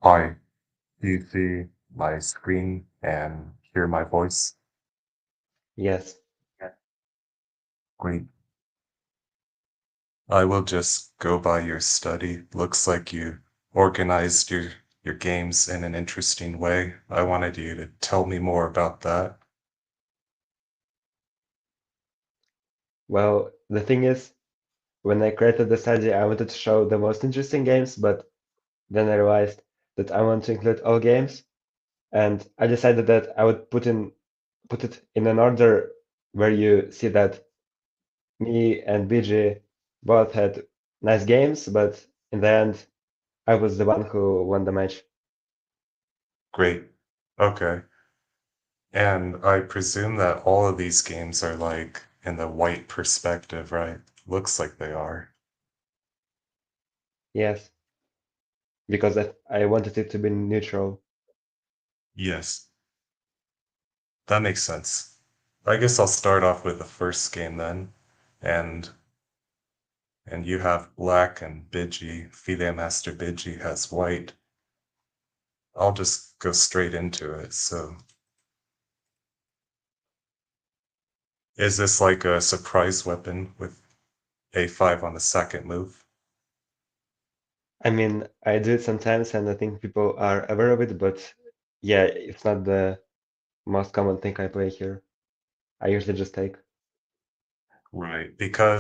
Hi, do you see my screen and hear my voice? Yes. Yeah. Great. I will just go by your study. Looks like you organized your games in an interesting way. I wanted you to tell me more about that. Well, the thing is, when I created the study, I wanted to show the most interesting games, but then I realized that I want to include all games, and I decided that I would put it in an order where you see that me and BG both had nice games, but in the end, I was the one who won the match. Great. Okay. And I presume that all of these games are like in the white perspective, right? Looks like they are. Yes, because I wanted it to be neutral. Yes, that makes sense. I guess I'll start off with the first game then. And and you have black and bijiy. Fide Master Bijiy has white. I'll just go straight into it. So, is this like a surprise weapon with a5 on the second move? I mean, I do it sometimes, and I think people are aware of it, but yeah, it's not the most common thing I play here. I usually just take. Right,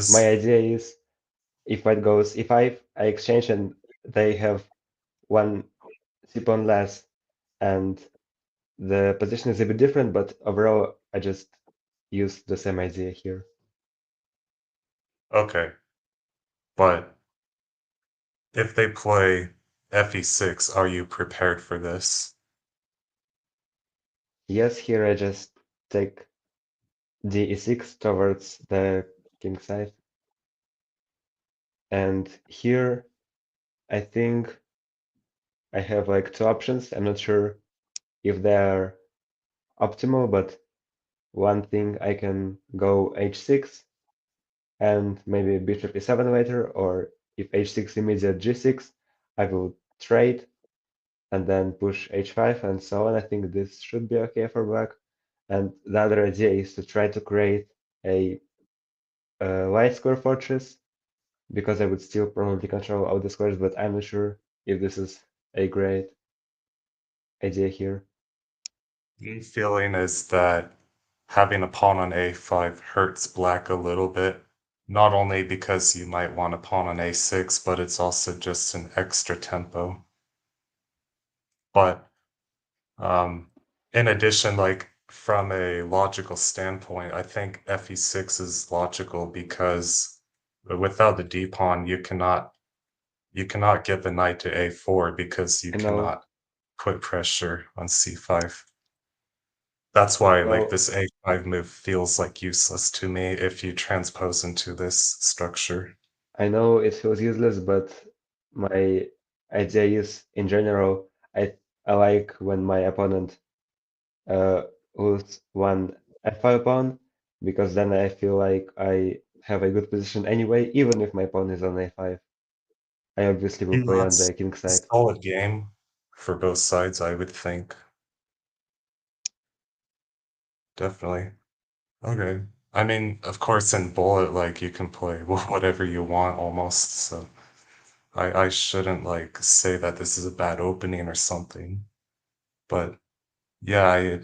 My because idea is if white goes e5, I exchange and they have one c-pawn less, and the position is a bit different, but overall I just use the same idea here. okay, but if they play fe6, are you prepared for this? Yes, here I just take d e6 towards the king side, and here I think I have like two options. I'm not sure if they are optimal, but one thing I can go h6 and maybe bishop e7 later, or if h6 immediate g6, I will trade and then push h5 and so on. I think this should be okay for black. And the other idea is to try to create a light square fortress because I would still probably control all the squares, but I'm not sure if this is a great idea here. My feeling is that having a pawn on a5 hurts black a little bit, not only because you might want a pawn on a6, but it's also just an extra tempo. But Um, in addition, like from a logical standpoint, I think fe6 is logical because without the d pawn, you cannot get the knight to a4 because you I know. cannot put pressure on c5. That's why like Well, this a5 move feels like useless to me if you transpose into this structure. I know it feels useless, but my idea is, in general, I like when my opponent uh lose one f5 pawn because then I feel like I have a good position anyway, even if my pawn is on a5. I obviously will You play know, on it's the king a side. solid game for both sides, I would think. Definitely. Okay. I mean, of course, in bullet, like you can play whatever you want almost. So I shouldn't like say that this is a bad opening or something. But yeah, I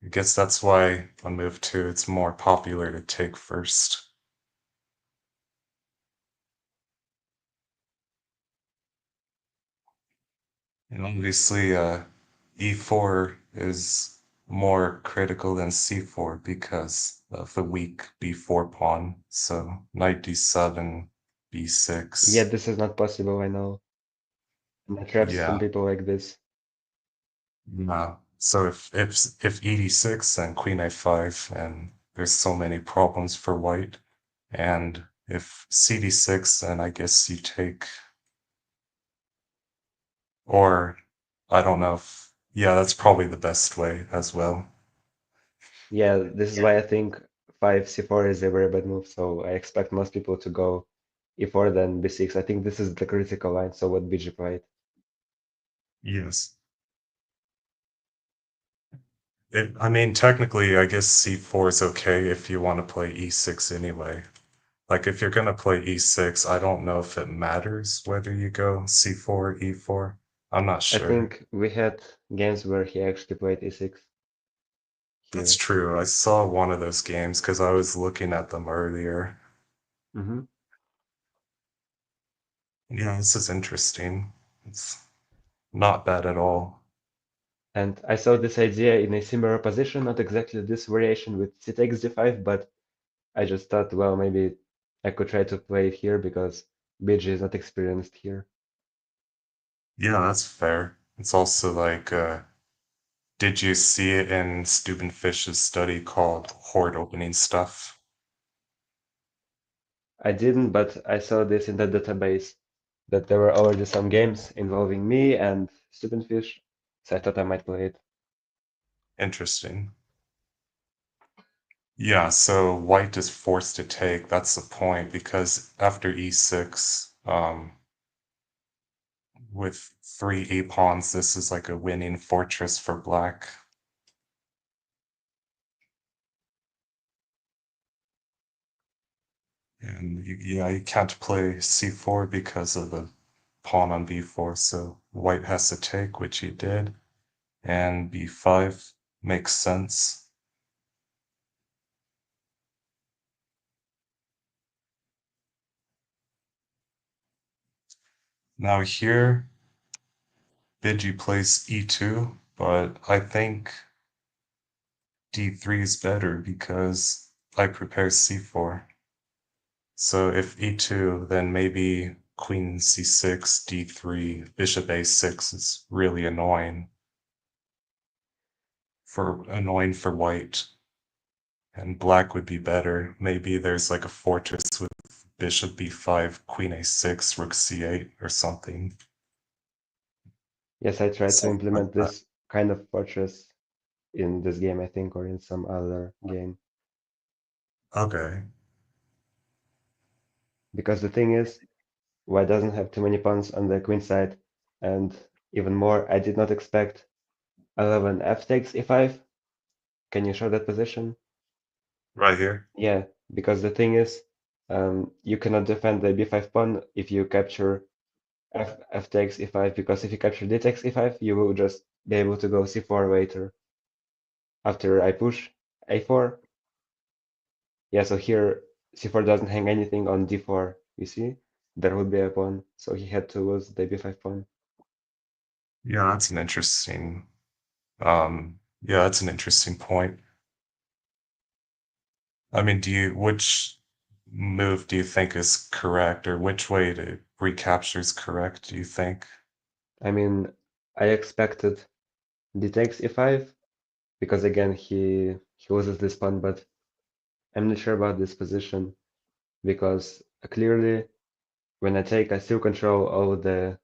guess that's why on move two, it's more popular to take first. And obviously, e4 is more critical than c4 because of the weak b4 pawn. So knight d7, Yet b6. this is not possible, I know. And I trap some Yeah. people like this. No. So if e6 and queen a5 and there's so many problems for white, and if cd6 then I guess you take, or I don't know if, yeah, that's probably the best way as well. Yeah, this is why I think 5 c4 is a very bad move, so I expect most people to go e4 then b6. I think this is the critical line, so what BG played. Yes. I mean, technically, I guess c4 is okay if you want to play e6 anyway. Like, if you're gonna play e6, I don't know if it matters whether you go c4 or e4. I'm not I sure. think we had games where he actually played e6 That's here. true. I saw one of those games because I was looking at them earlier. Hmm. Yeah, this is interesting. It's not bad at all. And I saw this idea in a similar position, not exactly this variation with c takes d5, but I just thought, well, maybe I could try to play it here because bijiy is not experienced here. Yeah, that's fair. It's also like, did you see it in Steuben Fish's study called Horde Opening Stuff? I didn't, but I saw this in the database that there were already some games involving me and Stupid Fish, so I thought I might play it. Interesting. Yeah, so white is forced to take. That's the point because after e6, with three a pawns, this is like a winning fortress for black. And yeah, you can't play c4 because of the pawn on b4, so white has to take, which he did, and b5 makes sense. Now here, Biji plays e2, but I think d3 is better because I prepare c4. So if e2, then maybe queen c6, d3, bishop a6 is really annoying for white, and black would be better. Maybe there's like a fortress with bishop b5, queen a6, rook c8 or something. Yes, I tried to Something like implement that. this kind of fortress in this game, I think, or in some other game. Okay. Because the thing is, white doesn't have too many pawns on the queen side, and even more, I did not expect 11 f takes e5. Can you show that position? Right here. Yeah, because the thing is, you cannot defend the b5 pawn if you capture f takes e5, because if you capture d takes e5, you will just be able to go c4 later after I push a4. Yeah, so here c4 doesn't hang anything on d4, you see? There would be a pawn, so he had to lose the b5 pawn. Yeah, that's an interesting yeah, that's an interesting point. I mean, which move do you think is correct, or which way to recapture is correct, do you think? I mean, I expected d takes e5, because again, he loses this pawn, but I'm not sure about this position, because clearly when I take, I still control all the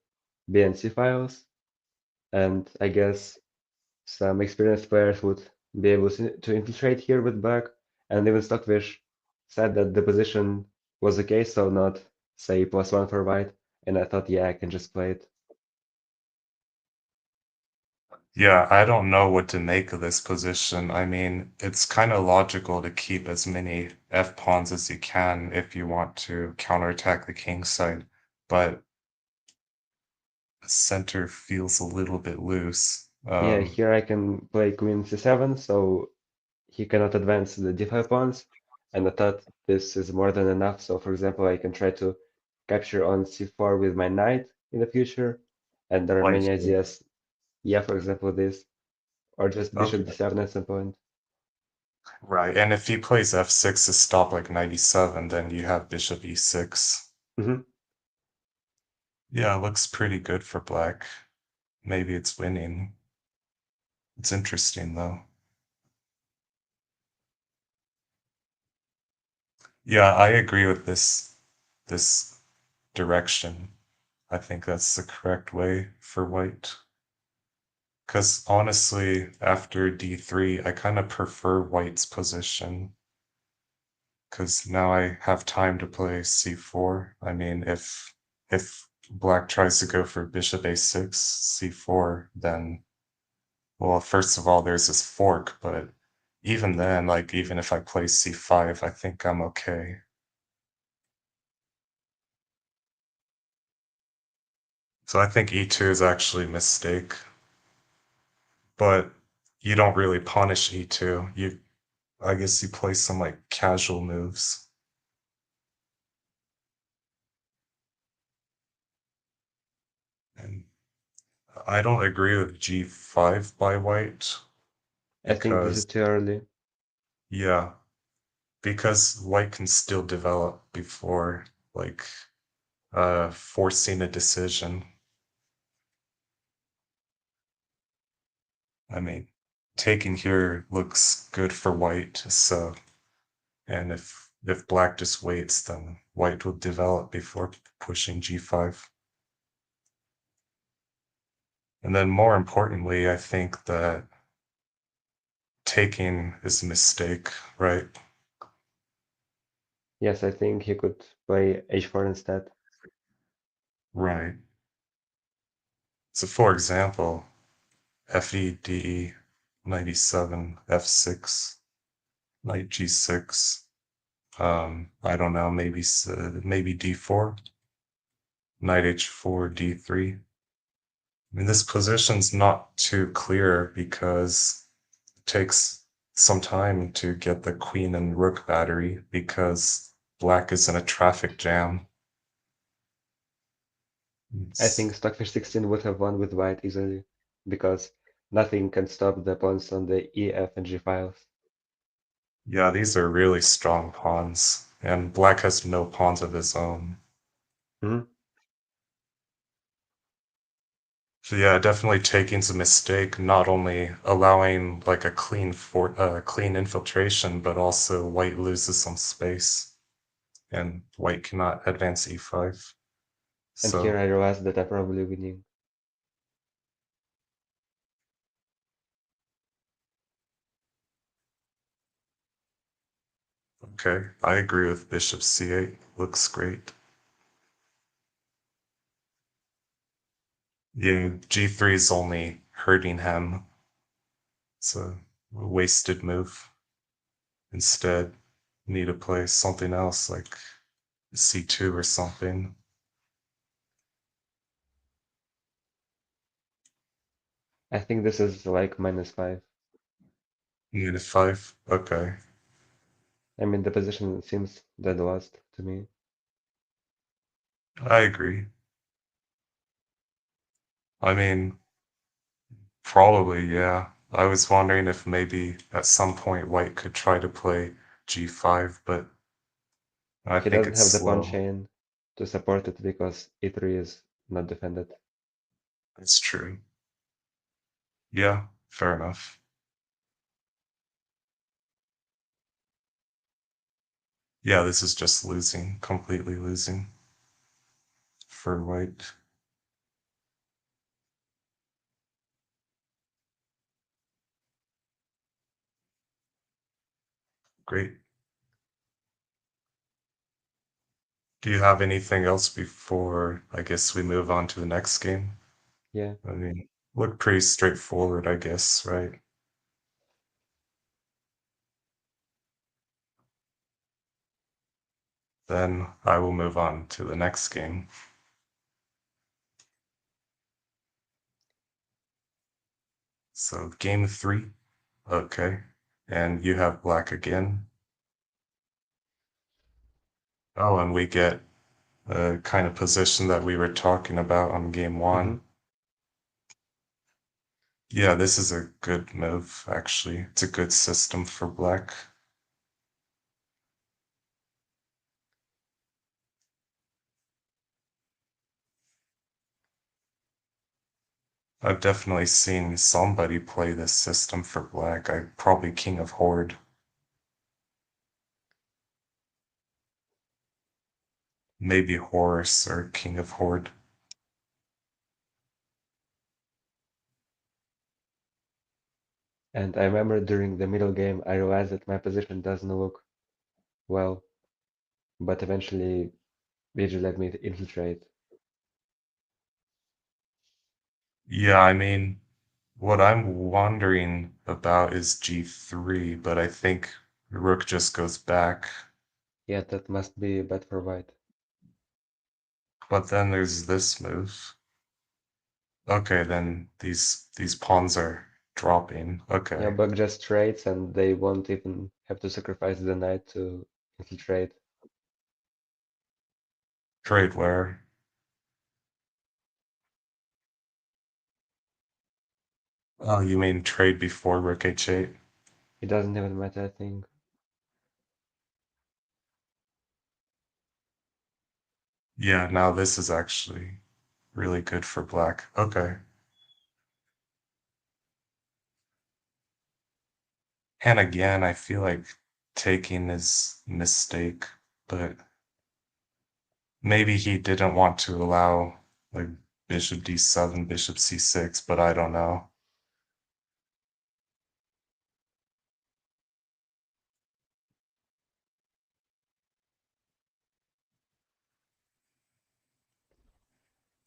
B and C files, and I guess some experienced players would be able to infiltrate here with black, and even Stockfish said that the position was okay, so not say +1 for white, and I thought, yeah, I can just play it. Yeah, I don't know what to make of this position. I mean, it's kind of logical to keep as many F pawns as you can if you want to counterattack the king side, but the center feels a little bit loose. Yeah, here I can play Queen C7, so he cannot advance the D5 pawns, and I thought this is more than enough. So, for example, I can try to capture on C4 with my knight in the future, and there are Like many here. ideas. Yeah, for example, this, or just Okay, Bishop D7 at some point. right. And if he plays F6 to stop like 97, then you have Bishop E6. Hmm. Yeah, it looks pretty good for black. Maybe it's winning. It's interesting though. Yeah, I agree with this direction. I think that's the correct way for white. Because honestly, after d3, I kind of prefer white's position. Because now I have time to play c4. I mean, if black tries to go for bishop a6, c4, then, well, first of all, there's this fork, but even then, like, even if I play c5, I think I'm okay. So I think e2 is actually a mistake, but you don't really punish e2. I guess you play some like casual moves. And I don't agree with g5 by white I think this is because, too early. yeah, because white can still develop before like forcing a decision. I mean, taking here looks good for white, so and if black just waits, then white will develop before pushing g5. And then more importantly, I think that taking is a mistake, right? Yes, I think he could play h4 instead. Right. So for example, FE 97, F6, knight G6. I don't know, maybe D4, knight H4, D3. I mean, this position's not too clear because it takes some time to get the queen and rook battery because black is in a traffic jam. I think It's, Stockfish 16 would have won with white easily, because nothing can stop the pawns on the E, F, and G files. yeah, these are really strong pawns, and black has no pawns of his own. Mhm. So yeah, definitely taking's a mistake, not only allowing like a clean infiltration, but also white loses some space and white cannot advance e5. And here So, I realized that I'm probably winning. okay, I agree with bishop c8. Looks great. Yeah, g3 is only hurting him. It's a wasted move. Instead, need to play something else like c2 or something. I think this is like -5. -5. Okay, I mean, the position seems dead lost to me. I agree. I mean, probably, yeah. I was wondering if maybe at some point white could try to play g5, but I He think doesn't it's have the pawn slow. chain to support it because E3 is not defended. It's true. Yeah, fair enough. Yeah, this is just losing, completely losing for white. Great. Do you have anything else before I guess we move on to the next game? Yeah, I mean, look pretty straightforward, I guess, right? Then I will move on to the next game. So game 3. Okay. And you have black again. Oh, and we get a kind of position that we were talking about on game hmm 1. Yeah, this is a good move, actually. It's a good system for black. I've definitely seen somebody play this system for black. Probably King of Horde. Maybe Horus or King of Horde. And I remember during the middle game, I realized that my position doesn't look well, but eventually Bijiy let me infiltrate. Yeah, I mean, what I'm wondering about is g3, but I think rook just goes back. Yeah, that must be bad for white. But then there's this move. Okay, then these pawns are dropping. Yeah, Okay. black just trades and they won't even have to sacrifice the knight to infiltrate. Trade where? Oh, you mean trade before rook h8? It doesn't even matter, I think. Yeah, now this is actually really good for black. Okay. And again, I feel like taking is mistake, but maybe he didn't want to allow like bishop d7, bishop c6, but I don't know.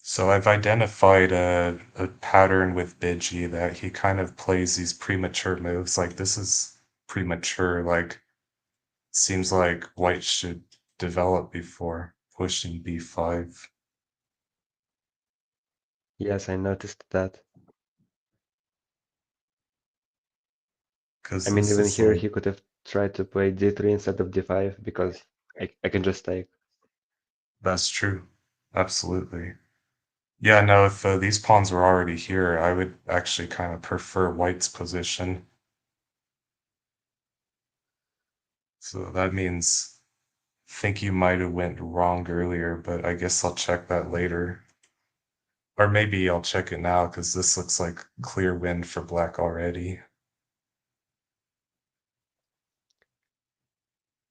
So I've identified a pattern with bijiy that he kind of plays these premature moves. Like this is premature, like seems like white should develop before pushing b5. Yes, I noticed that. I Because mean, this even is here like he could have tried to play d3 instead of d5 because I can just take. that's true. Absolutely. Yeah, no, if these pawns were already here, I would actually kind of prefer white's position. So that means think you might have went wrong earlier, but I guess I'll check that later. Or maybe I'll check it now because this looks like clear win for black already.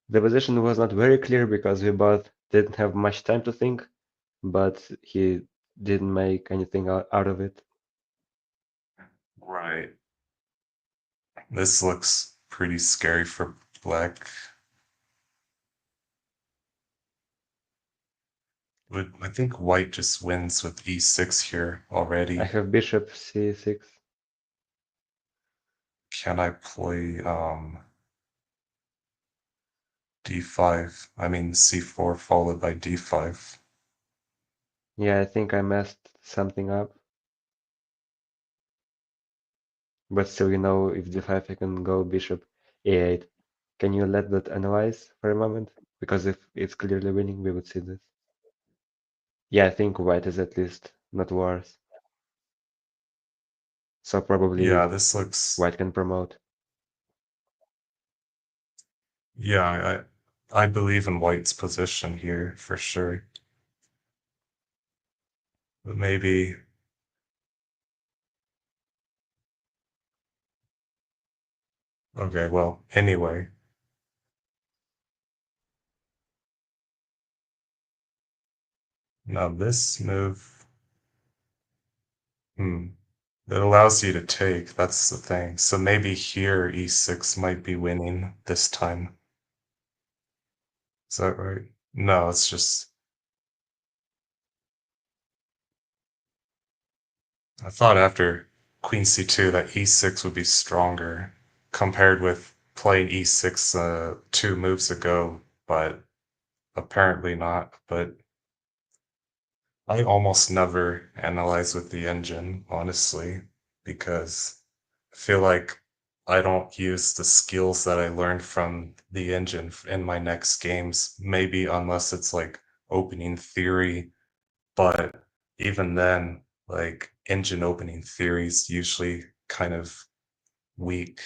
The position was not very clear because we both didn't have much time to think, but he didn't make anything out of it. Right. This looks pretty scary for black. But I think white just wins with e6 here I already. have bishop c6. Can I play d5? I mean c4 followed by d5. Yeah, I think I messed something up. But still, if d5 I can go bishop a8. Can you let that analyze for a moment? Because if it's clearly winning, we would see this. Yeah, I think white is at least not worse. So probably Yeah, this looks. white can promote. Yeah, I believe in white's position here for sure. But maybe. Okay, well, anyway. Now this move. Hmm. It allows you to take, that's the thing. So maybe here e6 might be winning this time. Is that right? No, it's just I thought after queen c2 that e6 would be stronger compared with playing e6 two moves ago, but apparently not. But I almost never analyze with the engine, honestly, because I feel like I don't use the skills that I learned from the engine in my next games, maybe unless it's like opening theory, but even then, like engine opening theory is usually kind of weak.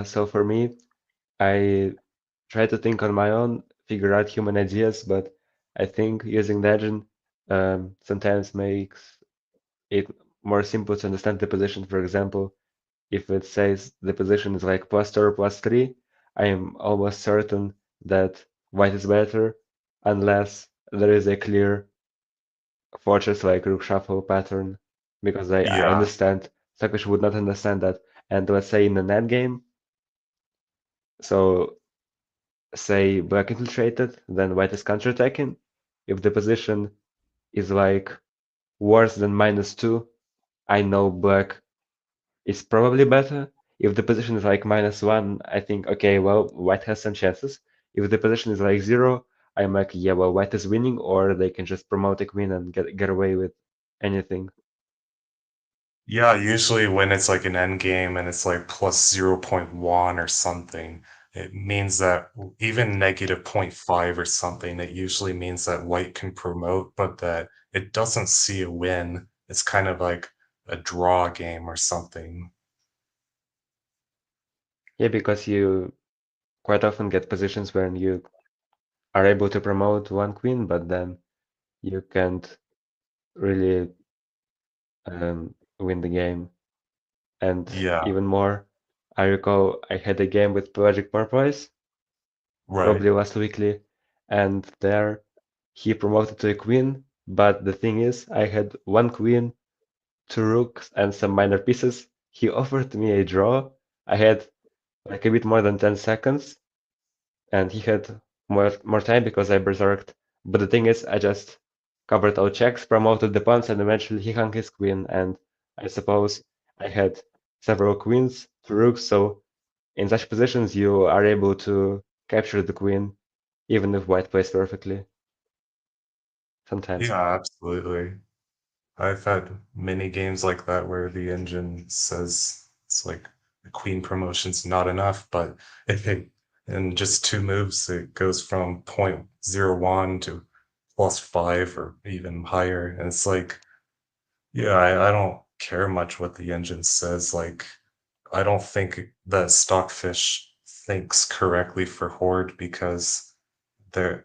So for me, I try to think on my own, figure out human ideas, but I think using the engine sometimes makes it more simple to understand the position. For example, if it says the position is like +2 or +3, I am almost certain that white is better unless there is a clear fortress like rook shuffle pattern, because I Yeah, understand Sakush would not understand that. And let's say in a net game, so say black infiltrated, then white is counterattacking. If the position is like worse than -2, I know black is probably better. If the position is like -1, I think, okay, well, white has some chances. If the position is like 0, I'm like, yeah, well, white is winning, or they can just promote a queen and get away with anything. Yeah, usually when it's like an end game and it's like plus 0.1 or something, it means that even negative zero point 0.5 or something, it usually means that white can promote, but that it doesn't see a win. It's kind of like a draw game or something. Yeah, because you quite often get positions where you are able to promote one queen, but then you can't really win the game. And Yeah, even more, I recall I had a game with Pelagic Porpoise, right. probably last weekly, and there he promoted to a queen, but the thing is, I had one queen, two rooks, and some minor pieces. He offered me a draw. I had like a bit more than 10 seconds, and he had more time because I berserked. But the thing is, I just covered all checks, promoted the pawns, and eventually he hung his queen. And I suppose I had several queens, two rooks, so in such positions you are able to capture the queen, even if white plays perfectly. Sometimes. Yeah, absolutely. I've had many games like that where the engine says it's like the queen promotion's not enough, but if it in just two moves it goes from 0.01 to +5 or even higher. And it's like, yeah, I don't care much what the engine says. Like, I don't think that Stockfish thinks correctly for Horde because the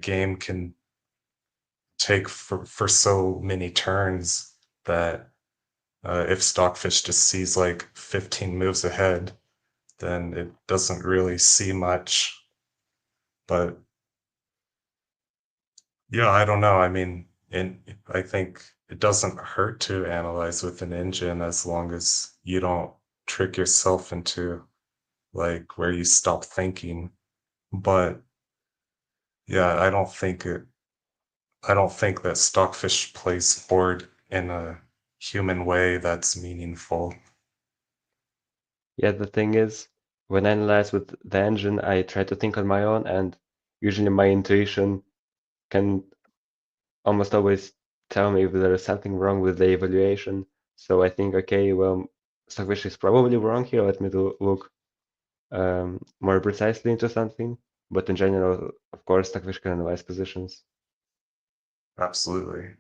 game can take for so many turns that if Stockfish just sees like 15 moves ahead, then it doesn't really see much. But yeah, I don't know. I mean, I think it doesn't hurt to analyze with an engine as long as you don't trick yourself into like where you stop thinking. But yeah, I don't think that Stockfish plays forward in a human way that's meaningful. Yeah, the thing is, when I analyze with the engine, I try to think on my own, and usually my intuition can almost always tell me if there is something wrong with the evaluation. So I think, okay, well, Stockfish is probably wrong here. Let me look more precisely into something. But in general, of course, Stockfish can analyze positions Absolutely.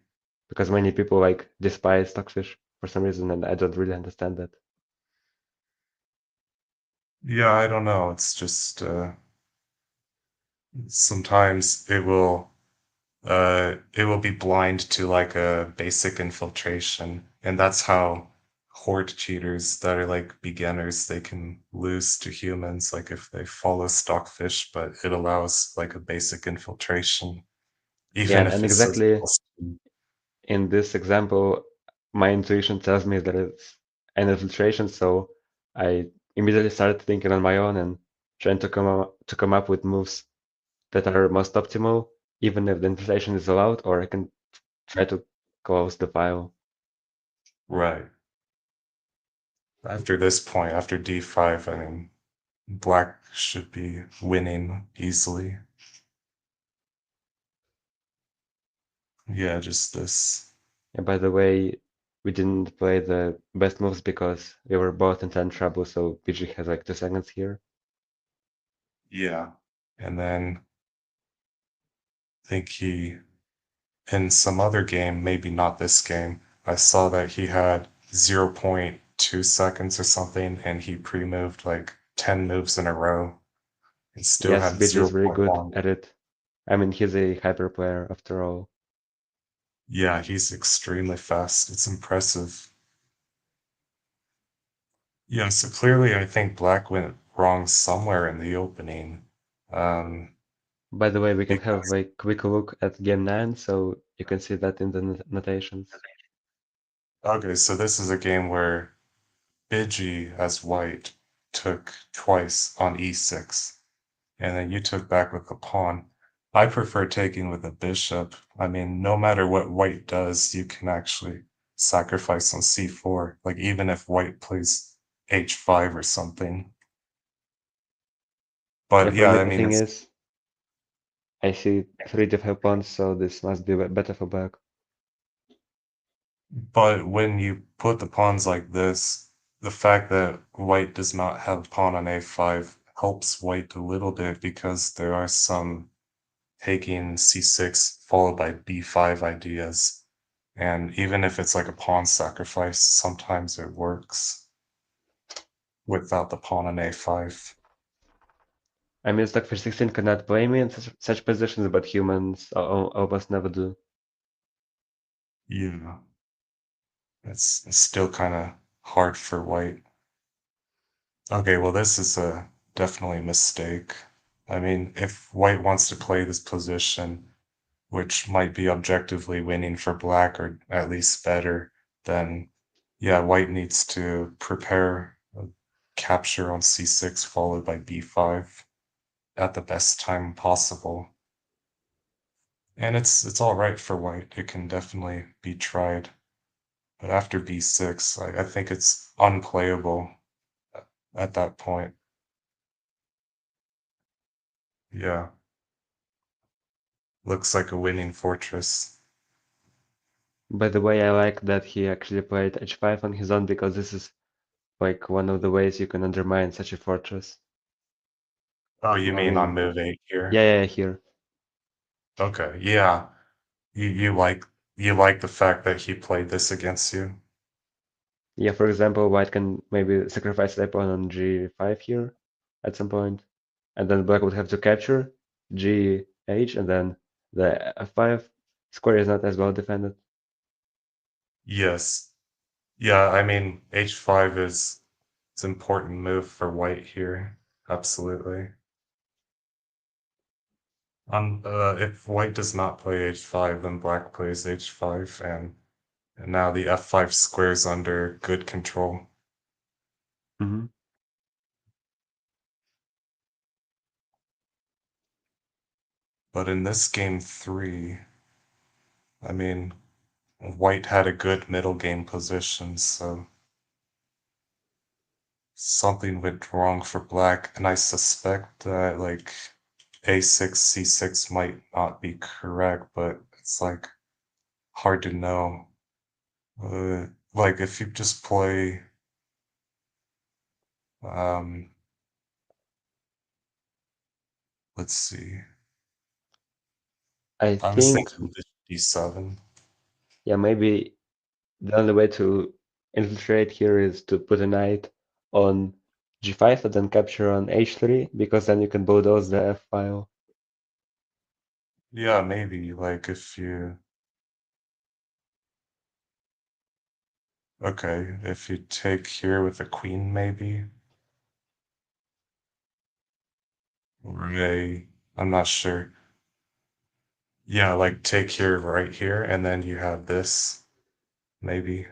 because many people like despise Stockfish for some reason, and I don't really understand that. Yeah, I don't know. It's just sometimes it will be blind to like a basic infiltration, and that's how horde cheaters that are like beginners, they can lose to humans like if they follow Stockfish, but it allows like a basic infiltration, Yeah, even if and it says exactly +2. in this example, my intuition tells me that it's an infiltration, so I immediately started thinking on my own and trying to come up with moves that are most optimal, even if the infiltration is allowed, or I can try to close the file. Right. After this point, after d5, I mean, black should be winning easily. Yeah, just this. And by the way, we didn't play the best moves because we were both in time trouble, so PG has like 2 seconds here. Yeah. And then I think he, in some other game, maybe not this game, I saw that he had 0.2 seconds or something, and he pre-moved like 10 moves in a row and still Yes, had BG is very good 0.1. at it. I mean, he's a hyper player after all. Yeah, he's extremely fast. It's impressive. Yeah, so clearly I think black went wrong somewhere in the opening. Um, By the way, we can have because a quick look at game 9, so you can see that in the notations. okay, so this is a game where bijiy as white took twice on e6, and then you took back with the pawn. I prefer taking with a bishop. I mean, no matter what white does, you can actually sacrifice on c4, like even if white plays h5 or something. Yeah, But for yeah, me I the mean, thing it's is, I see 3 to 5 pawns, so this must be better for black. but when you put the pawns like this, the fact that white does not have pawn on a5 helps white a little bit because there are some taking c6 followed by b5 ideas. And even if it's like a pawn sacrifice, sometimes it works without the pawn on a5. I mean, stock for 16 cannot play me in such positions, but humans almost never do. Yeah, it's still kind of hard for white. Okay, well, this is a definitely a mistake. I mean, if white wants to play this position, which might be objectively winning for black or at least better, then yeah, white needs to prepare a capture on c6 followed by b5 at the best time possible. And it's all right for white. It can definitely be tried. But after b6, I think it's unplayable at that point. Yeah, looks like a winning fortress. By the way, I like that he actually played h5 on his own because this is like one of the ways you can undermine such a fortress. Oh, you I mean on mean, move 8 here? yeah, here. Okay, yeah. You like the fact that he played this against you? Yeah, for example, white can maybe sacrifice their pawn on g5 here at some point, and then black would have to capture gh, and then the f5 square is not as well defended. Yes. Yeah, I mean h5 is it's an important move for white here. Absolutely. If white does not play h5, then black plays h5, and now the f5 square's under good control. Hmm. But in this game 3, I mean, white had a good middle game position, so something went wrong for black, and I suspect that like a6, c6 might not be correct, but it's like hard to know. Like if you just play, um, let's see. I I was think, thinking bishop d7. yeah, maybe the only way to infiltrate here is to put a knight on g5 and then capture on h3, because then you can bulldoze the f file. Yeah, maybe like if you, okay, if you take here with a queen, maybe, or I'm not sure. Yeah, like take here, right here, and then you have this, maybe.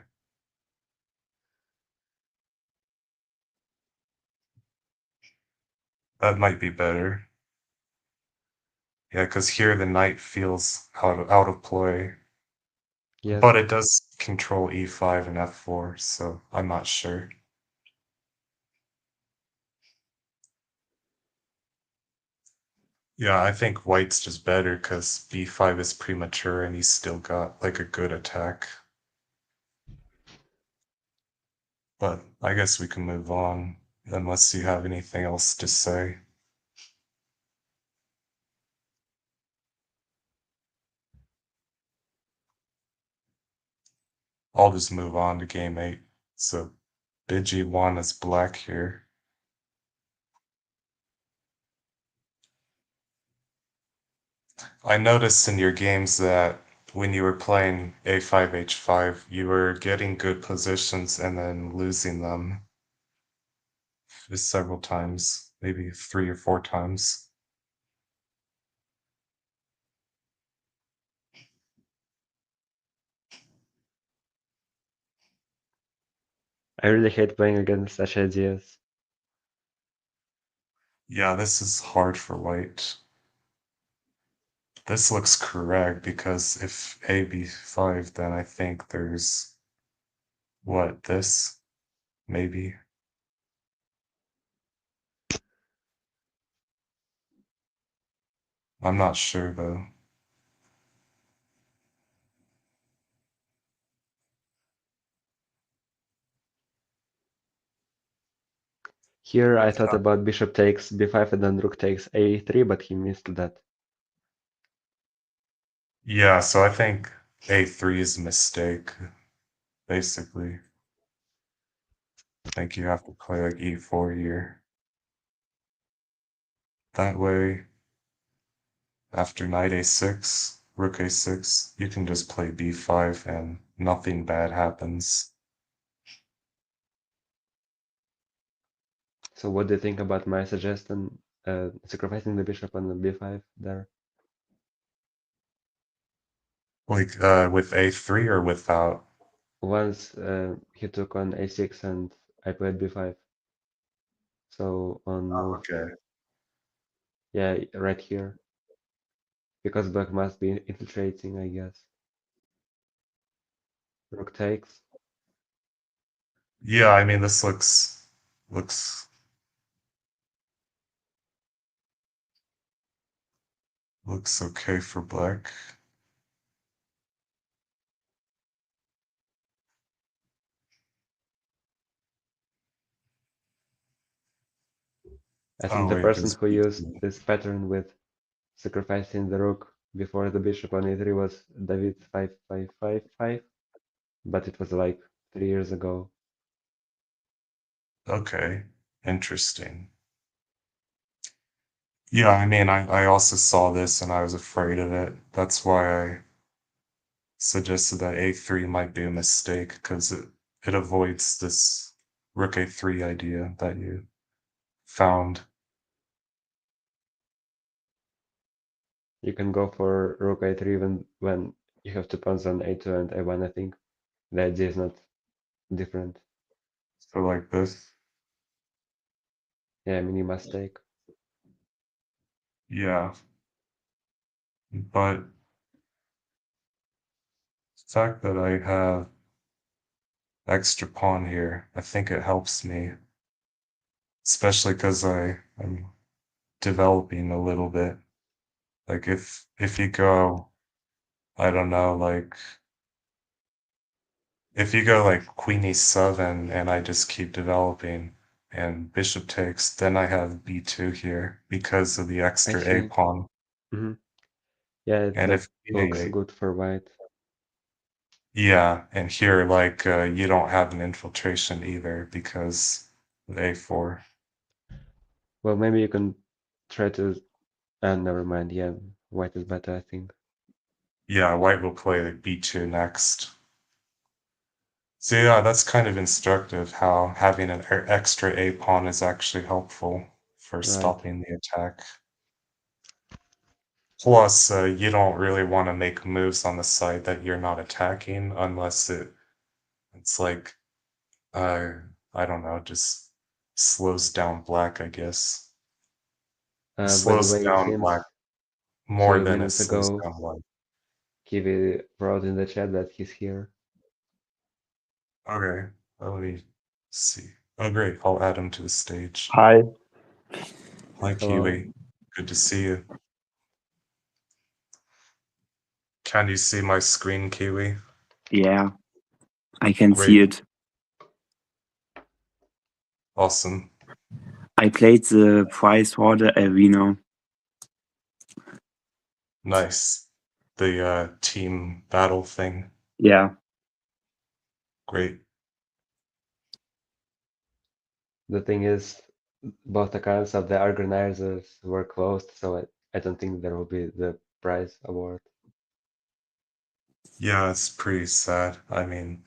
That might be better. Yeah, because here the knight feels out of play, but Yes. it does control e5 and f4, so I'm not sure. Yeah, I think white's just better because b5 is premature and he's still got like a good attack. But I guess we can move on unless you have anything else to say. I'll just move on to game 8. So bijiy won as black here. I noticed in your games that when you were playing a5, h5, you were getting good positions and then losing them just several times, maybe 3 or 4 times. I really hate playing against such ideas. Yeah, this is hard for white. this looks correct because if a b5, then I think there's what, this maybe. I'm not sure though. Here I thought about bishop takes b5 and then rook takes a3, but he missed that. Yeah, so I think a3 is a mistake, basically. I think you have to play like e4 here. That way, after knight a6, rook a6, you can just play b5 and nothing bad happens. So what do you think about my suggestion, sacrificing the bishop on the b5 there? Like with a3 or without? Once he took on a6 and I played b5. So on Oh, move, okay. yeah, right here. Because black must be infiltrating, I guess. Rook takes. Yeah, I mean this looks looks okay for black. I think Oh the wait, person there's who used b2. this pattern with sacrificing the rook before the bishop on e3 was David 5555, but it was like 3 years ago. Okay, interesting. Yeah, I mean I also saw this and I was afraid of it. That's why I suggested that a3 might be a mistake because it avoids this rook a3 idea that you found. You can go for rook a3 even when you have two pawns on a2 and a1, I think. The idea is not different. So like this. Yeah, I mean you must take. Yeah, but the fact that I have extra pawn here, I think it helps me, especially because I'm developing a little bit. Like if you go, I don't know, like if you go like queen e7 and I just keep developing and bishop takes, then I have b2 here because of the I extra a see. pawn. Hmm. Yeah, And that if looks a8, good for white. yeah, and here like you don't have an infiltration either because of a4. Well, maybe you can try to. Never mind. Yeah, white is better, I think. Yeah, white will play like b2 next. So yeah, that's kind of instructive how having an extra a pawn is actually helpful for Right. stopping the attack. Plus, you don't really want to make moves on the side that you're not attacking unless it's like uh I don't know, just slows down black, I guess. It By the slows way, it down black seems more two than it minutes slows ago, down white. Kiwi wrote in the chat that he's here. Okay, let me see. Oh great, I'll add him to the stage. Hi. Hi Hello. Kiwi, good to see you. Can you see my screen, Kiwi? Yeah, I can see Great, it. awesome. I played the prize Horde arena. Nice. The team battle thing. Yeah, Great. The thing is, both accounts of the organizers were closed, so I don't think there will be the prize award. Yeah, it's pretty sad. I mean,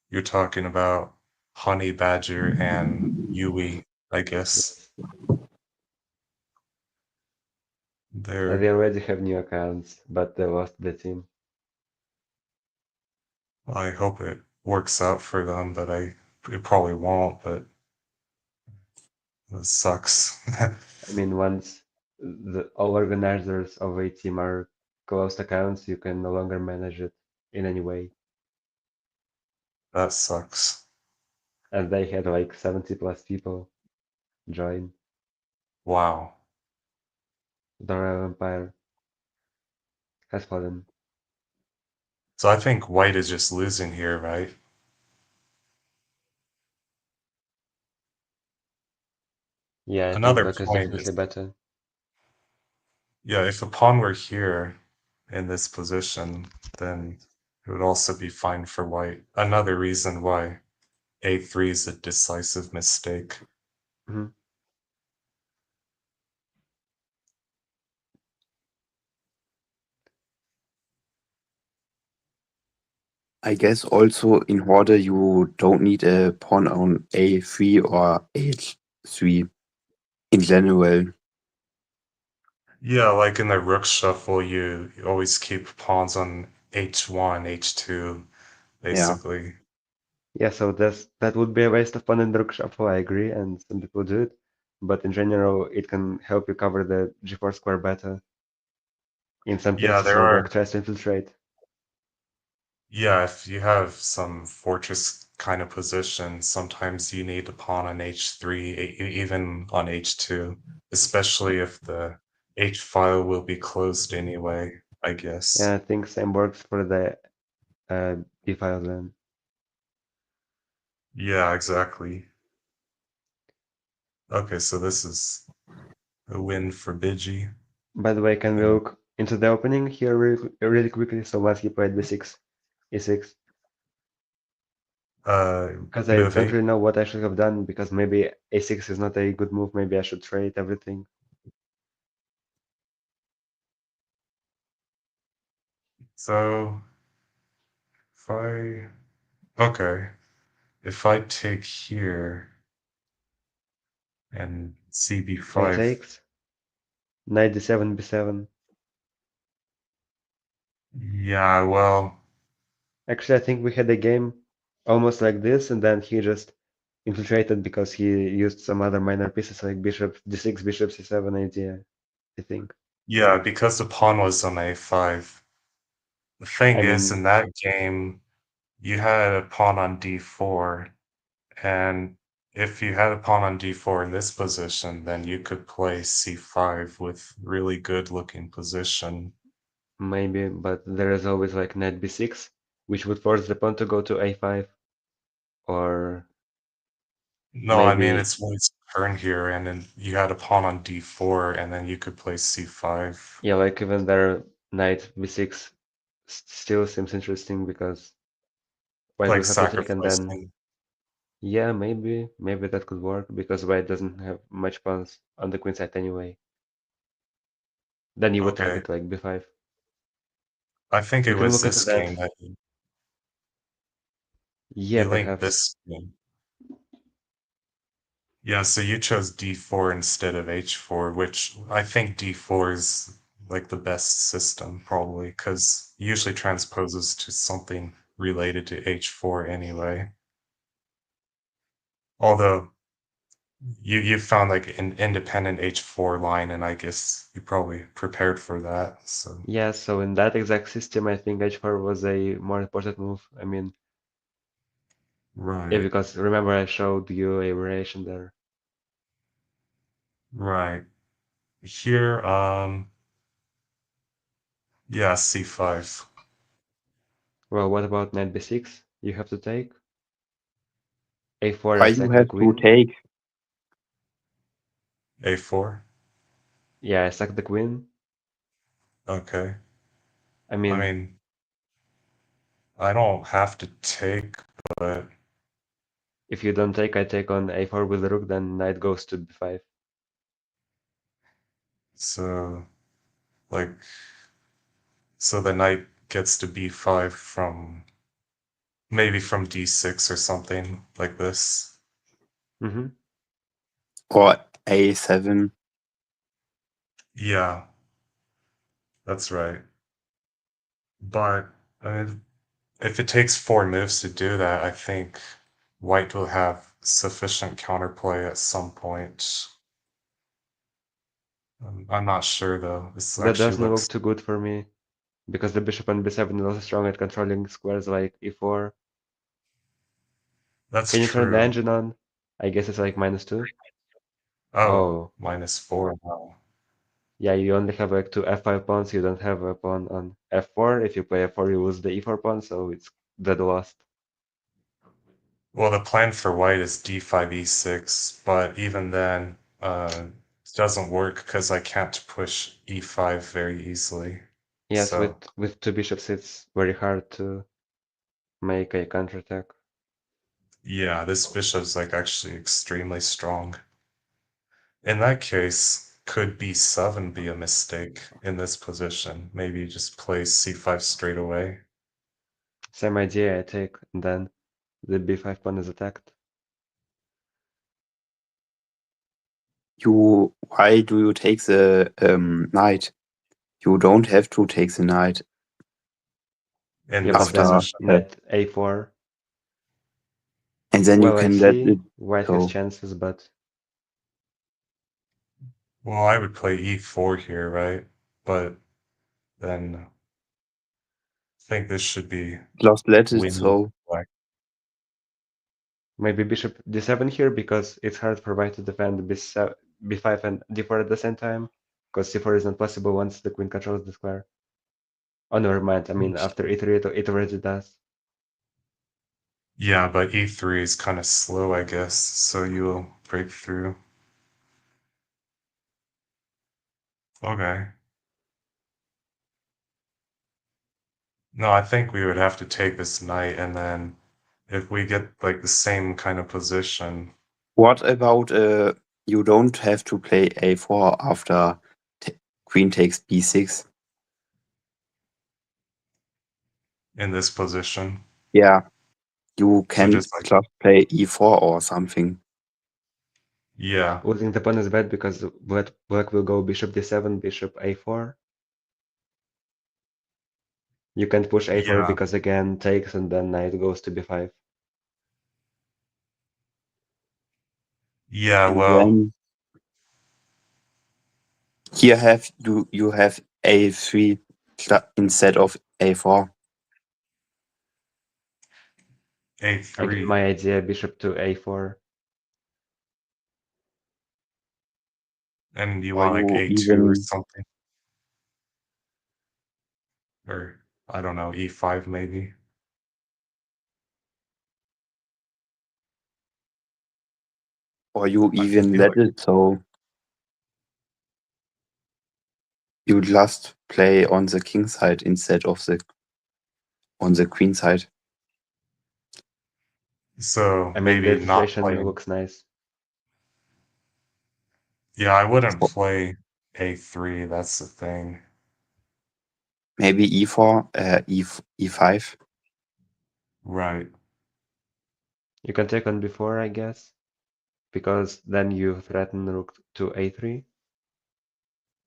you're talking about Honey Badger and Yui, I guess. Yes. They They're, already have new accounts, but they lost the team. I hope it works out for them, but it probably won't, but it sucks. I mean, once the all organizers of a team are closed accounts, you can no longer manage it in any way. That sucks. And they had like 70 plus people join Wow. the Royal Empire. Has fallen. So I think white is just losing here, right? Yeah, I think Another black is point is, definitely better. yeah, if a pawn were here in this position, then it would also be fine for white. Another reason why a3 is a decisive mistake. Mhm. I guess also in Horde you don't need a pawn on a3 or h3 in general. Yeah, like in the rook shuffle, you always keep pawns on h1, h2, Yeah. basically. Yeah, so that would be a waste of pawn in the rook shuffle, I agree, and some people do it. But in general, it can help you cover the g4 square better in some Yeah, cases there where are, black tries to infiltrate. yeah, if you have some fortress kind of position, sometimes you need a pawn on h3, even on h2, especially if the h file will be closed anyway, I Yeah, guess. I think same works for the b file then. Yeah, exactly. Okay, so this is a win for bijiy. By the way, can we And look into the opening here really quickly? So once he played b6, e6, because I move don't 8. really know what I should have done, because maybe a6 is not a good move. Maybe I should trade everything. So if I, okay, if I take here and So cb5, takes knight d7, b7. yeah, well, Actually, I think we had a game almost like this, and then he just infiltrated because he used some other minor pieces like bishop d6, bishop c7 idea, I think. yeah, because the pawn was on a5. The thing I is, mean, in that game, you had a pawn on d4, and if you had a pawn on d4 in this position, then you could play c5 with really good looking position. maybe, but there is always like knight b6, which would force the pawn to go to a5, or No, I mean maybe, it's white's turn here, and then you had a pawn on d4, and then you could play c5, yeah, like even their knight b6 still seems interesting because white like will have to take, and then, sacrificing. yeah, maybe that could work because white doesn't have much pawns on the queen side anyway. Then you would take Okay, it like b5. I think We it can was look into this that. game that you, Yeah, you linked perhaps. this game. Yeah, so you chose d4 instead of h4, which I think d4 is like the best system probably, because usually transposes to something related to h4 anyway. Although you found like an independent h4 line, and I guess you probably prepared for that. So Yeah, so in that exact system, I think h4 was a more important move. I mean, yeah, right, because remember I showed you a variation there. right. Here, yeah, c5, Well, what about knight b6? You have to take. a4, I Why you sack the have to queen. take? a4. Yeah, I sack the queen. Okay. I I mean, mean, I don't have to take, but if you don't take, I take on a4 with the rook, then knight goes to b5. so like so the knight gets to b5 from maybe from d6 or something like this. Mm-hmm. Or a7? Yeah, that's right. But I mean, if it takes 4 moves to do that, I think white will have sufficient counterplay at some point. I'm not sure though. This That actually doesn't looks look too good for me. because the bishop on b7 is also strong at controlling squares like e4. That's Can you turn the true. engine on? I guess it's like -2. Oh, Oh, -4 now. yeah, you only have like two f5 pawns. You don't have a pawn on f4. If you play f4, you lose the e4 pawn, so it's dead lost. Well, the plan for white is d5, e6, but even then, it doesn't work because I can't push e5 very easily. Yes, So, with two bishops, it's very hard to make a counterattack. yeah, this bishop's like actually extremely strong. In that case, could b7 be a mistake in this position? Maybe you just play c5 straight away. Same idea, I take, and then the b5 pawn is attacked. Why do you take the knight? You don't have to take the knight In Yeah, this but then after, position. knight a4. and then you Well, I can let it see white has go. chances, but Well, I would play e4 here, right? But then I think this should be Just let it winning so. black. maybe bishop d7 here because it's hard for white to defend b7, b5 and d4 at the same time, because c4 is not possible once the queen controls the square. Oh, never mind. I mean, after e3, it already does. Yeah, but e3 is kind of slow, I guess, so you'll break through. Okay. No, I think we would have to take this knight, and then if we get like the same kind of position What about you don't have to play a4 after queen takes b6? in this position, Yeah, you so can just like, just play e4 or something. yeah, Losing the pawn is bad because black will go bishop d7, bishop a4. You can't push a4 yeah, because again takes and then knight goes to b5. yeah, And well, then here you have a3 instead of a4. Again, a3, my idea, bishop to a4. and you Or want like you a2 or even something, or I don't know, e5 maybe. I feel let like, it so you just play on the king side instead of the on the queen side. so I mean, the maybe not illustration playing. looks nice. Yeah, I wouldn't So play a3, that's the thing. maybe e4, e5. Right. You can take on before, I guess, because then you threaten rook to a3.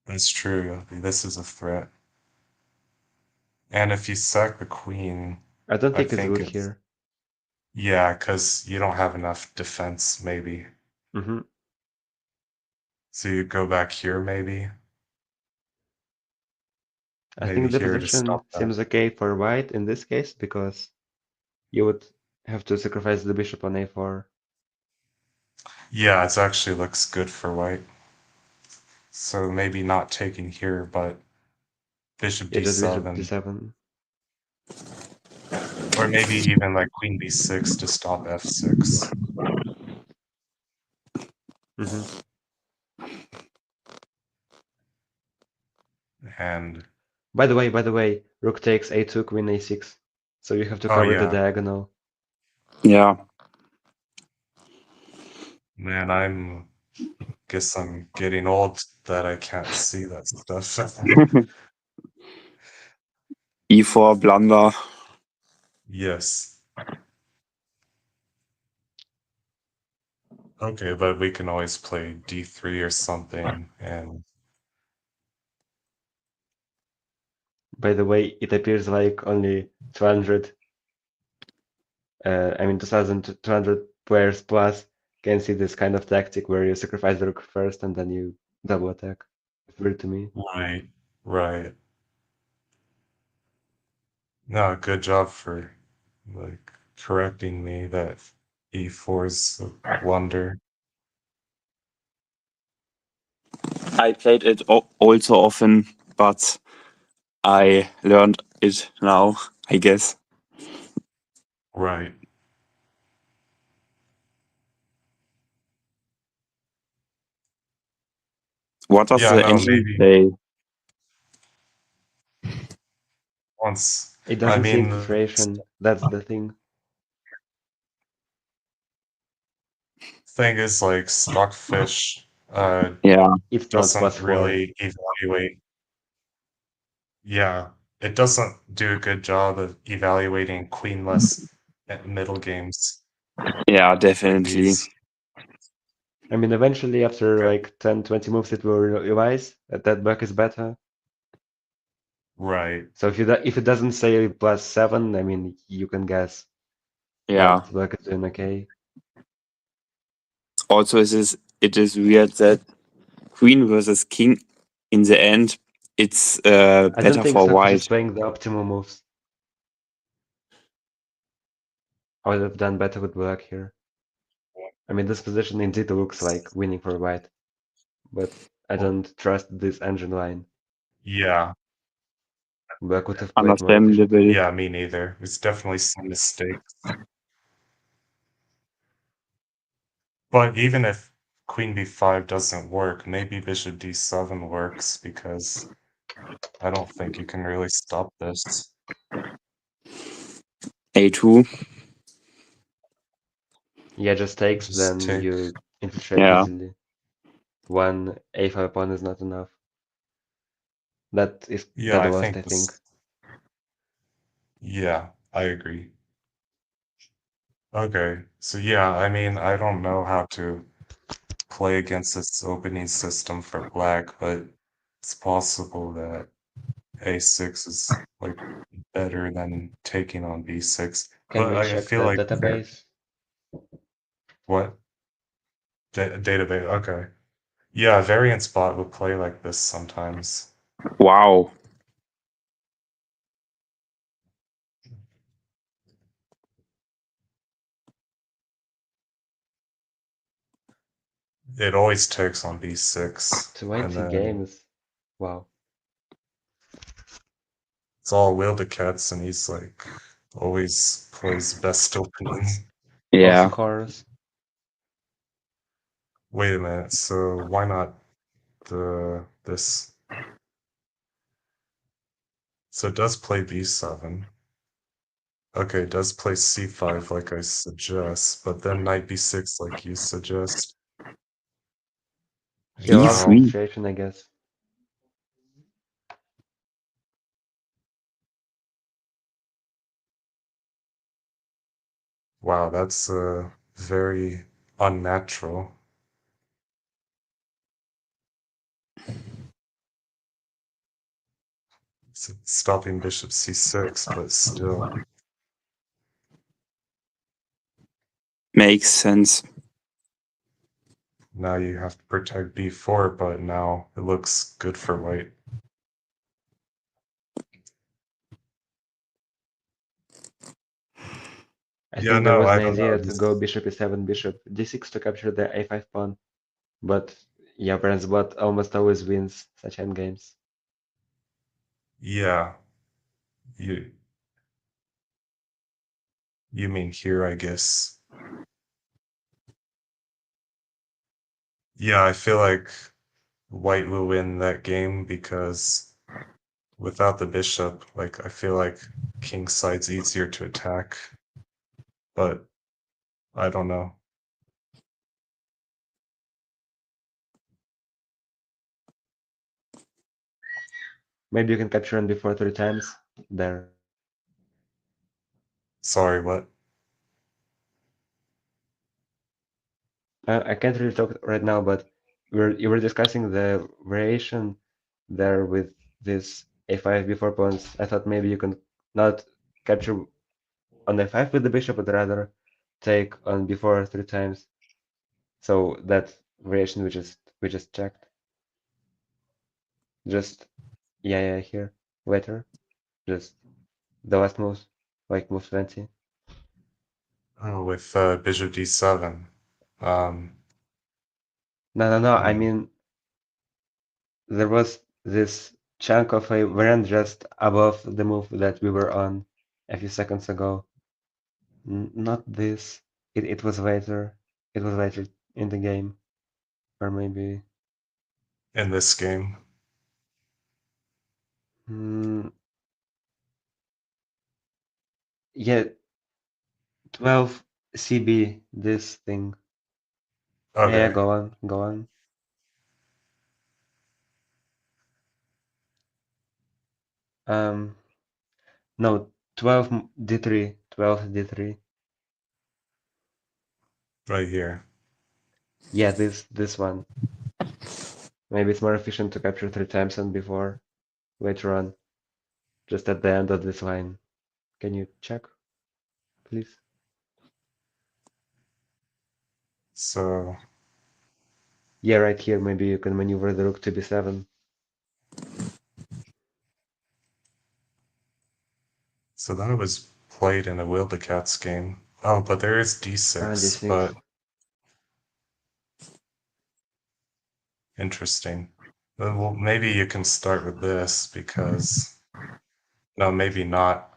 That's true. This is a threat. And if you sack the queen, I don't I think it's think good it's, here. yeah, because you don't have enough defense, maybe. Hmm So you go back here, maybe. I Maybe think the here to position stop that. seems okay for white in this case because you would have to sacrifice the bishop on a4. Yeah, it actually looks good for white. So maybe not taking here, but bishop Yeah, just bishop d7. d7. Or maybe even like queen b6 to stop f6. Hmm And, By the way, rook takes a2, queen a6. So you have to oh cover the yeah, diagonal. Yeah. man, guess I'm getting old that I can't see that stuff. e4 blunder. Yes. Okay, but we can always play d3 or something, and By the way, it appears like only 200, I mean 2,200 players plus can see this kind of tactic where you sacrifice the rook first and then you double attack. It's weird to me. right, right. No, good job for like correcting me that e4 is a blunder. I played it also often, but I learned it now, I guess. Right. What does Yeah, the no, engine maybe say? once. It I doesn't see mean, the infiltration. That's the thing. thing is like Stockfish Yeah, It's not doesn't +4. really evaluate. Yeah, it doesn't do a good job of evaluating queenless at middle games yeah, like definitely. these. I mean, eventually, after Okay. like 10, 20 moves, it will revise that buck is better. Right. So if it doesn't say +7, I mean, you can guess Yeah. that buck is doing okay. Also, it is weird that queen versus king in the end, it's I don't better think for Stockfish white. is playing the optimal moves. I would have done better with black here. I mean, this position indeed looks like winning for white, but I don't trust this engine line. Yeah. Black would have played more efficient. Understandable. Yeah, me neither. It's definitely some mistakes. But even if queen b5 doesn't work, maybe bishop d7 works because I don't think you can really stop this. A2. Yeah, just takes, Just then take. you infiltrate Yeah. easily. One A5 pawn is not enough. That is Yeah, dead I lost, I think think. this. Yeah, I agree. Okay, so yeah, I mean, I don't know how to play against this opening system for black, but it's possible that a6 is like better than taking on b6. Can But we I check feel the like database? what database? Okay, yeah, variant spot would play like this sometimes. Wow. It always takes on b6, and 20 then games. Wow. it's all Wildecats, and he's like always plays best openings. Of Yeah. course. Wait a minute, so why not this? So it does play b7. Okay, it does play c5 like I suggest, but then knight b6 like you suggest. He allows Now, E3. infiltration, I guess. wow, that's very unnatural. It's stopping bishop c6, but still. Makes sense. Now you have to protect b4, but now it looks good for white. I Yeah, think there no, was I an don't know. idea to go bishop e7, bishop d6 to capture the a5 pawn, but yeah, Brand's bot almost always wins such endgames. Yeah, you you mean here, I guess. Yeah, I feel like white will win that game because without the bishop, like I feel like king side's easier to attack, but I don't know. Maybe you can capture him before 3 times. There. Sorry, what? I can't really talk right now, but you were discussing the variation there with this a5 before pawns. I thought maybe you can not capture on a5 with the bishop, but rather take on before 3 times. So that variation we just checked. Just yeah here later. Just The last move, like move 20. Oh, with bishop d7. Um, No. I hmm. mean, there was this chunk of a variant just above the move that we were on a few seconds ago. Not this. It was later. It was later in the game, or maybe. In this game. Mm, yeah, 12 CB. This thing. Yeah, Okay, go on, go on. Um, no, 12 D3, 12 D3. right here. Yeah, this one. Maybe it's more efficient to capture 3 times than before, later on, just at the end of this line. Can you check, please? So, Yeah, right here, maybe you can maneuver the rook to B7. so that was played in a Wildecats game. Oh, but there is And d6, D6. but interesting. Well, maybe you can start with this because, no, maybe not.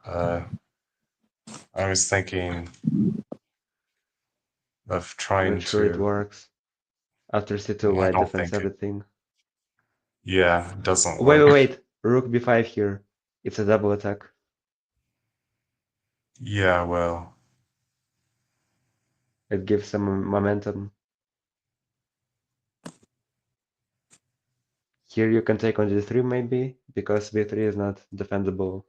Uh, I was thinking of Not trying sure it to, works. After C2, I white don't defends think it, everything. yeah, it doesn't Wait, work. Rook B5 here. It's a double attack. Yeah, well, It gives some momentum. Here you can take on D3 maybe, because B3 is not defendable.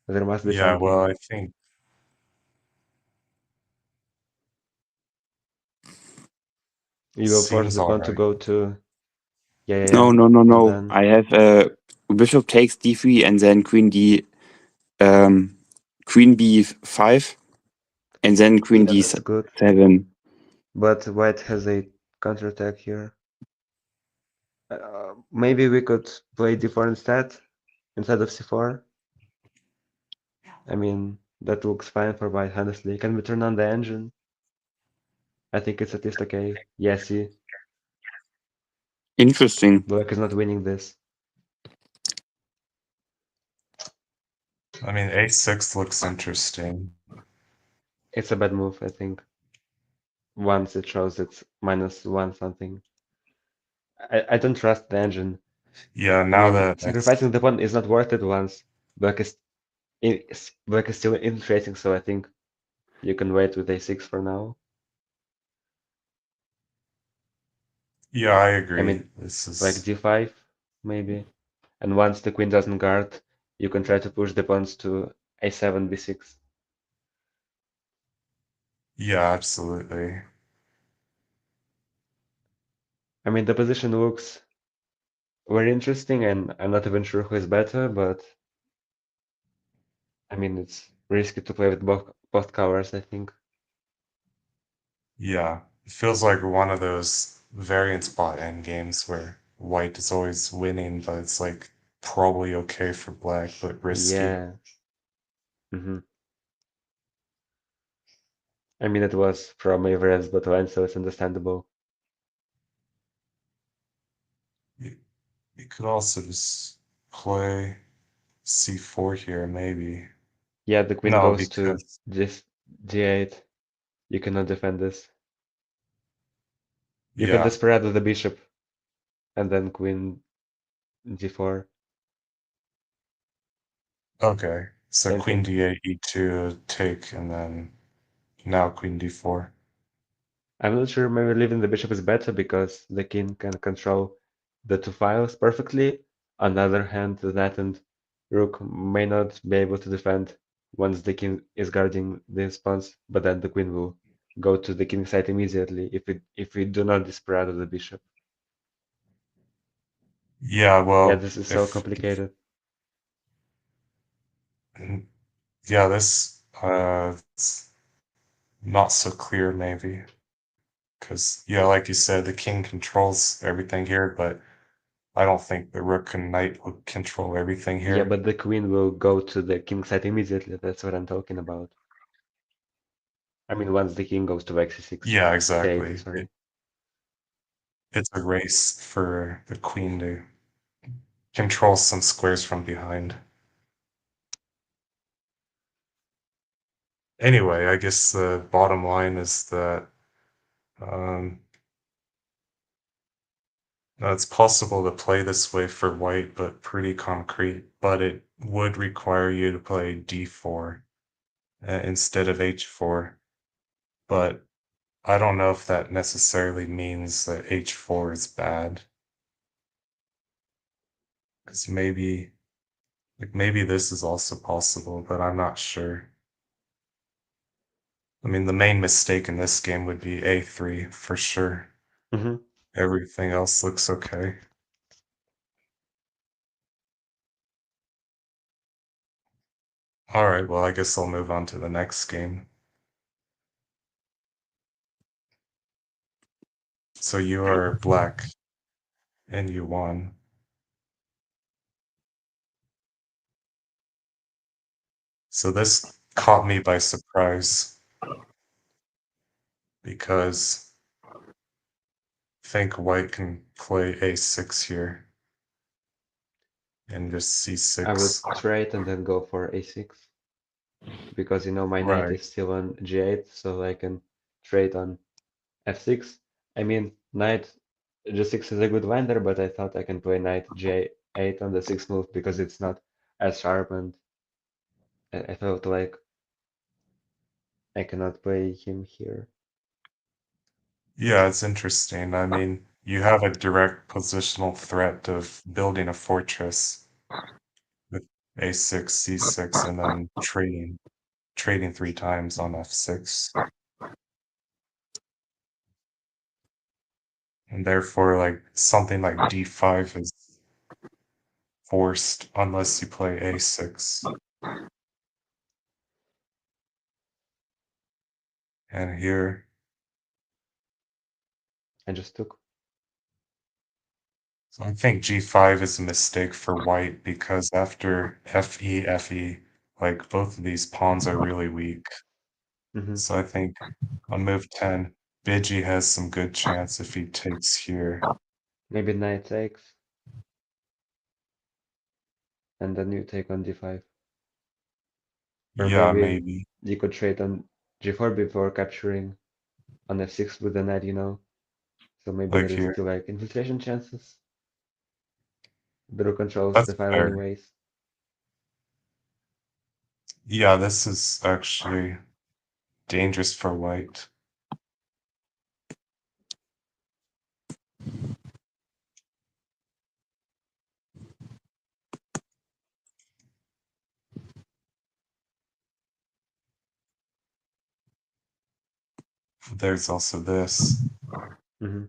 There must be yeah, well, something. I think, You will force seems the all pawn to right. go to No, yeah, no, no, and no. then I have bishop takes d3 and then um, queen b5 and then queen yeah, that's good. d7. But white has a counterattack here. Maybe we could play d4 instead of c4. I mean, that looks fine for white, honestly. Can we turn on the engine? I think it's at least okay. Yeah, see, Interesting. black is not winning this. I mean, a6 looks interesting. It's a bad move, I think. Once it shows it's -1 something. I don't trust the engine. Yeah, I now mean, that sacrificing the pawn is not worth it once. Black is black is still infiltrating, so I think you can wait with a6 for now. yeah, I I agree. mean, This like is, d5 maybe, and once the queen doesn't guard, you can try to push the pawns to a7, b6. yeah, absolutely. I mean, the position looks very interesting, and I'm not even sure who is better, but I mean, it's risky to play with both covers, I think. Yeah, it feels like one of those variant spot end games where white is always winning, but it's like probably okay for black, but risky. Yeah. hmm I mean, it was from Everett's bot line, so it's understandable. You, you could also just play c4 here, maybe. Yeah, the queen No, goes to because, this g8. You cannot defend this. You can yeah, desperado the bishop and then queen g4. okay. So Same queen thing. d8, e2, take, and then now queen d4. I'm not sure maybe leaving the bishop is better because the king can control the two files perfectly. On the other hand, the knight and rook may not be able to defend once the king is guarding the response, but then the queen will go to the king side immediately if we do not desperado the bishop. Yeah, Yeah, well, this is so if, complicated. yeah, this, it's not so clear, maybe. Because, yeah, like you said, the king controls everything here, but I don't think the rook and knight will control everything Yeah, here. but the queen will go to the king side immediately. That's what I'm talking about. I mean, once the king goes to c6, Yeah, c8, exactly. sorry. It's a race for the queen to control some squares from behind. Anyway, I guess the bottom line is that um, it's possible to play this way for white, but pretty concrete. But it would require you to play d4 instead of h4. But I don't know if that necessarily means that h4 is bad. Because maybe this is also possible, but I'm not sure. I mean, the main mistake in this game would be a3 for sure. Mm-hmm. Everything else looks okay. Alright, well, I guess I'll move on to the next game. So you are black, and you won. So this caught me by surprise, because I think white can play a6 here, and just I would c6. trade and then go for a6 because my knight Right. is still on g8, so I can trade on f6. I mean, knight g6 is a good winder, but I thought I can play knight g8 on the sixth move because it's not as sharp, and I felt like I cannot play him here. Yeah, it's interesting. I mean, you have a direct positional threat of building a fortress with a6, c6, and then trading 3 times on f6. And therefore, like, something like d5 is forced unless you play a6. And here, I just took. so I think g5 is a mistake for white, because after fe, like, both of these pawns are really weak. Mm-hmm. So I think on move 10, bijiy has some good chance if he takes here. Maybe knight takes, and then you take on d5. Or Yeah, maybe maybe. you could trade on g4 before capturing on f6 with the knight. So maybe Like there is here. still like infiltration chances. The rook controls That's the file fair. anyways. Yeah, this is actually dangerous for white. There's also this. Mm-hmm.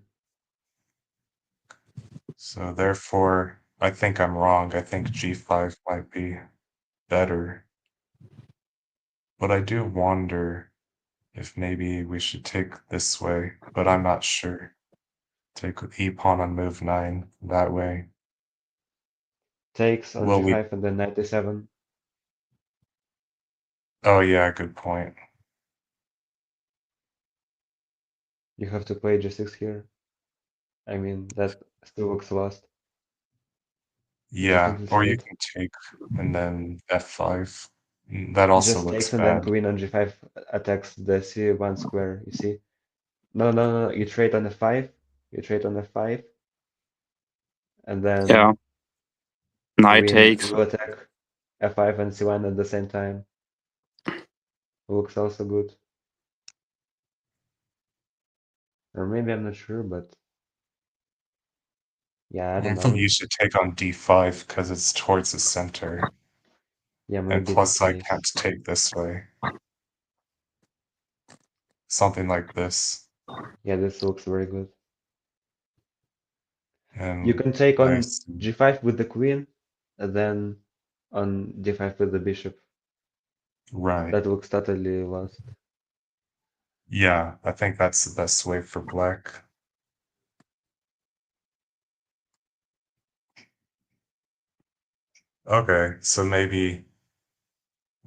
So therefore, I think I'm wrong. I think g5 might be better. But I do wonder if maybe we should take this way, but I'm not sure. Take with e-pawn on move 9 that way. Takes on Will we? g5 and then knight a7. Oh yeah, good point. You have to play g6 here. I mean, that still looks lost. Just Yeah, or you infiltrate. can take and then f5. That also Just looks takes and then bad. queen on g5 attacks the c1 square, you see? No, no, no, you trade on f5. You trade on f5, and Yeah, then knight queen takes. will attack f5 and c1 at the same time. Looks also good. Or maybe I'm not sure, but yeah, I don't I think know. you should take on d5 because it's towards the center. Yeah, And maybe the plus I case. can't take this way. Something like this. Yeah, this looks very good. You And can take I on see. g5 with the queen, and then on d5 with the bishop. Right. That looks totally lost. Yeah, I think that's the best way for black. Okay, so maybe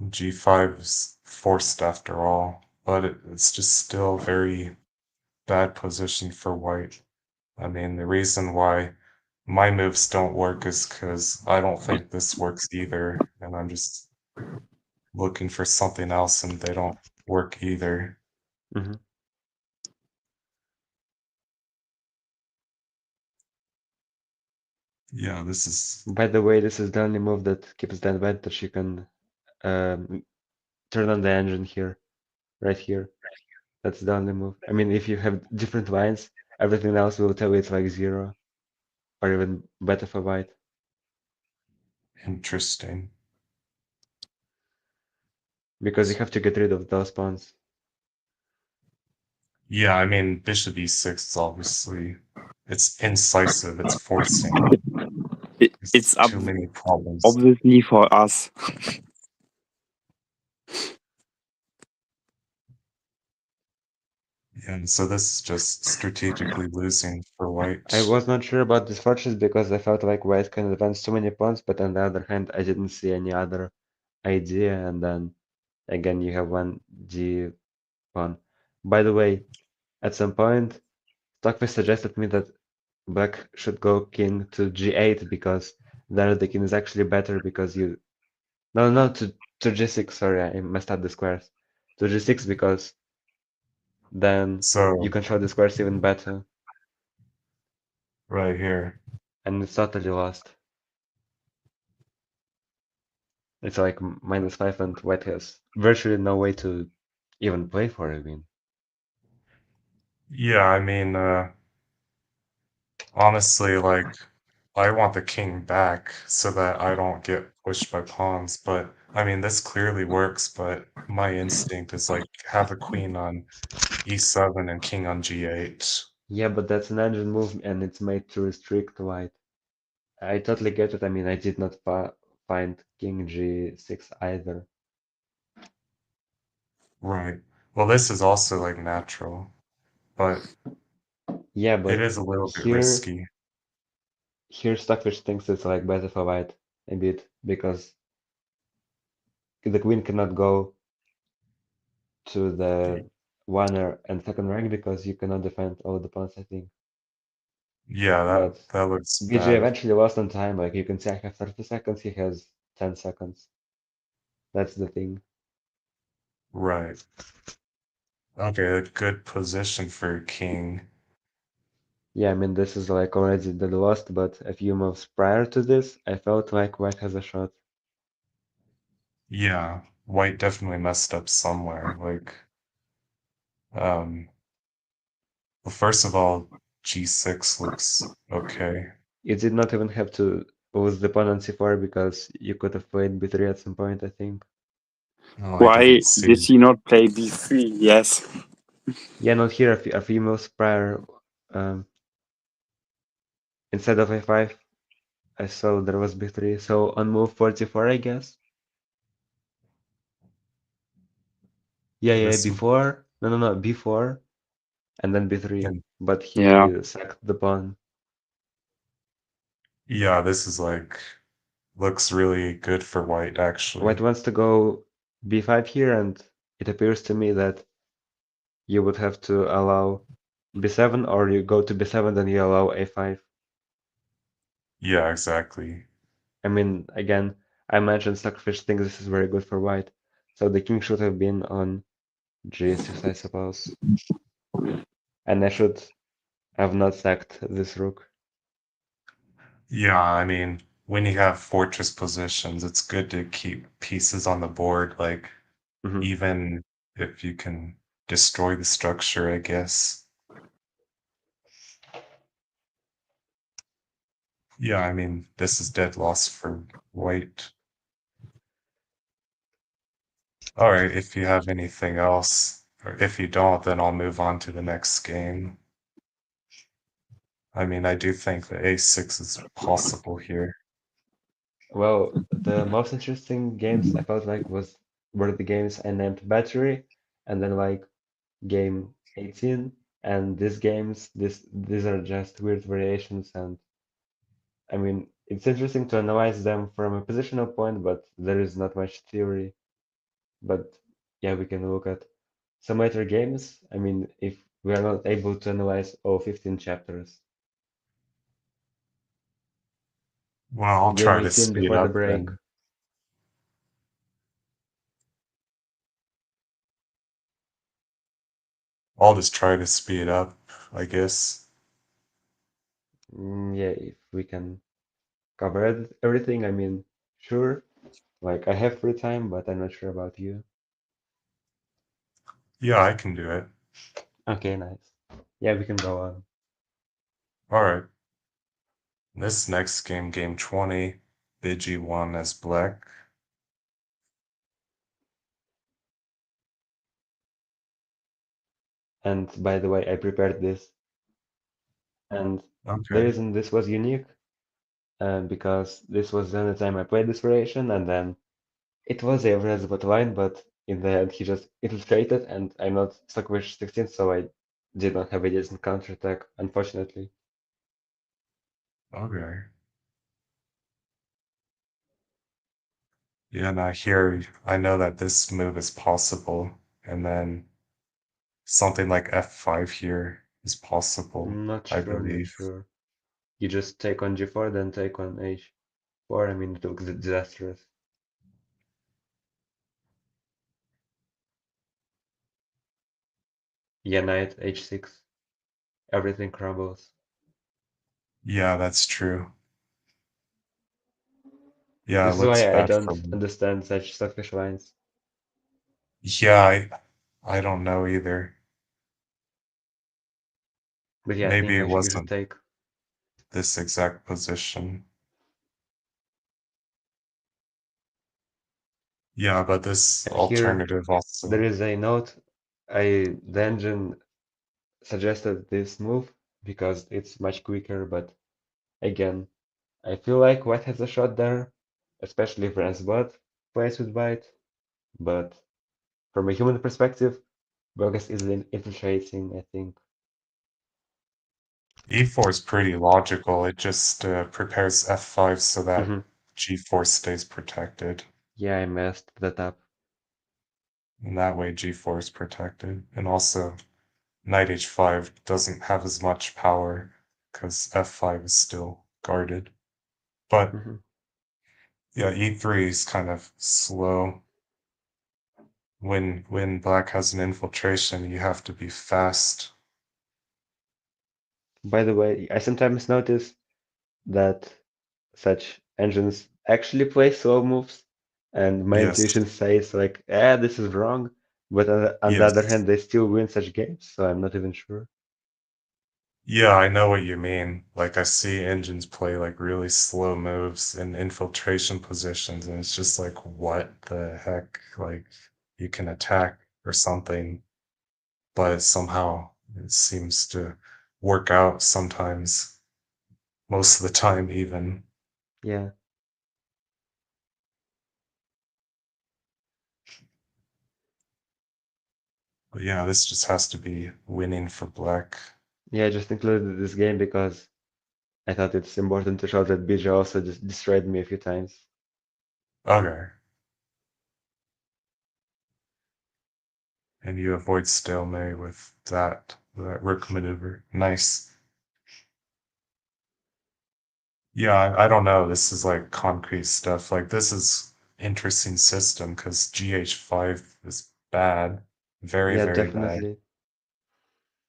g5 is forced after all, but it's just still very bad position for white. I mean, the reason why my moves don't work is because I don't think this works either, and I'm just looking for something else and they don't work either. Hmm. Yeah, this is By the way, this is the only move that keeps the advantage. You can um, turn on the engine here, right here. That's the only move. I mean, if you have different lines, everything else will tell you it's like 0 or even better for white. interesting. Because you have to get rid of those pawns. Yeah, I mean, bishop e6 is obviously it's incisive, it's forcing. It's It's too many problems. obviously for us. Yeah, and so this is just strategically losing for I white. was not sure about this fortress because I felt like white can advance too many pawns, but on the other hand, I didn't see any other idea, and then again you have one D pawn. By the way, at some point, Stockfish suggested me that black should go king to G8 because there the king is actually better because you no to G6, sorry, I messed up the squares. To G6 because then you So, can show the squares even better, right here. and it's totally lost. It's like -5 and white has virtually no way to even play for a win. Yeah, I mean, honestly, like, I want the king back so that I don't get pushed by pawns, but I mean, this clearly works, but my instinct is like have a queen on e7 and king on g8. Yeah, but that's an engine move and it's made to restrict white. I totally get it. I mean, I did not find king g6 either. Right. Well, this is also like natural, but Yeah, it but is a little bit here risky. here Stockfish thinks it's like better for white a bit because the queen cannot go to the one and second rank because you cannot defend all the pawns, I think. Yeah, But that looks BJ bad. eventually lost on time. Like you can see I have 30 seconds, he has 10 seconds. That's the thing. Right. Okay, a good position for king. Yeah, I mean, this is like already the lost, but a few moves prior to this, I felt like white has a shot. Yeah, white definitely messed up somewhere. Like, um, well, first of all, g6 looks okay. You did not even have to lose the pawn on c4 because you could have played b3 at some point, I think. Oh, I Why didn't see. did he not play b3? Yes. Yeah, not here, a few moves prior. Um, instead of a5, I saw there was b3. So on move 44, I guess. Yeah, This, before. No, b4 and then b3. then, But Yeah. he sacked the pawn. yeah, this is like, looks really good for white, White actually. wants to go b5 here, and it appears to me that you would have to allow b7, or you go to b7, then you allow a5. Yeah, exactly. I mean, again, I mentioned Stockfish thinks this is very good for white, so the king should have been on g6, I suppose. And I should have not sacked this rook. Yeah, I mean, when you have fortress positions, it's good to keep pieces on the board, like, Hmm. even if you can destroy the structure, I guess. Yeah, I mean, this is dead loss for white. All right, if you have anything else, or if you don't, then I'll move on to the next game. I mean, I do think that a6 is possible here. Well, the most interesting games I felt like were the games I named Battery, and then like game 18, and these games, these are just weird variations, and I mean, It's interesting to analyze them from a positional point, but there is not much theory. But yeah, we can look at some later games. I mean, if we are not able to analyze all 15 chapters. Well, I'll Game try to 18 speed before the up break. then. I'll just try to speed up, I guess. Yeah, if we can cover everything, I mean, sure. Like, I have free time, but I'm not sure about you. Yeah, I can do it. Okay, nice. Yeah, we can go on. All right. This next game, game 20, bijiy won as black. And by the way, I prepared this. And the Okay. reason this was unique, because this was the only time I played this variation, and then it was a reasonable line, but in the end he just illustrated, and I'm not Stockfish 16, so I did not have a decent counterattack, unfortunately. Okay. Yeah, now here I know that this move is possible, and then something like f5 here is possible, Not I sure, not believe. sure. You just take on g4, then take on h4. I mean, it looks disastrous. Yeah, knight h6. Everything crumbles. Yeah, that's true. Yeah, it This is looks why I bad for don't me. understand such Stockfish lines. Yeah, I don't know either. But yeah, I Maybe think it you should wasn't take. this exact position. Yeah, but this And here alternative there also. is a note. The engine suggested this move because it's much quicker, but again, I feel like White has a shot there, especially if Ransbot plays with White. But from a human perspective, Bogus is infiltrating, I think. E4 is pretty logical. It just prepares f5 so that Hmm. g4 stays protected. Yeah, I messed that up. And that way g4 is protected. And also knight h5 doesn't have as much power because f5 is still guarded. But Hmm. yeah, e3 is kind of slow. When black has an infiltration, you have to be fast. By the way, I sometimes notice that such engines actually play slow moves, and my Yes, intuition says like, "Ah, this is wrong." But on the other yes. hand, they still win such games, so I'm not even sure. Yeah, I know what you mean. Like I see engines play like really slow moves in infiltration positions, and it's just like, what the heck? Like you can attack or something, but somehow it seems to work out sometimes, most of the time even. Yeah, But yeah, this just has to be winning for black. yeah, I just included this game because I thought it's important to show that bijiy also just destroyed me a few times. Okay. And you avoid stalemate with that rook maneuver. Nice. Yeah, I don't know. This is like concrete stuff. Like this is interesting system because GH5 is bad, very, Yeah, very bad. definitely.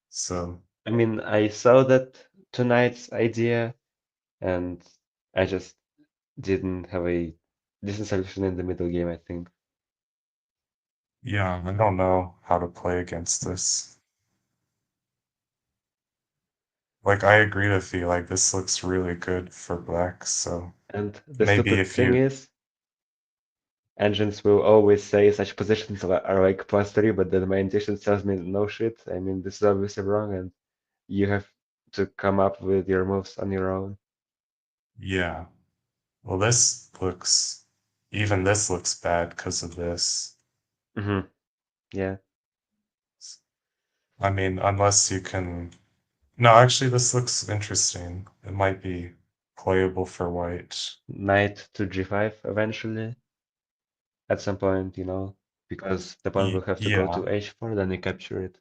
So I mean, I saw that tonight's idea, and I just didn't have a decent solution in the middle game, I think. yeah, I don't know how to play against this. Like I agree with you, like this looks really good for black, so And the maybe stupid if thing you is, engines will always say such positions are like +3, but then my intuition tells me no shit. I mean, this is obviously wrong, and you have to come up with your moves on your own. yeah. Well, even this looks bad because of this. Hmm. Yeah. I mean, unless you can. No, actually, this looks interesting. It might be playable for white. Knight to g5 eventually at some point, because the pawn will have to go to Yeah, h4, then you capture it.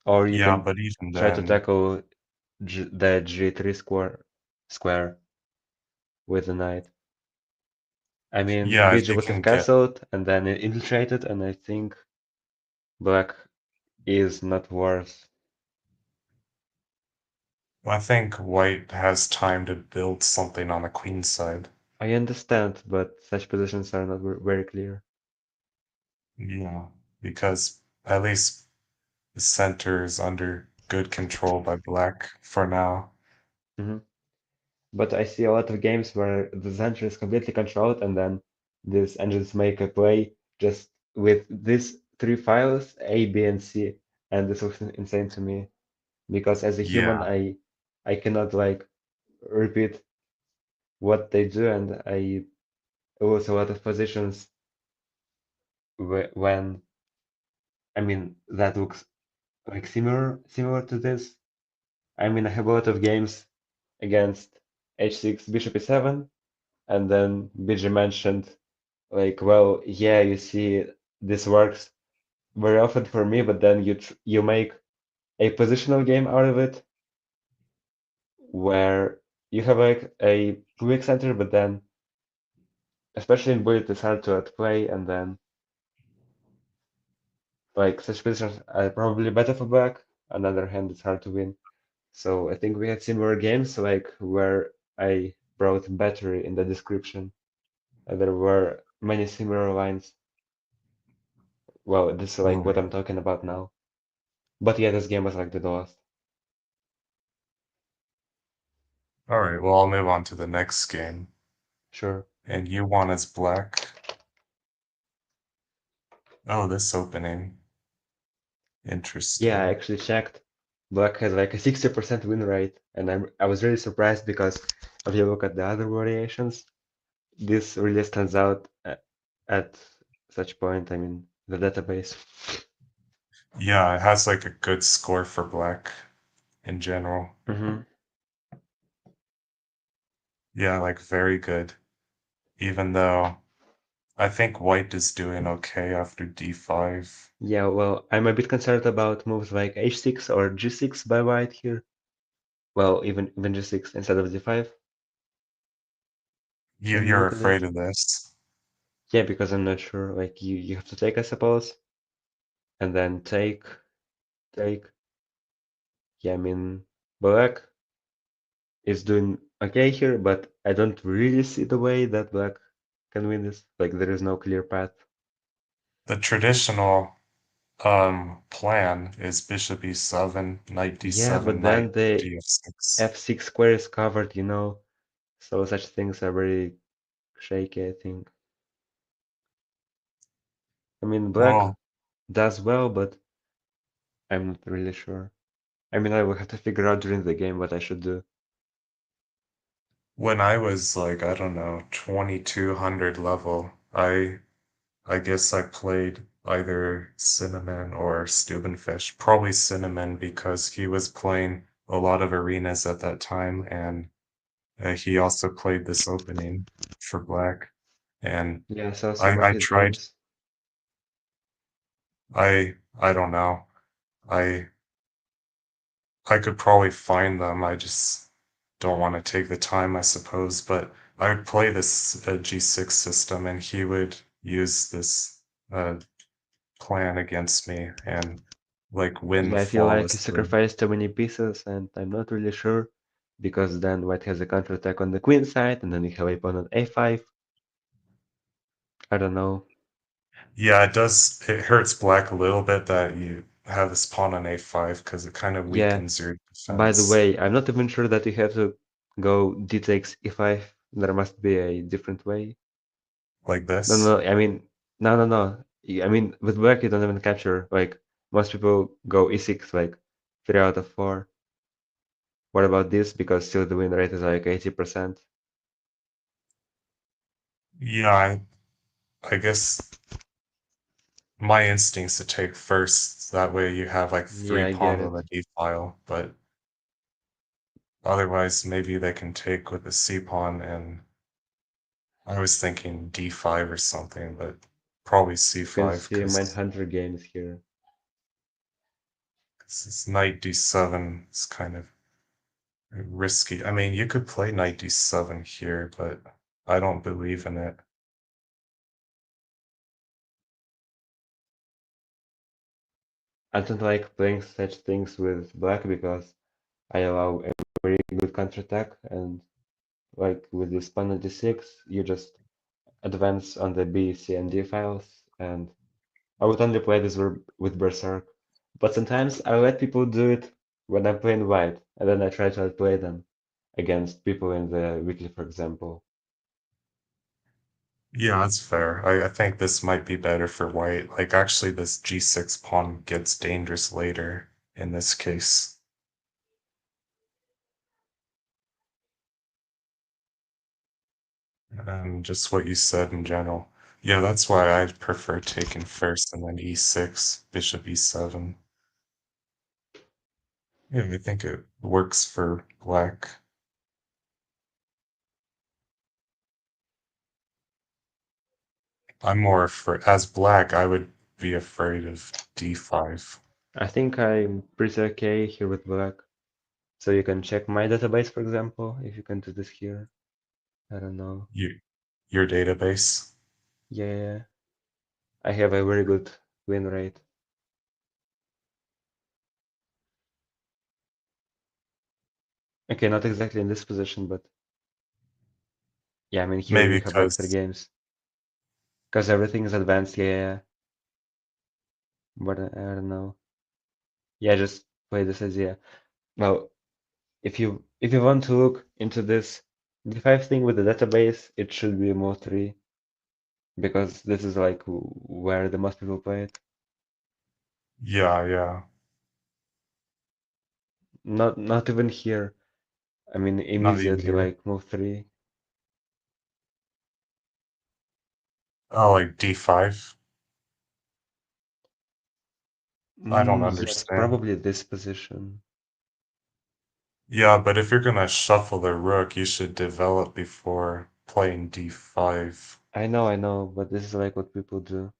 Or you yeah, can but even try to then, tackle the g3 square with the knight. I mean, yeah, if Biji you would have can get, castled and then infiltrated, and I think black is not worth. I think white has time to build something on the queen side. I understand, but such positions are not very clear. Yeah, because at least the center is under good control by black for now. Hmm. But I see a lot of games where the center is completely controlled, and then these engines make a play just with these three files, A, B, and C, and this looks insane to me. Because as a human, Yeah, I cannot like repeat what they do, and I lose a lot of positions when I mean that looks like similar to this. I mean, I have a lot of games against h6 bishop e7, and then BG mentioned like, well, yeah, you see, this works very often for me, but then you make a positional game out of it where you have like a weak center, but then especially in bullet it's hard to outplay, and then like such positions are probably better for black. On the other hand, it's hard to win. So I think we had similar games like where I wrote battery in the description. There were many similar lines. Well, this is like what right. I'm talking about now. But yeah, this game was like the last. All right, well, I'll move on to the next game. Sure. And you won as black. Oh, this opening. Yeah, I Interesting. actually checked. Black has like a 60% win rate, and I was really surprised because if you look at the other variations, this really stands out at such point. I mean, the database. Yeah, it has like a good score for black in general. Hmm. Yeah, like very good. Even though I think white is doing okay after d5. Yeah, well, I'm a bit concerned about moves like h6 or g6 by white here. Well, even g6 instead of d5. You When you you're look at it. afraid of this. Yeah, because I'm not sure. Like you have to take, I suppose, and then take. Yeah, I mean, black is doing okay here, but I don't really see the way that black can win this. Like there is no clear path. The traditional plan is bishop e7, knight Yeah, d7, but knight then the df6. f6 square is covered. So such things are very shaky, I think. I mean, black Well, does well, but I'm not really sure. I mean, I will have to figure out during the game what I should do. when I was like, I don't know, 2200 level, I guess I played either Cinnamon or Stubenfish. Probably Cinnamon because he was playing a lot of arenas at that time, and he also played this opening for black. And Yeah, I saw some of I his tried. games. I don't know. I I could probably find them. I just don't want to take the time, I suppose. But I would play this G6 system, and he would use this uh, plan against me and like win Yeah, I feel like he flawlessly. sacrificed too many pieces, and I'm not really sure because then white has a counterattack on the queen side, and then you have a pawn on a5. I don't know. Yeah, it does. It hurts black a little bit that you have this pawn on a5 because it kind of Yeah, weakens your by the defense way, I'm not even sure that you have to go d takes e5. There must be a different way. like No, this. no, I mean, no. I mean, with black you don't even capture. Like most people go e6, like 3 out of 4. What about this? Because still the win rate is like 80%. Yeah, I guess my instinct's to take first. That way you have like Yeah, three I get pawns on it. the d file. But Otherwise, maybe they can take with the C pawn, and I was thinking D5 or something, but probably You can C5 see because Mindhunter games here. it's knight D7 is kind of risky. I mean, you could play knight D7 here, but I don't believe in it. I don't like playing such things with black because I allow a very good counterattack, and like with this pawn on d6, you just advance on the B, C, and D files, and I would only play this with Berserk. But sometimes I let people do it when I'm playing white, and then I try to outplay them against people in the wiki, for example. Yeah, that's fair. I think this might be better for white. Like, actually, this G6 pawn gets dangerous later in this case. Just what you said in general. Yeah, that's why I prefer taking first and then E6, bishop E7. Yeah, I think it works for black. I'm more for as black, I would be afraid of D5. I think I'm pretty okay here with black. So you can check my database, for example, if you can do this here. I don't know. Your database. Yeah, I have a very good win rate. Okay, not exactly in this position, but yeah, I mean here Maybe you have like 3 because games. Because everything is advanced, yeah. But I don't know. Yeah, just play this idea. Well, if you want to look into this D5 thing with the database, it should be Mo3 because this is like where the most people play it. yeah, Not even here. I mean not even immediately here. like move 3. Oh, like D5. I don't Yes, understand. probably this position. Yeah, but if you're gonna shuffle the rook, you should develop before playing D5. I know, but this is like what people do.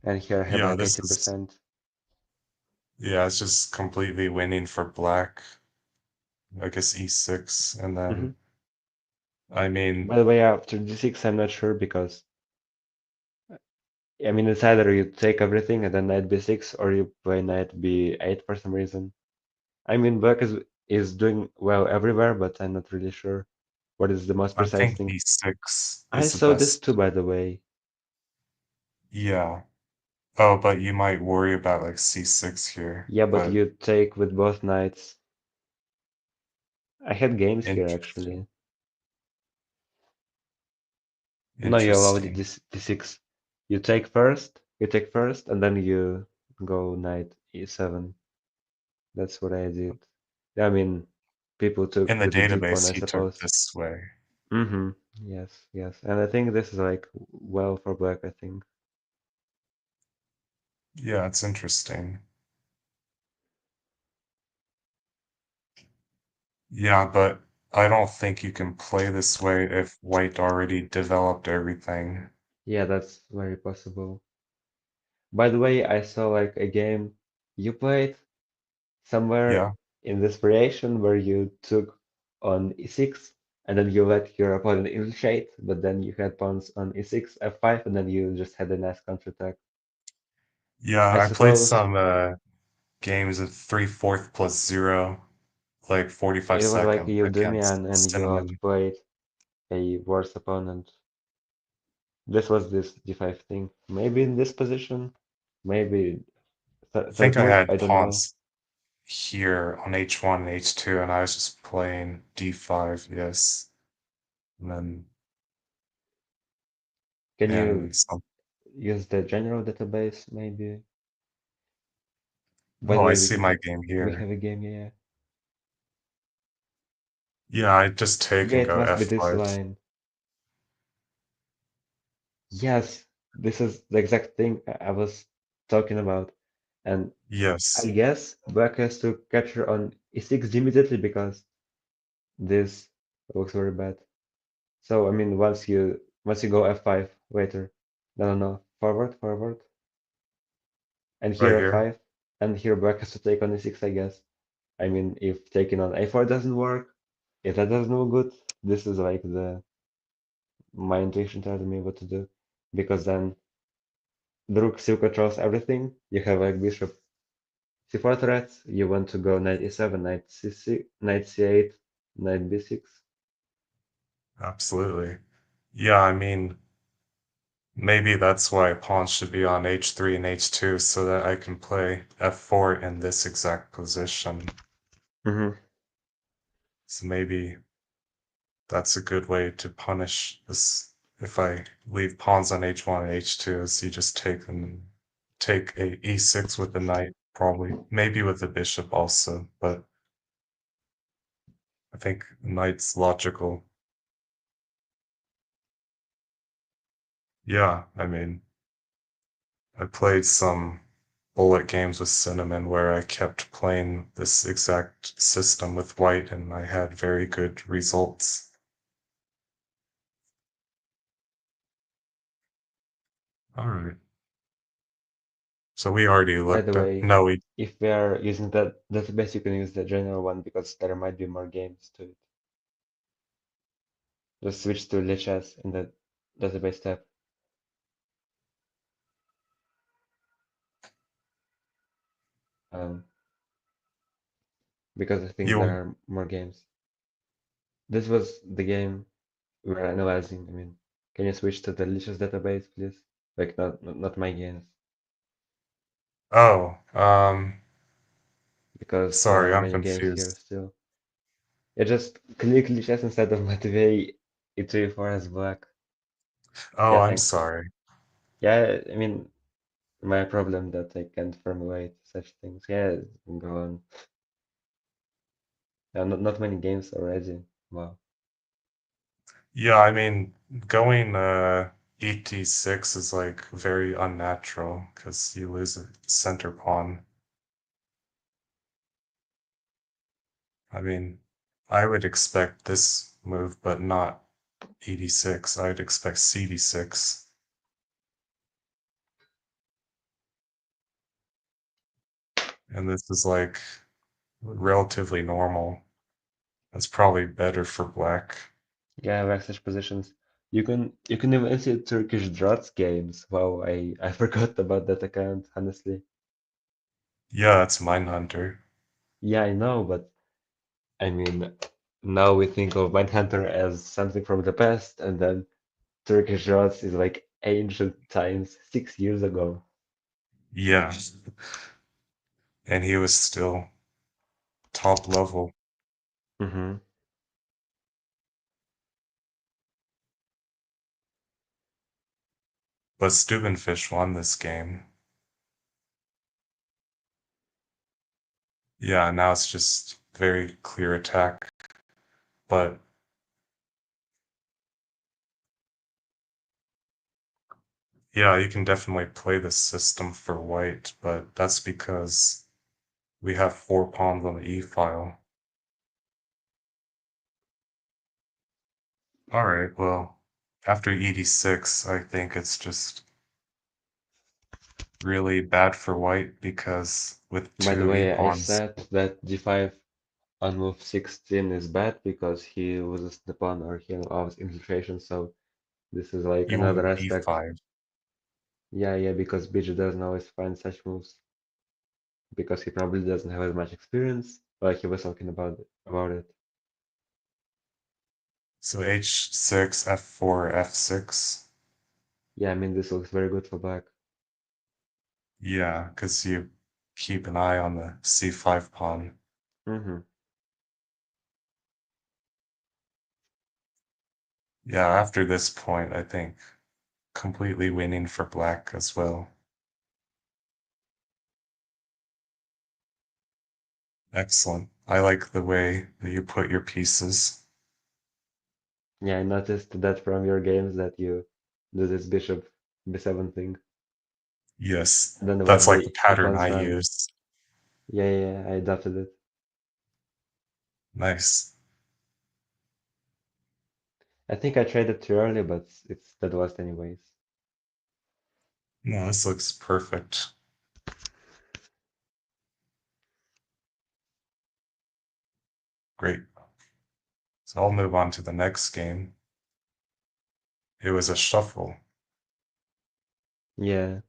And here I have Yeah, like this is 18%. yeah, it's just completely winning for black. I guess E6, and Hmm. then I mean, By the way, after D6, I'm not sure because I mean it's either you take everything and then knight B6 or you play knight B8 for some reason. I mean black is doing well everywhere, but I'm not really sure what is the most I precise think thing. B6 I is the saw this too, best. by the way. Yeah. Oh, but you might worry about like C6 here, Yeah, but but you take with both knights. I had games here interesting. actually. No, you allow the Interesting. D6. You take first, and then you go knight E7. That's what I did. I mean, people took In the with the D pawn, I database, you took suppose. this way. Mm-hmm. Yes, yes. And I think this is like well for black, I think. Yeah, it's interesting. Yeah, but I don't think you can play this way if white already developed everything. Yeah, that's very possible. By the way, I saw like a game you played somewhere Yeah. in this variation where you took on E6 and then you let your opponent infiltrate, but then you had pawns on E6, F5, and then you just had a nice counterattack. Yeah, I I played suppose some games of 3/4 plus 0, like 45 it was like seconds you against Endymion and you Cinnamon. outplayed a worse opponent. This was this D5 thing. Maybe in this position, maybe I third think I move, had I don't know. pawns here on H1 and H2, and I was just playing D5, yes. And then, Can you and some, use the general database maybe? By the oh, I way, see my game we here. have a game, yeah. Yeah, I just take Yeah, and it go must be this F5. line. Yes, this is the exact thing I was talking about. And I Yes. guess black has to capture on e6 immediately because this looks very bad. So I mean, once you go f5 later, no, forward, and Right here here. f5, and here black has to take on e6, I guess. I mean, if taking on a4 doesn't work, if that doesn't look good, this is like the my intuition tells me what to do, because then the rook still controls everything. You have like bishop c4 threats. You want to go knight e7, knight c6, knight c8, knight b6. Absolutely. Yeah, I mean, maybe that's why pawns should be on h3 and h2 so that I can play f4 in this exact position. Mm-hmm. So maybe that's a good way to punish this. If I leave pawns on h1 and h2, is you just take a e6 with the knight, probably. Maybe with the bishop also, but I think knight's logical. Yeah, I mean, I played some bullet games with Cinnamon where I kept playing this exact system with white and I had very good results. All right. So we already By the looked at, way, no, we, if we are using that database, you can use the general one because there might be more games to it. Just switch to Lichess in the database tab. Um, because I think there you, are more games. This was the game we were analyzing. I mean, can you switch to the Lichess database, please? Like not my games, oh, because there sorry, are I'm many games here confused. still. Yeah, just click Lichess instead of Matvei-e2e4 as black. Oh, Yeah, I'm thanks. sorry. Yeah, I mean, my problem that I can't formulate such things. Yeah, go on. Yeah, not many games already. Wow. Yeah, I mean, going ET6 is like very unnatural because you lose a center pawn. I mean, I would expect this move, but not ED6. I'd expect CD6. And this is like relatively normal. That's probably better for black. Yeah, backslash positions. You can even see Turkish draughts games. Wow, I forgot about that account, honestly. Yeah, it's Mindhunter. Yeah, I know, but I mean, now we think of Mindhunter as something from the past, and then Turkish draughts is like ancient times, 6 years ago. Yeah, and he was still top level. Mm-hmm. But Stubenfish won this game. Yeah, now it's just very clear attack. But yeah, you can definitely play this system for white, but that's because we have 4 pawns on the e file. All right, well, after ED6, I think it's just really bad for white because with By the two way, I e-pawns, said that g5 on move 16 is bad because he loses the pawn or he allows infiltration, so this is like you another move aspect. e5. Yeah, because Bijiy doesn't always find such moves because he probably doesn't have as much experience, like he was talking about it. So h6, f4, f6. Yeah, I mean this looks very good for black. Yeah, because you keep an eye on the c5 pawn. Mm-hmm. Yeah, after this point, I think completely winning for black as well. Excellent. I like the way that you put your pieces. Yeah, I noticed that from your games that you do this bishop b7 thing. Yes, Then that's what like the the pattern e-pawns I run. use. Yeah, I adopted it. Nice. I think I traded too early, but it's that lost anyways. No, this looks perfect. Great. So I'll move on to the next game. It was a shuffle, Yeah,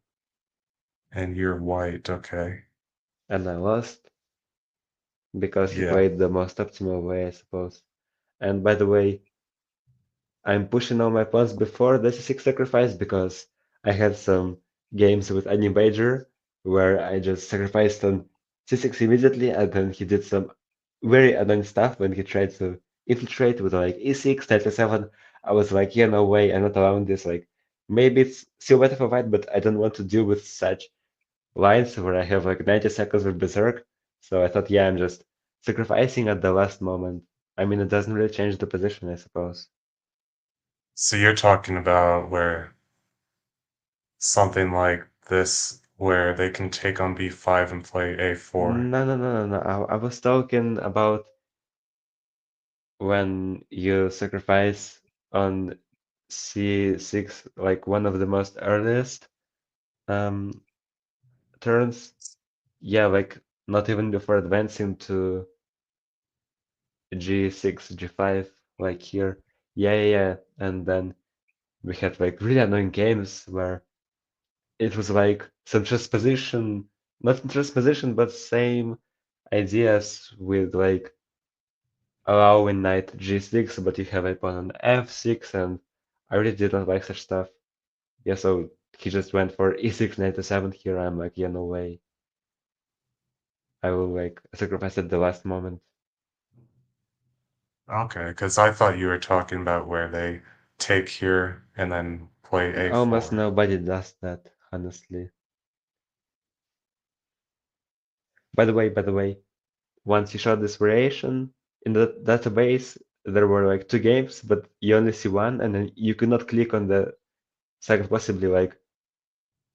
and you're white. Okay. and I lost because he Yeah. played the most optimal way, I suppose. And by the way, I'm pushing all my pawns before the C6 sacrifice because I had some games with any major where I just sacrificed on C6 immediately, and then he did some very annoying stuff when he tried to infiltrate with like E6, knight E7. I was like, yeah, no way, I'm not allowing this. Like, maybe it's still better for white, but I don't want to deal with such lines where I have like 90 seconds with Berserk. So I thought, yeah, I'm just sacrificing at the last moment. I mean, it doesn't really change the position, I suppose. So you're talking about where something like this, where they can take on B5 and play A4. No. I was talking about when you sacrifice on C6, like one of the most earliest um, turns. Yeah, like not even before advancing to G6, G5, like here. Yeah. And then we had like really annoying games where it was like some transposition, not transposition, but same ideas with like allowing knight G6, but you have a pawn on F6, and I really did not like such stuff. Yeah, so he just went for E6, knight to 7 here. I'm like, yeah, no way. I will like sacrifice at the last moment. Okay, because I thought you were talking about where they take here and then play Almost A4. nobody does that, honestly. By the way, once you showed this variation in the database, there were like 2 games, but you only see one, and then you could not click on the second possibly. Like,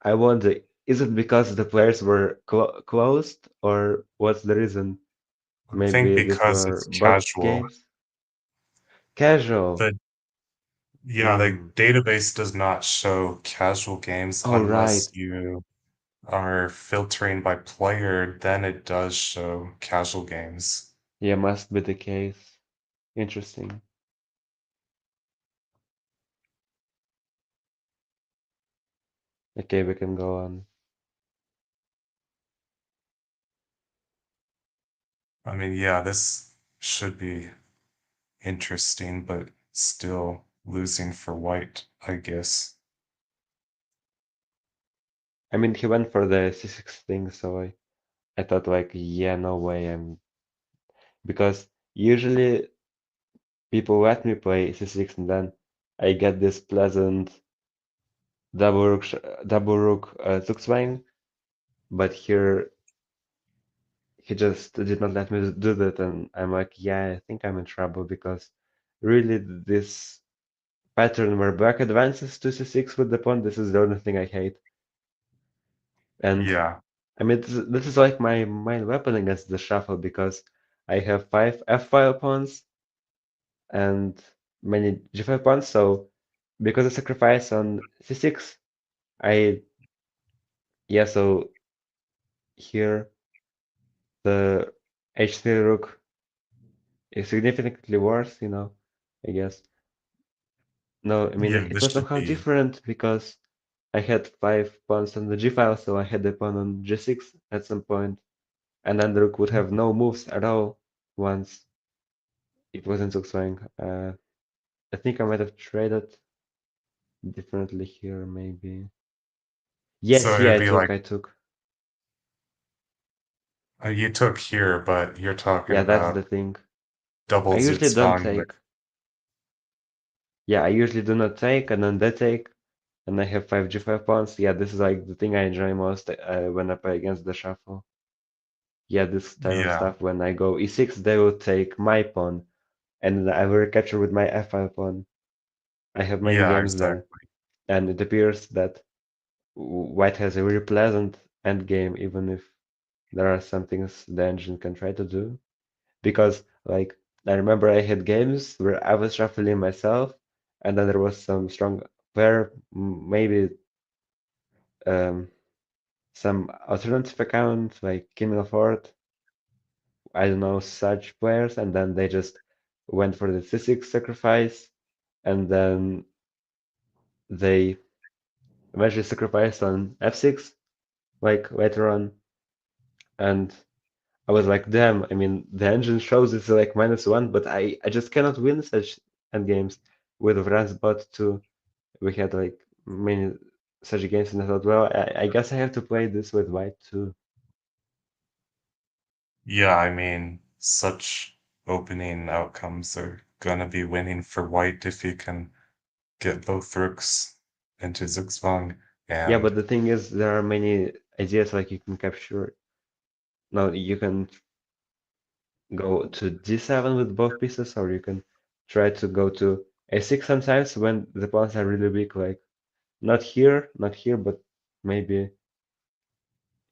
I wonder, is it because the players were closed, or what's the reason? I think Maybe these because were it's bot casual. games? Casual. The Yeah, the Mm. database does not show casual games Oh, right. unless you are filtering by player, then it does show casual games. Yeah, must be the case. Interesting. Okay, we can go on. I mean, yeah, this should be interesting, but still losing for white, I guess. I mean, he went for the C6 thing, so I thought like, yeah, no way. Because usually people let me play C6, and then I get this pleasant double rook Zugzwang, but here he just did not let me do that, and I'm like, yeah, I think I'm in trouble because really this pattern where black advances to C6 with the pawn, this is the only thing I hate. And Yeah, I mean, this is like my main weapon against the shuffle because I have 5 F file pawns and many G5 pawns. So because I sacrifice on C6, I yeah. So here the H3 rook is significantly worse. I guess. No, I mean yeah, it this was should somehow be, different because I had 5 pawns on the G file, so I had the pawn on G6 at some point, and then the rook would have no moves at all once it wasn't so swing. I think I might have traded differently here, maybe. so Yes, yeah, it'd I be took, like I took. you took here, but you're talking Yeah, that's the about thing. I double usually don't Zutzwang with, take. Yeah, I usually do not take, and then they take, and I have 5 G5 pawns. Yeah, this is like the thing I enjoy most when I play against the shuffle. Yeah, this type of yeah, stuff. When I go E6, they will take my pawn, and I will recapture with my F5 pawn. I have many yeah, games then, exactly. and it appears that White has a really pleasant endgame, even if there are some things the engine can try to do. Because Like, I remember I had games where I was shuffling myself, and then there was some strong player, maybe um, some alternative account like King of Horde, I don't know, such players, and then they just went for the C6 sacrifice, and then they eventually sacrificed on F6, like later on, and I was like, damn, I mean, the engine shows it's like -1, but I just cannot win such endgames with Vran's bot too. We had like many such games, and I thought, well, I guess I have to play this with white too. Yeah, I mean, such opening outcomes are gonna be winning for white if you can get both rooks into Zugzwang. Yeah, And but the thing is, there are many ideas like you can capture. No, you can go to D7 with both pieces, or you can try to go to A6 sometimes when the pawns are really weak, like not here, but maybe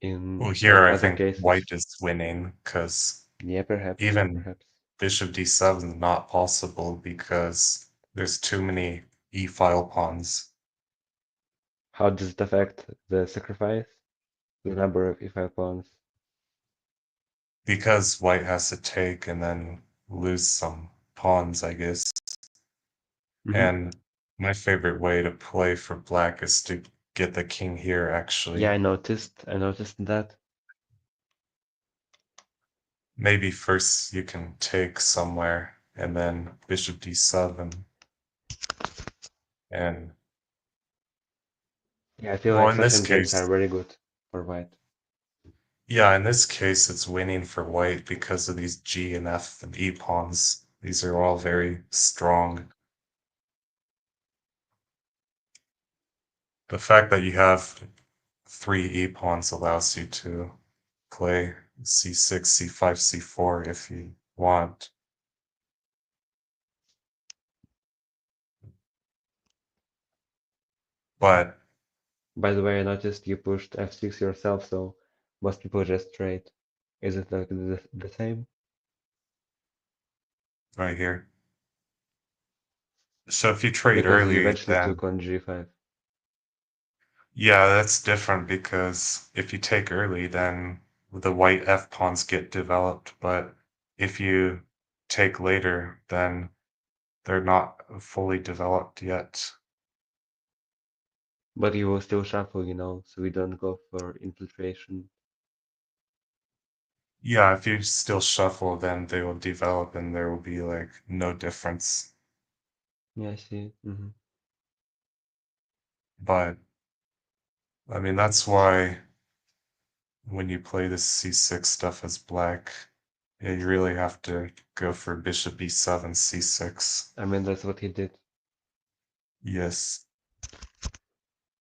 in well, like here I other think cases. white is winning because Yeah, perhaps, even perhaps. bishop d7 is not possible because there's too many e-file pawns. How does it affect the sacrifice? The number of e5 pawns. Because white has to take and then lose some pawns, I guess. Hmm. And my favorite way to play for black is to get the king here, Yeah, actually. I noticed. I noticed that. Maybe first you can take somewhere and then bishop d7 and Yeah, I feel well, like in such this endgames are case, very good for white. yeah, in this case it's winning for white because of these g and f and e pawns. These are all very strong. The fact that you have 3 e pawns allows you to play c6, c5, c4 if you want. But By the way, I noticed you pushed f6 yourself, so most people just trade. Is it like the same? right here. So if you trade Because you early, eventually then took on g5. yeah, that's different because if you take early, then the white f pawns get developed. But if you take later, then they're not fully developed yet. But you will still shuffle, so we don't go for infiltration. Yeah, if you still shuffle, then they will develop and there will be like no difference. Yeah, I see. But I mean, that's why when you play this c6 stuff as black, yeah, you really have to go for bishop e7, c6. I mean, that's what he did. Yes.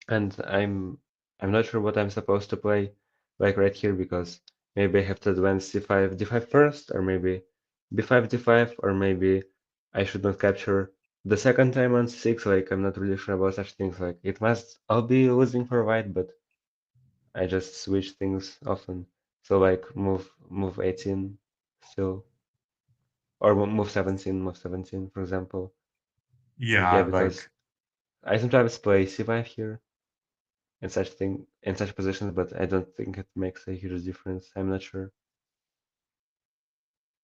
And I'm not sure what I'm supposed to play like right here because maybe I have to advance c5 d5 first, or maybe b5 d5, or maybe I should not capture the second time on c6. Like, I'm not really sure about such things. Like, it must all be losing for white, but I just switch things often. So like move 18 still, or move 17, for example. Yeah, Yeah, because like I sometimes play c5 here in such positions, but I don't think it makes a huge difference. I'm not sure.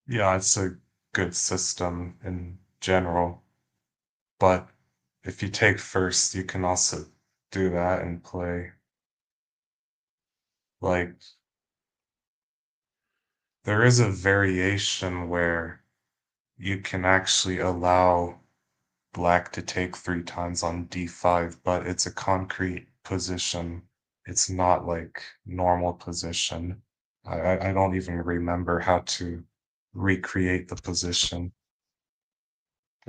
yeah, it's a good system in general, but if you take first, you can also do that and play. Like, there is a variation where you can actually allow black to take 3 times on d5, but it's a concrete position. It's not like normal position. I don't even remember how to recreate the position.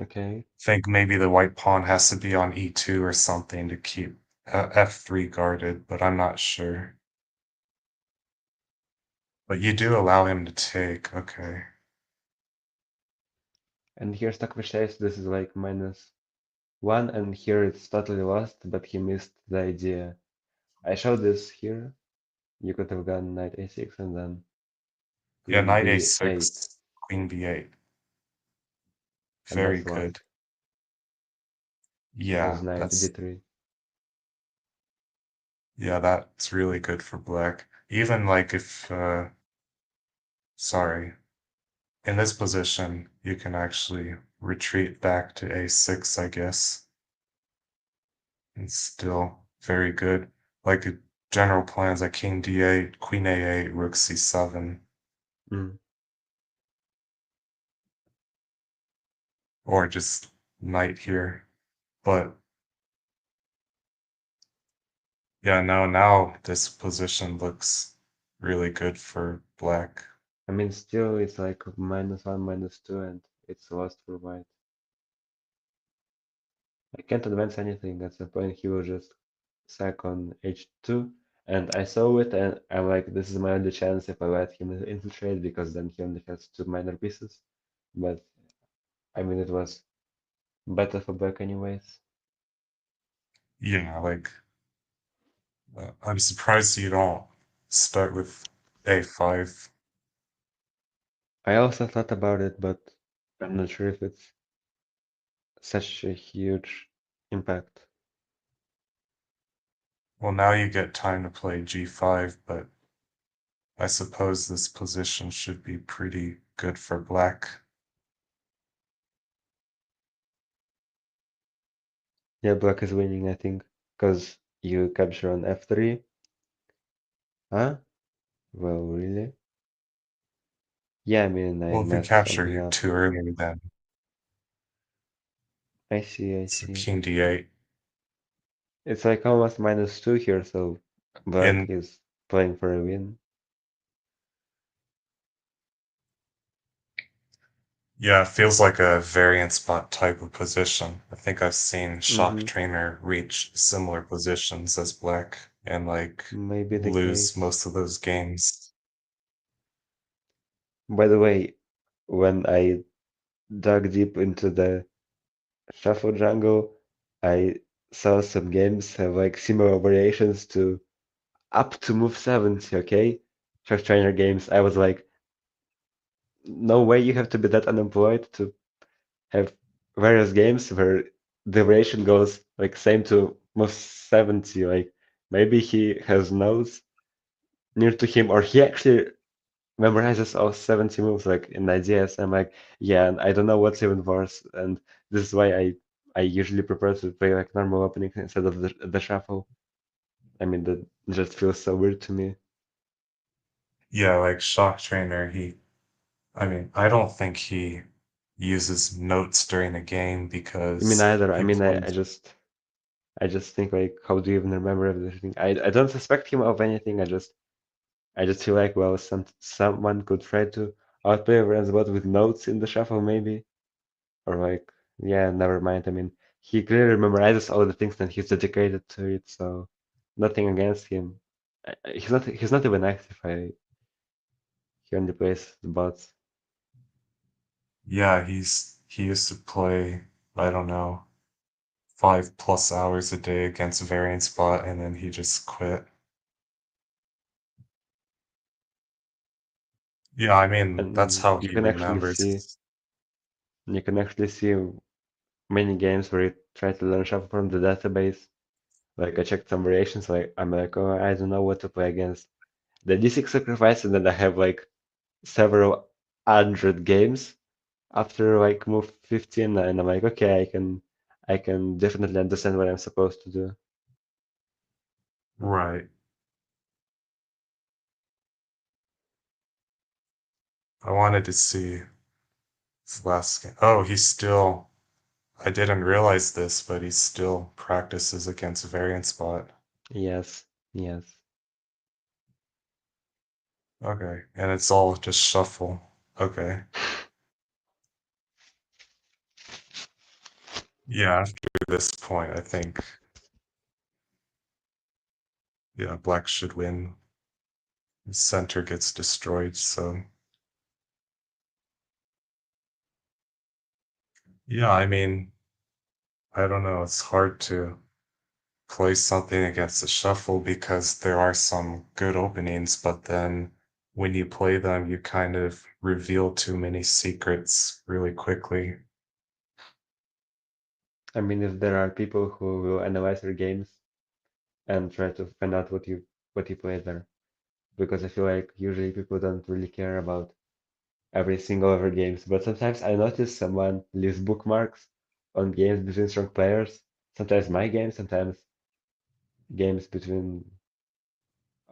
Okay. Think maybe the white pawn has to be on e2 or something to keep f3 guarded, but I'm not sure. But you do allow him to take, okay. And here Stockfish says this is like -1, and here it's totally lost, but he missed the idea. I showed this here. You could have gone knight a6 and then Yeah, queen knight b8. a6, queen b8. and Very that's why good. it was Yeah, knight to d3. that's really good for black. Even like if sorry, in this position, you can actually retreat back to a6, I guess. It's still very good. Like general plans like king d8, queen a8, rook c7, Mm. or just knight here. But yeah, now this position looks really good for black. I mean, still, it's like -1, -2, and it's lost for white. I can't advance anything. At some point, he will just sack on h2, and I saw it, and I'm like, this is my only chance if I let him infiltrate, because then he only has 2 minor pieces. But I mean, it was better for black anyways. Yeah, like I'm surprised you don't start with a5. I also thought about it, but I'm not sure if it's such a huge impact. Well, now you get time to play g5, but I suppose this position should be pretty good for black. Yeah, black is winning, I think, because you capture on f3. Huh? Well, really? Yeah, I mean, I Well, if you messed capture something you up. too early, then I see, I it's a see. king d8. It's like almost -2 here, so black In is playing for a win. Yeah, it feels like a variant spot type of position. I think I've seen Shock Mm-hmm. Trainer reach similar positions as black and like Maybe the lose case. most of those games. By the way, when I dug deep into the shuffle jungle, I saw some games have like similar variations to up to move 70, okay? Shock Trainer games. I was like, no way you have to be that unemployed to have various games where the variation goes like same to most 70. Like maybe he has nodes near to him, or he actually memorizes all 70 moves like in ideas. I'm like, yeah, and I don't know what's even worse. And this is why I usually prefer to play like normal openings instead of the shuffle. I mean, that just feels so weird to me. Yeah, like Shock Trainer, I mean, I don't think he uses notes during a game I mean, because either. I he mean, plays. I just think like, how do you even remember everything? I don't suspect him of anything. I just feel like, well, someone could try to outplay everyone's bot with notes in the shuffle, maybe. Or like, yeah, never mind. I mean, he clearly memorizes all the things and he's dedicated to it, so nothing against him. He's not even active. He only plays the bots. Yeah, he used to play, I don't know, 5+ hours a day against variant spot and then he just quit. Yeah, I mean, that's And how he remembers. you can actually see many games where you try to learn shuffle from the database. Like I checked some variations, like I'm like, oh, I don't know what to play against. The D6 sacrifice, and then I have like several hundred games after like move 15, and I'm like, okay, I can definitely understand what I'm supposed to do. Right. I wanted to see his last game. Oh, I didn't realize this, but he still practices against variant spot. Yes, yes. Okay. And it's all just shuffle. Okay. Yeah, after this point, I think, yeah, black should win. The center gets destroyed, so yeah, I mean, I don't know, it's hard to play something against the shuffle because there are some good openings, but then when you play them, you kind of reveal too many secrets really quickly. I mean, if there are people who will analyze your games and try to find out what you played there, because I feel like usually people don't really care about every single of their games. But sometimes I notice someone leaves bookmarks on games between strong players. Sometimes my games, sometimes games between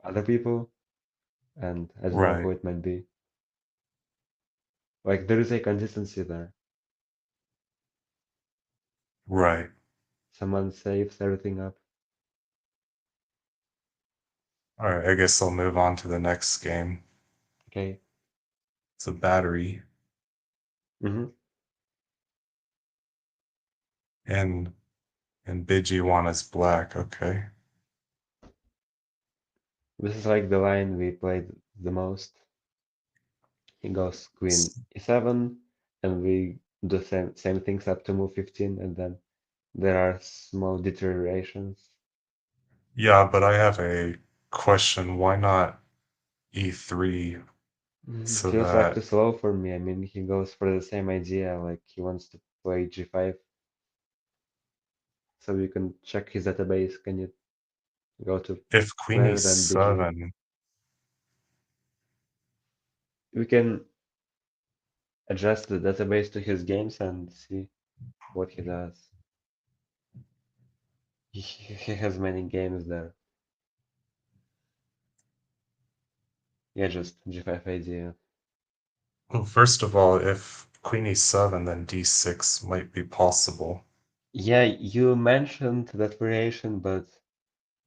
other people, and I don't know Right, who it might be. Like there is a consistency there. right. Someone saves everything up. All right, I guess I'll move on to the next game. Okay. It's a battery, Mm-hmm. and bijiy is black. Okay. This is like the line we played the most. He goes queen e7, and we do same things up to move 15, and then there are small deteriorations. Yeah, but I have a question. Why not e3 so Feels like too that slow for me. I mean, he goes for the same idea, like he wants to play g5, so you can check his database. Can you go to if queen player then BG? e7, We can adjust the database to his games and see what he does. He has many games there. Yeah, just g5 idea. well, first of all, if queen e7, then d6 might be possible. Yeah, you mentioned that variation, but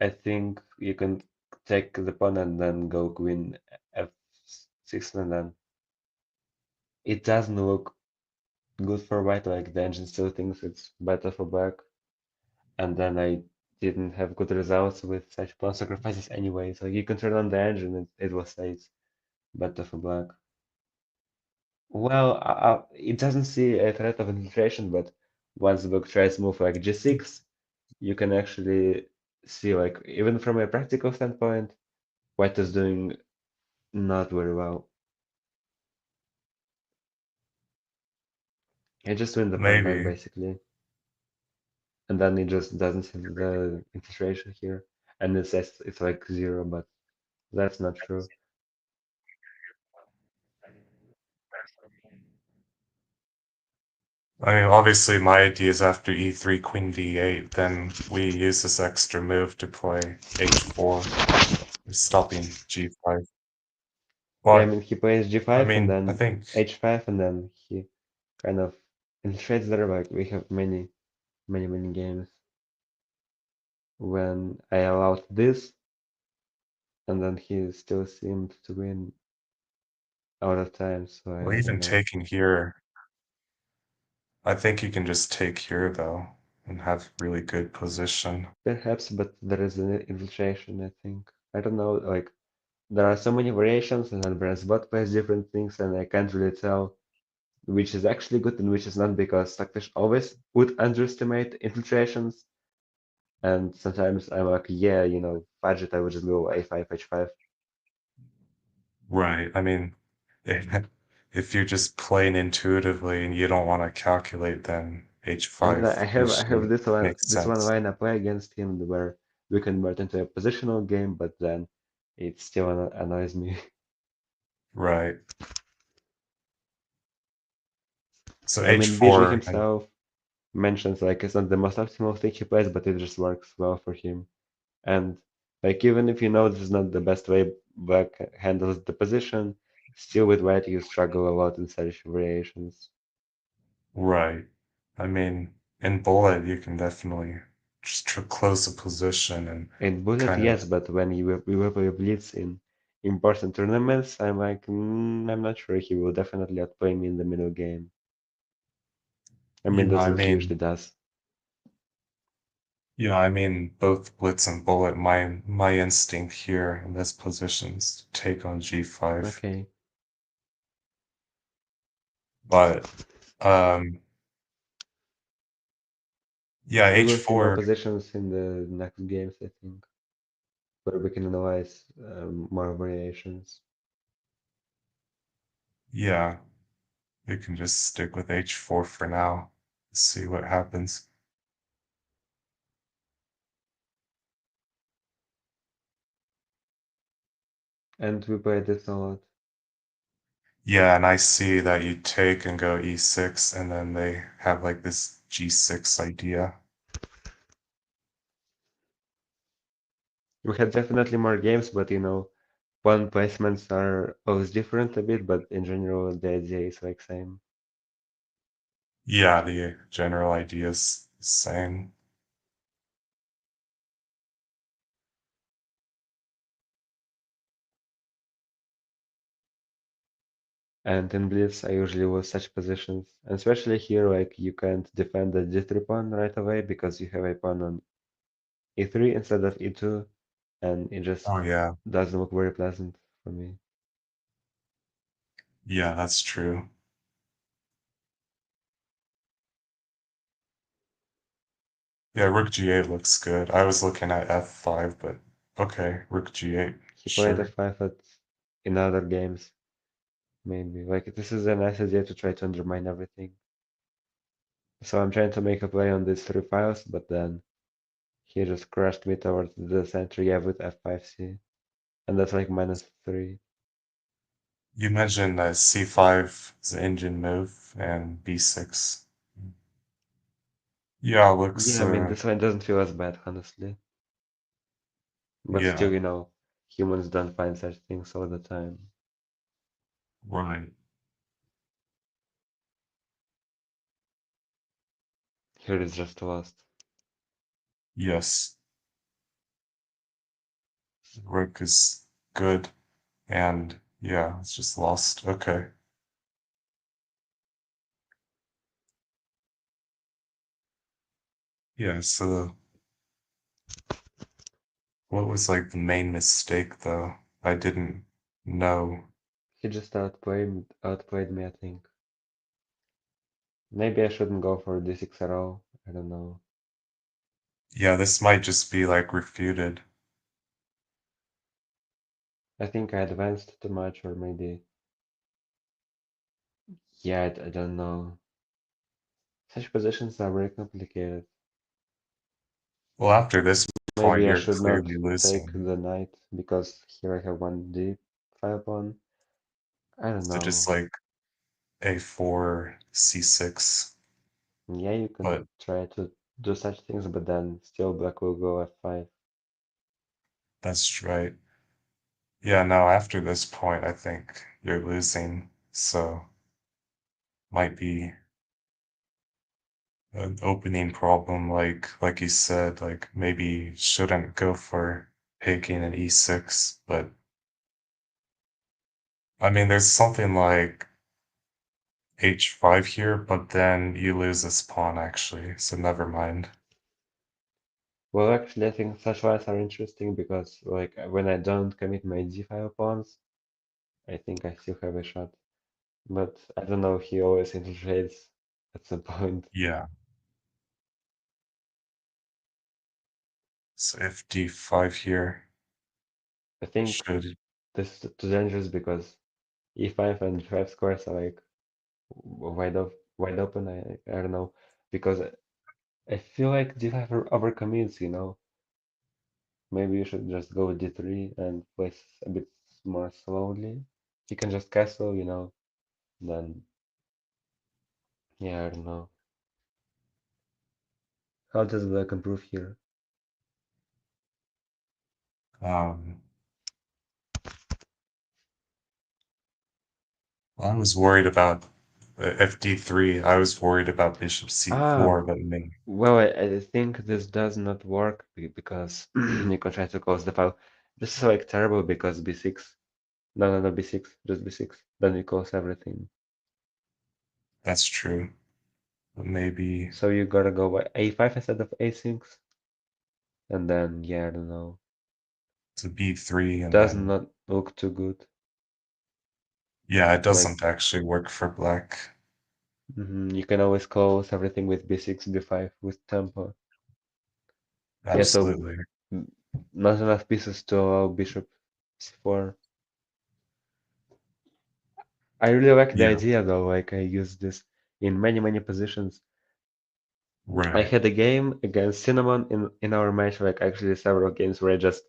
I think you can take the pawn and then go queen f6, and then it doesn't look good for white. Like the engine still thinks it's better for black, and then I didn't have good results with such pawn sacrifices anyway. So you can turn on the engine, and it will say it's better for black. Well, it doesn't see a threat of infiltration, but once the book tries to move like g6, you can actually see, like, even from a practical standpoint, white is doing not very well. I just win the pawn back Maybe. basically, and then it just doesn't see the infiltration here, and it says it's like 0, but that's not true. I mean, obviously, my idea is after e3, queen d8, then we use this extra move to play h4, stopping g5. Yeah, I But, mean he plays I g5 and mean, I then think, h5, and then he kind of infiltrates there. Like we have many games when I allowed this, and then he still seemed to win out of time, so well, I don't even know. taking here, I think you can just take here, though, and have really good position. Perhaps, but there is an infiltration, I think. I don't know, like there are so many variations, and then Brand plays different things, and I can't really tell which is actually good and which is not, because Stockfish always would underestimate infiltrations, and sometimes I'm like, yeah, fudge it, I would just go a5, h5. Right. I mean, if you're just playing intuitively and you don't want to calculate, then And h5 I have usually makes this one sense. line I play against him where we convert into a positional game, but then it still annoys me. Right. So I mean, BG h4, and himself mentions like it's not the most optimal thing he plays, but it just works well for him. And like even if you know this is not the best way black handles the position, still with white you struggle a lot in such variations. right. I mean, in bullet, you can definitely just close the position and In bullet, kind of, yes, but when we will play blitz in important tournaments, I'm like, I'm not sure he will definitely outplay me in the middle game. I mean, yeah, that's I what he mean, usually does. both blitz and bullet, my instinct here in this position is to take on g5. Okay, But, um, yeah, we will see more h4, positions in the next games, I think, where we can analyze more variations. yeah. We can just stick with h4 for now. See what happens. And we played this a lot. Yeah, and I see that you take and go e6, and then they have like this g6 idea. We had definitely more games, but pawn placements are always different a bit, but in general the idea is like same. Yeah, the general idea is the same. And in Blitz, I usually lose such positions. And especially here, like you can't defend the d3 pawn right away because you have a pawn on e3 instead of e2, and it just Oh yeah, doesn't look very pleasant for me. yeah, that's true. Yeah, rook g8 looks good. I was looking at f5, but okay, rook g8, He played sure. f5 in other games, maybe. Like this is a nice idea to try to undermine everything. So I'm trying to make a play on these three files, but then he just crushed me towards the center, yeah, with f5c. And that's like -3. You mentioned that c5 is the engine move and b6. Yeah, looks Yeah, I mean, this one doesn't feel as bad, honestly. But yeah, still, humans don't find such things all the time. right. Here is just lost. Yes, rook is good, and yeah, it's just lost. Okay. Yeah, so what was like the main mistake though? I didn't know. He just outplayed me, I think. Maybe I shouldn't go for d6 at all. I don't know. Yeah, this might just be like refuted. I think I advanced too much, or maybe. Yeah, I don't know. Such positions are very complicated. Well, after this point, Maybe I you're should not clearly take losing. the knight because here I have one d5 pawn. I don't So just know. like a4, c6, Yeah, you can but try to do such things, but then still black will go f5. that's right. Yeah, no, after this point, I think you're losing. So might be an opening problem, like you said, like maybe shouldn't go for taking an e6, but I mean, there's something like h5 here, but then you lose this pawn actually, so never mind. Well, actually, I think such lines are interesting because, like, when I don't commit my d5 pawns, I think I still have a shot. But I don't know, he always infiltrates at some point. Yeah. So if d5 here I think should, this is too dangerous because e5 and d5 squares are like wide open. I don't know because I feel like d5 overcommits. Maybe you should just go with d3 and place a bit more slowly. You can just castle. Then yeah, I don't know. How does black improve here? um, I was worried about if d3, I was worried about bishop Ah, c4, but maybe well, I think this does not work because you can try to close the file. This is like terrible because b6. No, b6, just b6. Then we close everything. that's true. But maybe So you gotta go by a5 instead of a6, and then yeah, I don't know. to b3 and Does then, not look too good. yeah, it Like doesn't actually work for black. you can always close everything with b6, b5 with tempo. Yeah, so Absolutely. mm, not enough pieces to allow bishop c4. I really like the Yeah, idea though, like I use this in many positions. I right. had a game against Cinnamon in our match, like actually several games where I just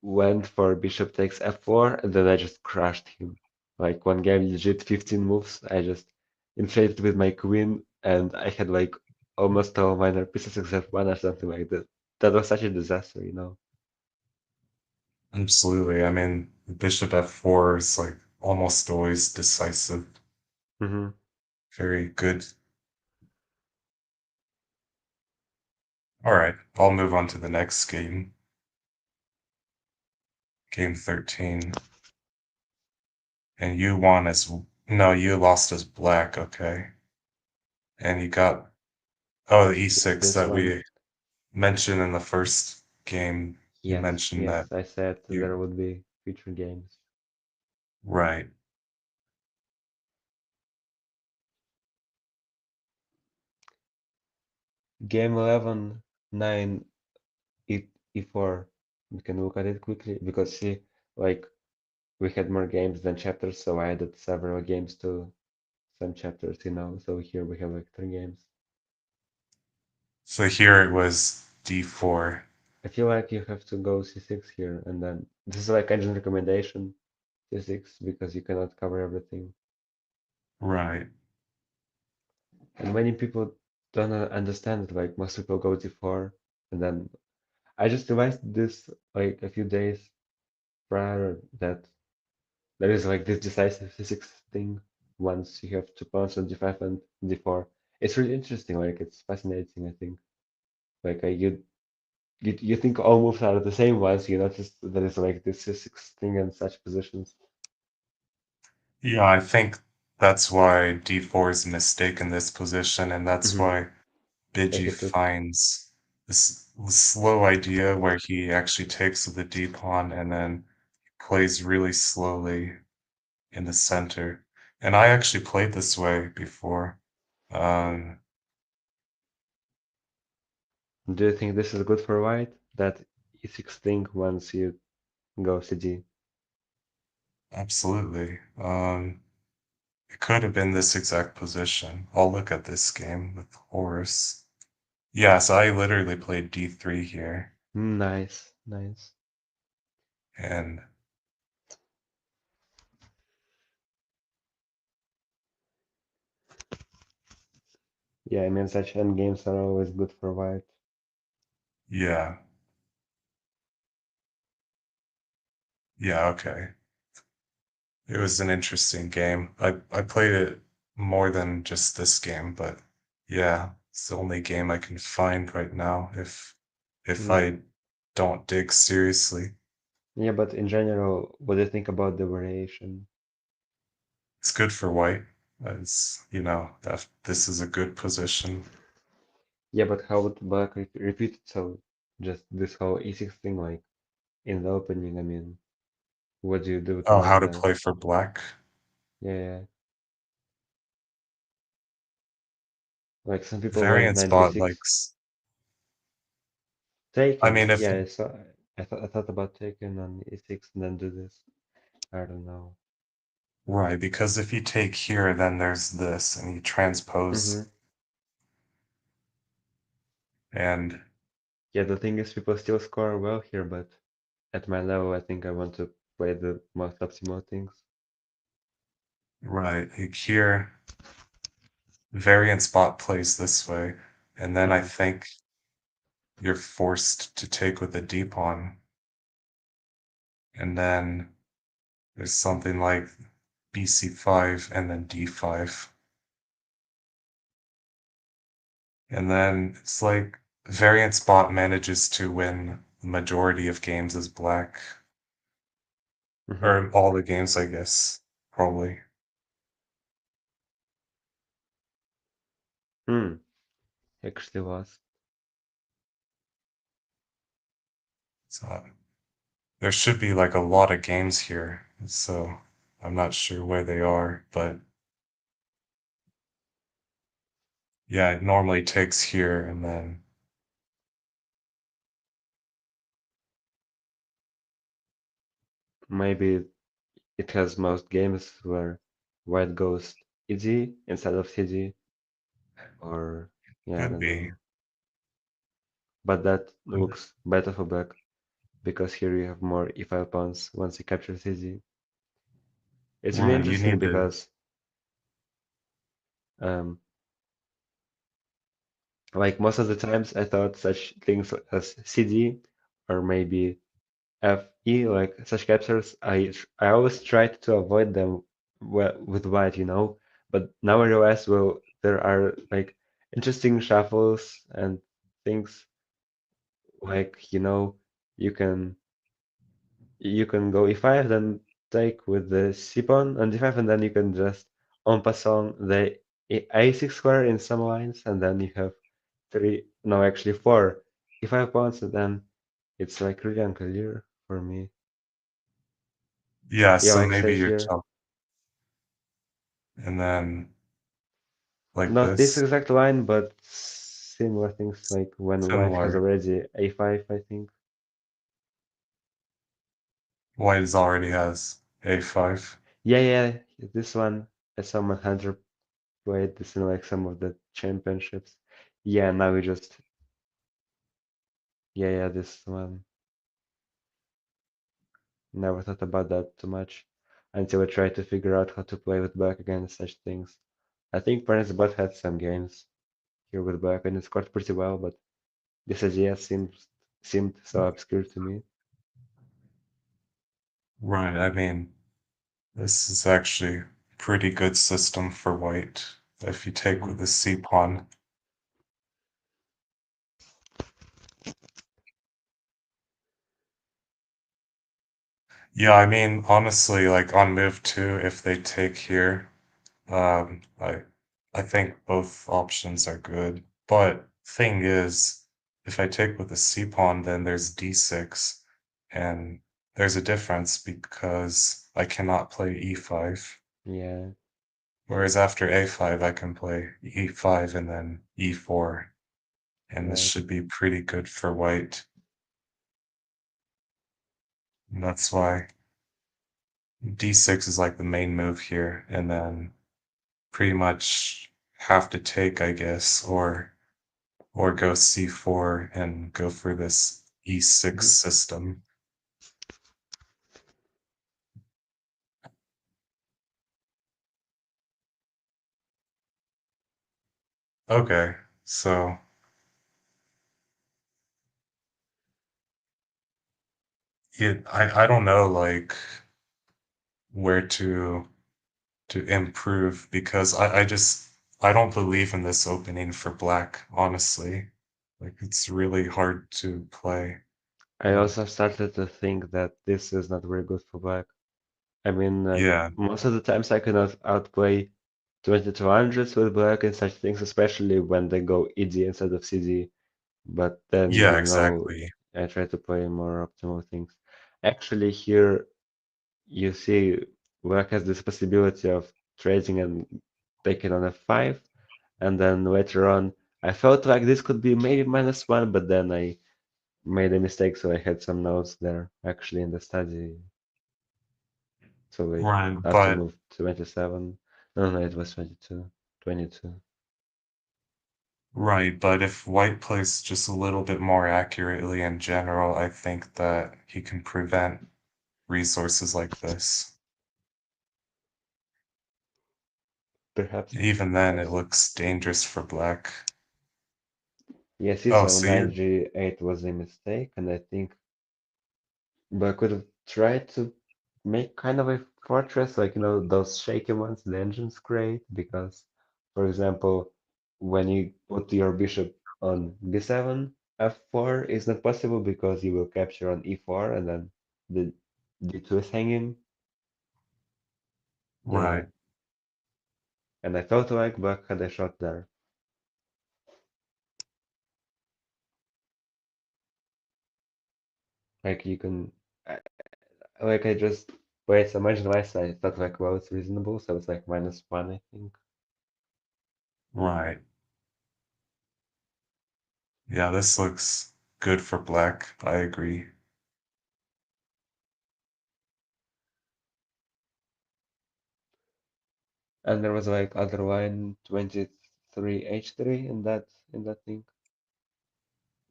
went for bishop takes f4, and then I just crushed him. Like one game, legit 15 moves. I just inflated with my queen, and I had like almost all minor pieces except one or something like that. That was such a disaster, you know. Absolutely. I mean, bishop f4 is like almost always decisive. Hmm. Very good. All right, I'll move on to the next game. Game 13. And you won as, no, you lost as black, okay. And you got, oh, the e6 This that one, we mentioned in the first game. You yes, mentioned that yes, I said you, there would be future games. right. Game 11, 9, e4. We can look at it quickly because see, like we had more games than chapters, so I added several games to some chapters, you know. So here we have like 3 games. So here it was d4. I feel like you have to go c6 here, and then this is like agent recommendation c6 because you cannot cover everything. Right. And many people don't understand it. Like most people go d4, and then I just realized this like a few days prior that there is like this decisive c6 thing once you have 2 pawns on d5 and d4. It's really interesting. Like it's fascinating. I think. Like you think all moves are the same ones. You notice there is like this c6 thing in such positions. Yeah, I think that's why d4 is a mistake in this position, and that's Hmm. why I Biji hit it. finds this slow idea where he actually takes the d pawn and then plays really slowly in the center. And I actually played this way before. Um, Do you think this is good for white? That e6 thing once you go cd. Absolutely. It could have been this exact position. I'll look at this game with Horus. Yes, I literally played d3 here, Nice, nice. and Yeah, I mean such endgames are always good for white. yeah, yeah, okay. It was an interesting game. I played it more than just this game, but yeah, it's the only game I can find right now if Mm. I don't dig seriously. Yeah, but in general, what do you think about the variation? It's good for white. As you know, that this is a good position. Yeah, but how would black repeat itself? Just this whole e6 thing, like in the opening, I mean, what do you do to Oh, how make to that? play for black? Yeah, yeah. Like some people went Variant knight spot b6, likes. I taken. mean, if Yeah, so I thought about taking on e6 and then do this. I don't know. right, because if you take here, then there's this, and you Hmm. transpose, and Yeah, the thing is, people still score well here, but at my level, I think I want to play the most optimal things. right, like here, variant spot plays this way, and then I Hmm. think you're forced to take with a D pawn, and then there's something like BC5 and then D5. And then it's like variant spot manages to win the majority of games as black, Hmm. or all the games, I guess, probably. Hmm. Actually was. So there should be like a lot of games here, so I'm not sure where they are, but yeah, it normally takes here and then Maybe it has most games where white goes EG instead of CG, or yeah, I could don't be. know. But that looks better for black. because here you have more e5 pawns once you capture CZ. It's really Right, you interesting need to. because um, like most of the times I thought such things as CD or maybe FE, like such captures, I always tried to avoid them with white, But now I realize, well, there are like interesting shuffles and things like, you can you can go e5, then take with the c pawn and d5, and then you can just en passant the a6 square in some lines, and then you have three, no, actually four e5 pawns, and then it's like really unclear for me. Yeah, Yeah, so like maybe say you're here, top, and then like not this this. exact line, but similar things like when white has Similar. already a5, I think. White is already has a5. Yeah, yeah, this one, as someone had played this in like some of the championships. Yeah, now we just, yeah, this one. Never thought about that too much until I tried to figure out how to play with black against such things. I think Parents Bot had some games here with black and it scored pretty well, but this idea seemed so obscure to me. Right, I mean, this is actually pretty good system for white if you take with Mhm. the c pawn. Yeah, I mean, honestly, like on move two, if they take here, um, I I think both options are good. But thing is, if I take with the c pawn, then there's d6, and there's a difference because I cannot play e5. Yeah, Whereas after a5, I can play e5 and then e4, and this right. should be pretty good for white. And that's why d6 is like the main move here, and then pretty much have to take, I guess, or go c4 and go for this e6 Mhm. system. Okay, so I don't know like where to improve because I don't believe in this opening for black, honestly. Like it's really hard to play. I Uh, also started to think that this is not very good for black. I mean, like yeah, most of the times I cannot outplay 2200s with black and such things, especially when they go ED instead of CD. But then, yeah, exactly. I try to play more optimal things. Actually, here you see Black has this possibility of trading and taking on F5, and then later on, I felt like this could be maybe -1, but then I made a mistake, so I had some notes there actually in the study. So wait, Right, after but move 27, no, it was 22, 22. right, but if white plays just a little bit more accurately in general, I think that he can prevent resources like this. Perhaps, Even then, it perhaps. looks dangerous for black. Yes, Oh, so so you, knight g8 was a mistake, and I think but I could have tried to make kind of a fortress, like, those shaky ones the engines create, because, for example, when you put your bishop on b7, f4 is not possible because you will capture on e4 and then the d2 is hanging. Uh, right, and I felt like black had a shot there. Like you can, like I just played some marginalized, I thought like, well, it's reasonable, so it's like -1, I think. right. Yeah, this looks good for black. I agree. And there was like other line 23 h3 in that thing.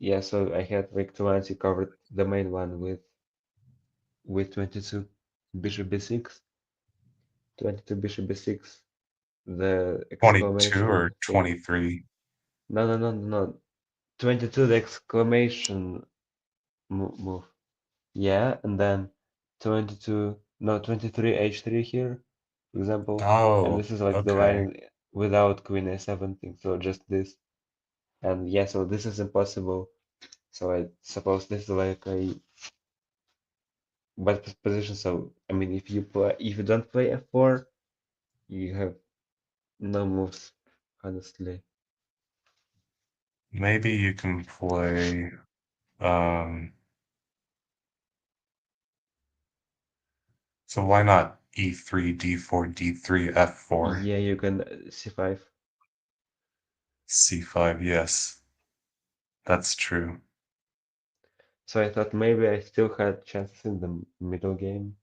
Yeah, so I had like two lines. You covered the main one with 22 bishop b6, 22 bishop b6, the 22 exclamation or thing. 23? No. 22, the exclamation move. Yeah, and then 22, no, 23 h3 here, for example. And Oh, this is like the okay. line without queen a7 thing, so just this. And yeah, so this is impossible. So I suppose this is like a bad position. So I mean, if you don't play f4, you have no moves, honestly. Maybe you can play, um, so why not E3, D4, D3, F4, Yeah, you can c5. C5? Yes, that's true. So I thought maybe I still had chances in the middle game,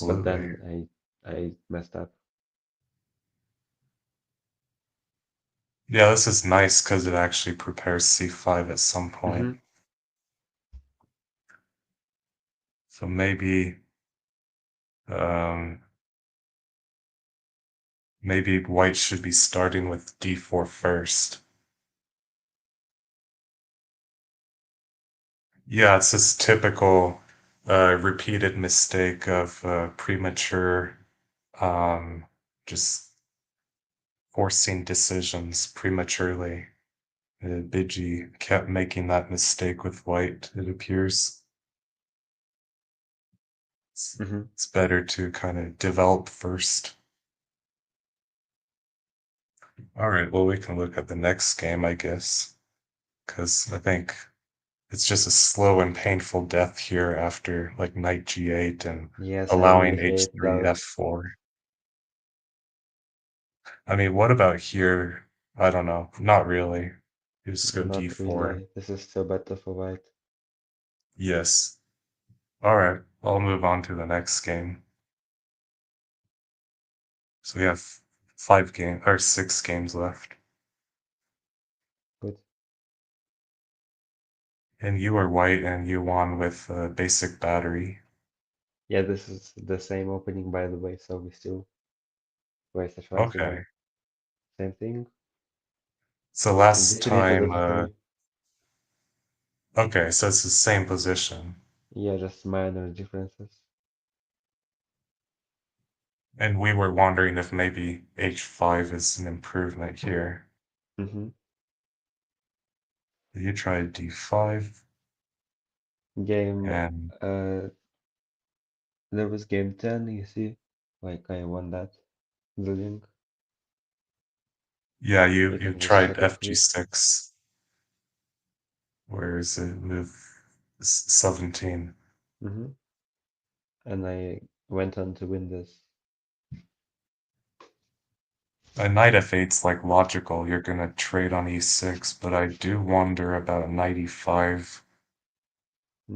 but Absolutely. then I messed up. Yeah, this is nice because it actually prepares C5 at some point. Mm-hmm. So um, maybe white should be starting with D4 first. Yeah, it's this typical repeated mistake of premature, um, just forcing decisions prematurely. Bijiy kept making that mistake with white, it appears. It's, Mm-hmm. it's better to kind of develop first. All right, well, we can look at the next game, I guess, because I think it's just a slow and painful death here after like knight g8 and Yes, I really allowing hate h3, those. f4. I mean, what about here? I don't know. Not really. You just go Not d4. really. This is still better for white. Yes. All right. I'll move on to the next game. So we have 6 games left. Good. And you are white and you won with basic battery. Yeah, this is the same opening, by the way, so we still raise a chance Okay. one. Same thing. So last D3 to time, d3. okay, so it's the same position. Yeah, just minor differences. And we were wondering if maybe h5 is an improvement here. Mm-hmm. You tried d5 Game, and uh, there was game 10, you see? Like, I won that. The link. yeah, you You you can just tried check it quick. fg6. Where is it? Move 17. Mm-hmm. And I went on to win this. A knight f8's like logical. You're gonna trade on e6, but I do wonder about knight e5. I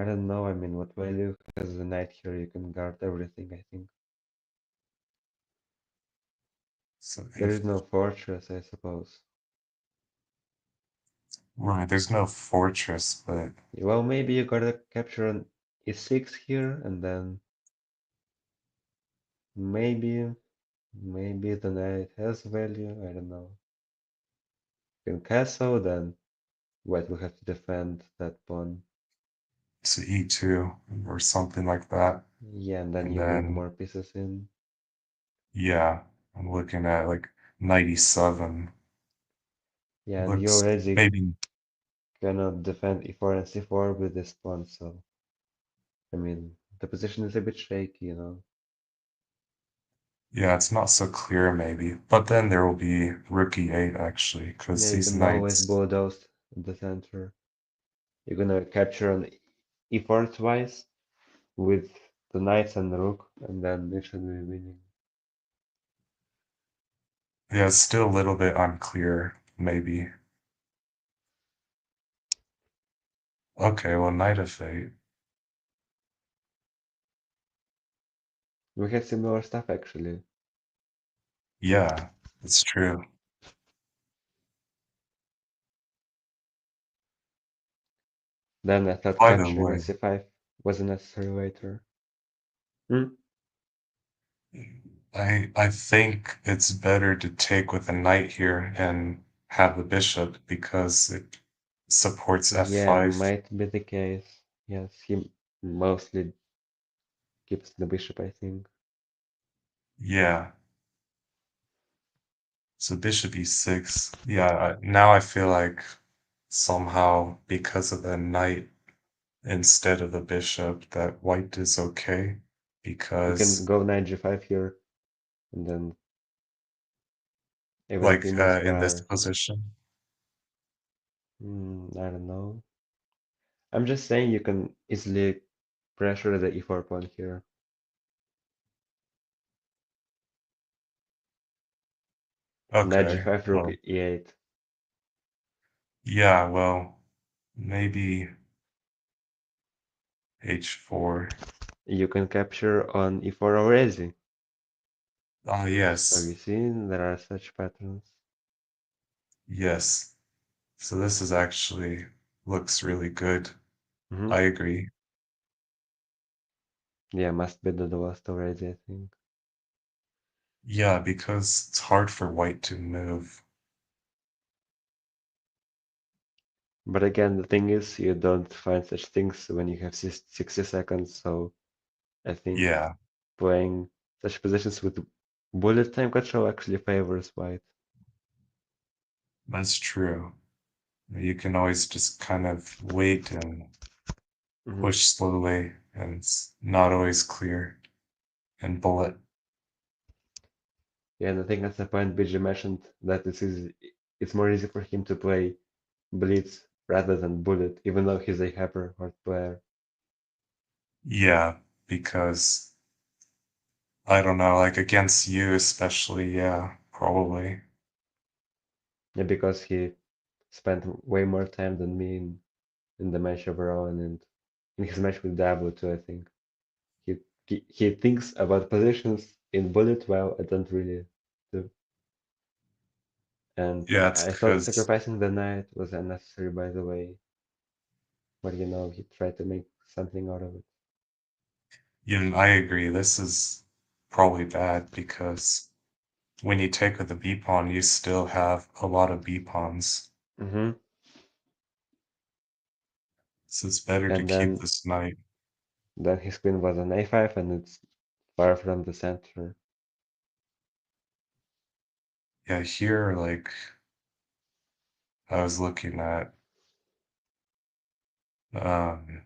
don't know, I mean, what value has the knight here? You can guard everything, I think. So There is no fortress, I suppose. right, there's no fortress, but Well, maybe you gotta capture an e6 here, and then maybe, maybe the knight has value, I don't know. In castle, then white will have to defend that pawn. to e2 or something like that. Yeah, and then And you bring then, more pieces in. yeah, I'm looking at like knight e7. Yeah, and you Looks already maybe, cannot defend e4 and c4 with this pawn, so I mean, the position is a bit shaky, you know. yeah, it's not so clear maybe. But then there will be rook e8 actually, Yeah, because you these can always knights, bulldoze the center. You're gonna capture on e4 twice with the knights and the rook, and then you should be winning. yeah, it's still a little bit unclear, maybe. Okay, well, knight f8. We had similar stuff actually. Yeah, it's true. Then I thought capturing on Finally. c5 was a necessary later. Hmm? I think it's better to take with a knight here and have the bishop because it supports Yeah, f5. might be the case. Yes, he mostly keeps the bishop, I think. Yeah. So bishop e6. Yeah, now I feel like somehow because of the knight instead of the bishop that white is okay You can because go knight g5 here, and then even if he like moves in this square, position. I don't know. I'm just saying you can easily pressure the e4 pawn here. Knight Okay. g5, rook Well, e8. yeah, well, maybe h4. You can capture on e4 already. Ah, So you yes. see, there are such patterns. Yes. So this is actually looks really good. Hmm. I agree. Yeah, must be the lowest already, I think. Yeah, because it's hard for white to move. But again, the thing is, you don't find such things when you have 60 seconds, so I think Yeah, playing such positions with bullet time control actually favors white. that's true. You can always just kind of wait and Hmm. push slowly, and it's not always clear and bullet. Yeah, and I think that's the point BG mentioned that it's more easy for him to play blitz rather than bullet, even though he's a hyper hard player. Yeah, because I don't know, like against you especially, yeah, probably. Yeah, because he spent way more time than me in the match overall and in his match with Dabo too, I think. He thinks about positions in bullet while I don't really do. And Yeah, it's I thought because, sacrificing the knight was unnecessary, by the way, but he tried to make something out of it. I agree, this is probably bad because when you take with the B pawn, you still have a lot of B pawns. Hmm. So it's better to And keep then this knight. his queen was on a5, and it's far from the center. Yeah, here, like, I was looking at, um,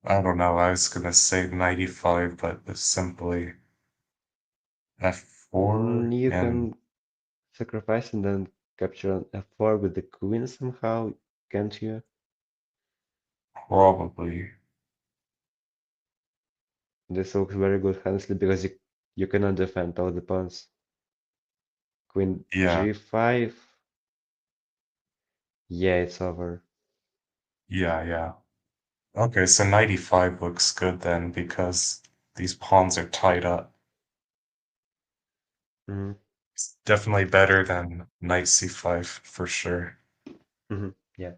I don't know, I was gonna say 95, but it's simply f4 You and can sacrifice and then capture on f4 with the queen somehow, can't you? probably, This looks very good, honestly, because you cannot defend all the pawns. Queen yeah, g5. Yeah, it's over. yeah. Okay, so 95 looks good then because these pawns are tied up. Hmm. It's definitely better than knight c5 for sure. Hmm. Yeah.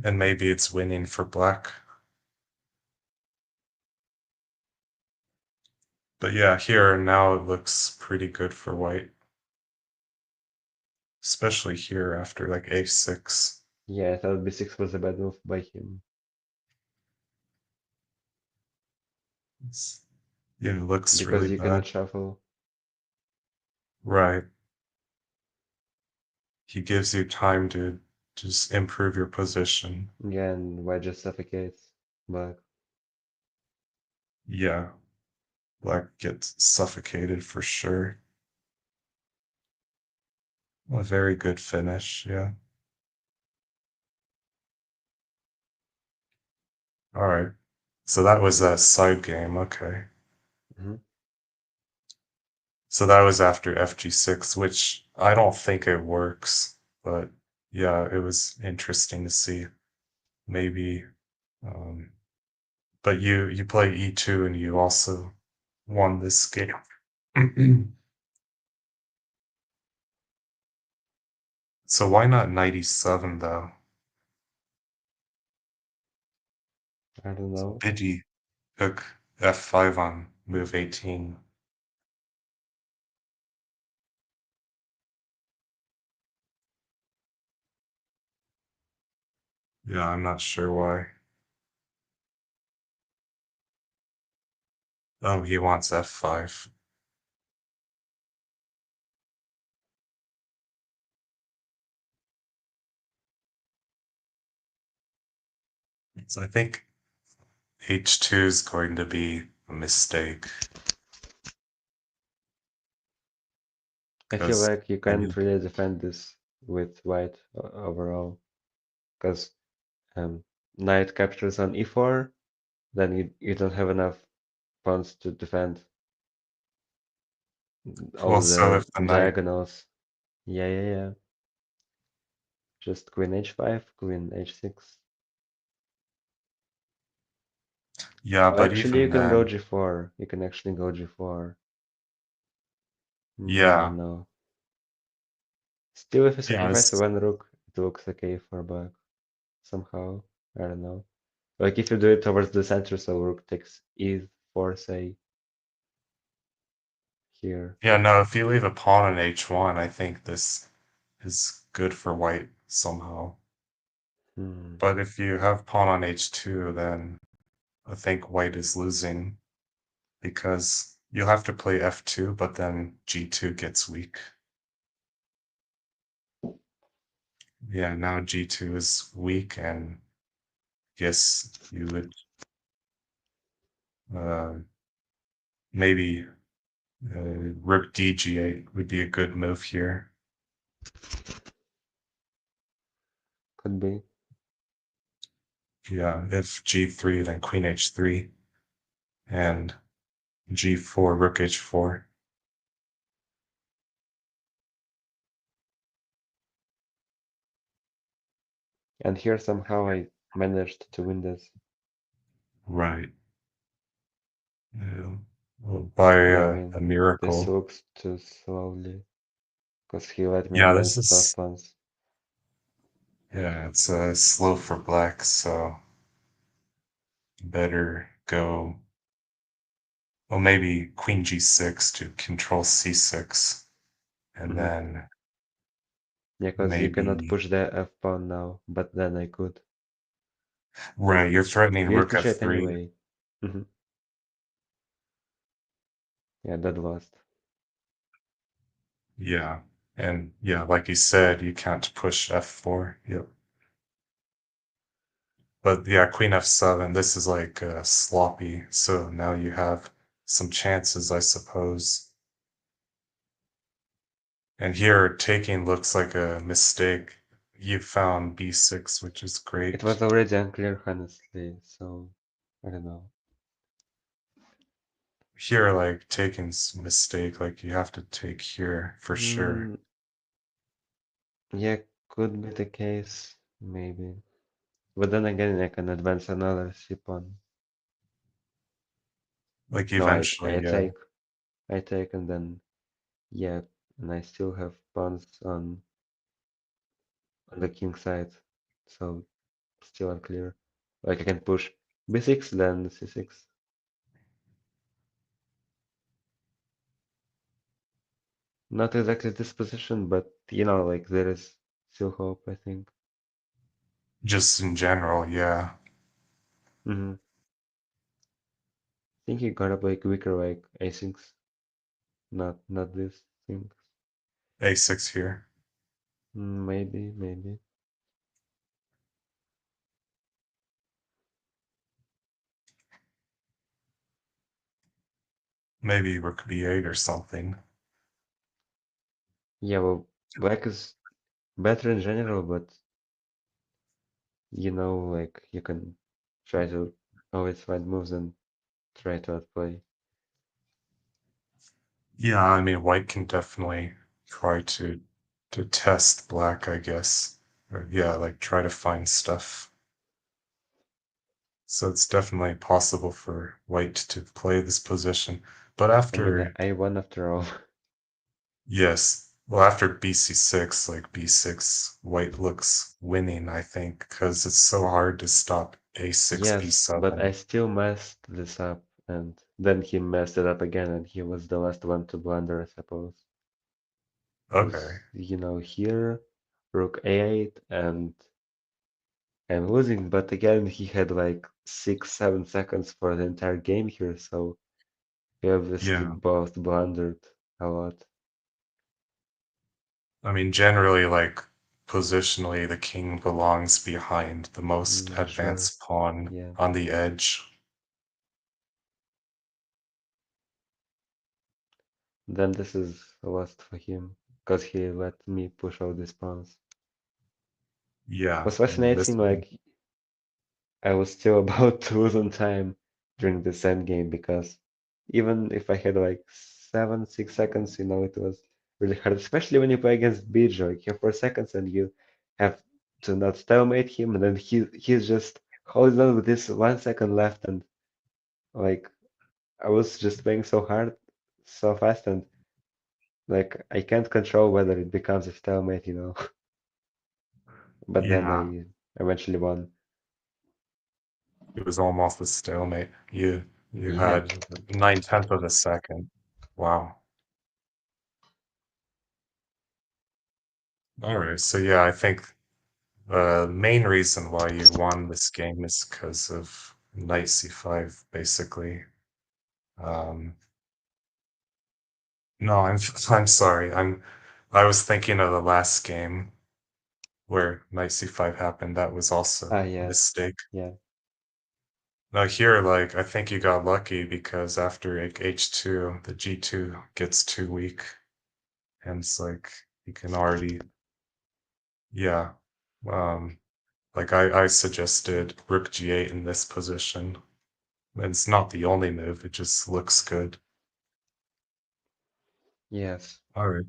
And maybe it's winning for black. But yeah, here now it looks pretty good for white, especially here after like a6. Yeah, I thought b6 was a bad move by him Yeah, it looks because really you bad. cannot shuffle. Right. He gives you time to just improve your position. Yeah, and white just suffocates. But Yeah, black gets suffocated for sure. A very good finish, yeah. All right. So that was a side game, okay. mhm. So that was after FG6, which I don't think it works, but yeah, it was interesting to see. Maybe, um, but you play E2 and you also won this game. So why not knight e7 though? I don't So know. bijiy took f5 on move 18. Yeah, I'm not sure why. Oh, he wants f5. So I think h2 is going to be a mistake. I feel 'Cause, like you I can't mean, really defend this with white overall, because knight captures on e4, then you don't have enough pawns to defend all well, so the if the knight, diagonals. Yeah, yeah, yeah. Just queen h5, queen h6. yeah, Oh, but actually, you even can go then, g4. You can actually go g4. Yeah, yeah, no. Still, if you yeah, sacrifice one rook, it looks okay for black. Somehow. I don't know. Like if you do it towards the center, so rook takes e4, say, here. yeah, no, if you leave a pawn on h1, I think this is good for white somehow. Hmm. But if you have pawn on h2, then I think white is losing because you'll have to play f2, but then g2 gets weak. Yeah, now g2 is weak, and yes, you would uh, maybe rook dg8 would be a good move here. Could be. Yeah, if g3, then queen h3, and g4, rook h4. And here somehow I managed to win this. Right. Yeah. Well, by Yeah, I a mean, this miracle. looks too slowly, because he let me Yeah, this advance 12 is, pawns. yeah, it's slow for black, so better go, well, maybe queen g6 to control c6, and Hmm. then Yeah, because you cannot maybe, push the f pawn now, but then I could. right, you're threatening You didn't rook push it f3. anyway. Hmm. Yeah, that lost. Yeah, and yeah, like you said, you can't push f4. Yep. But yeah, queen f7, this is like sloppy, so now you have some chances, I suppose. And here, taking looks like a mistake. You found b6, which is It great. was already unclear, honestly, so I don't know. Here, like, taking's mistake, like, you have to take here for sure. Mm, yeah, could be the case, maybe. But then again, I can advance another c pawn. Like, No, eventually, yeah. I take, and then yeah, and I still have pawns on the king side, so still unclear. Like I can push b6, then c6. Not exactly this position, but you know, like there is still hope, I think. Just in general, yeah. Hmm. I think you gotta play quicker, like a6, not this thing. a6 here. Maybe, maybe. Maybe rook b8 or something. Yeah, well, black is better in general, but you know, like you can try to always find moves and try to outplay. Yeah, I mean, white can definitely try to test black, I guess. Or, yeah, like, try to find stuff. So it's definitely possible for white to play this position. But I mean, after, I won after all. yes, Well, after BC6, like B6, white looks winning, I think, because it's so hard to stop A6, Yes, but I B7. still messed this up, and then he messed it up again, and he was the last one to blunder, I suppose. Okay. Because, here, Rook A8, and I'm losing, but again, he had like 6, 7 seconds for the entire game here, so we obviously Yeah. both blundered a lot. I mean, generally, like, positionally, the king belongs behind the most Yeah, sure. advanced pawn Yeah. on the edge. Then this is a loss for him, because he let me push out these pawns. Yeah, Was and this fascinating, like I was still about to lose on time during this end game because even if I had like 7, 6 seconds, it was really hard, especially when you play against bijiy. Like you have 4 seconds and you have to not stalemate him, and then he's just holding on with this 1 second left, and like I was just playing so hard, so fast, and like I can't control whether it becomes a stalemate. But then yeah, I eventually won. it was almost a stalemate. You Yeah, had 9/10 of a second. Wow. All right. So yeah, I think the main reason why you won this game is because of knight c5, basically. Um, no, I'm sorry. I was thinking of the last game where knight c5 happened. That was also a yes, mistake. yeah. Now here, like, I think you got lucky because after like h2, the g2 gets too weak, and it's like you can already, yeah. Um, like I suggested rook g8 in this position. And it's not the only move, it just looks good. Yes. All right.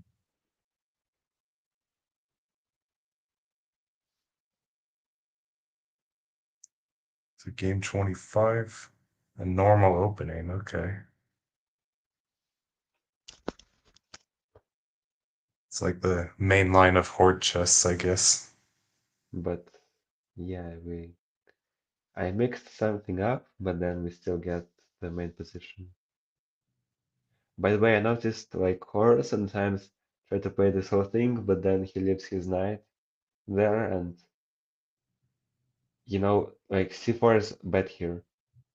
So game 25, a normal opening. Okay. It's like the main line of horde chess, I guess. But yeah, I mixed something up, but then we still get the main position. By the way, I noticed like Horror sometimes try to play this whole thing, but then he leaves his knight there, and like C4 is bad here.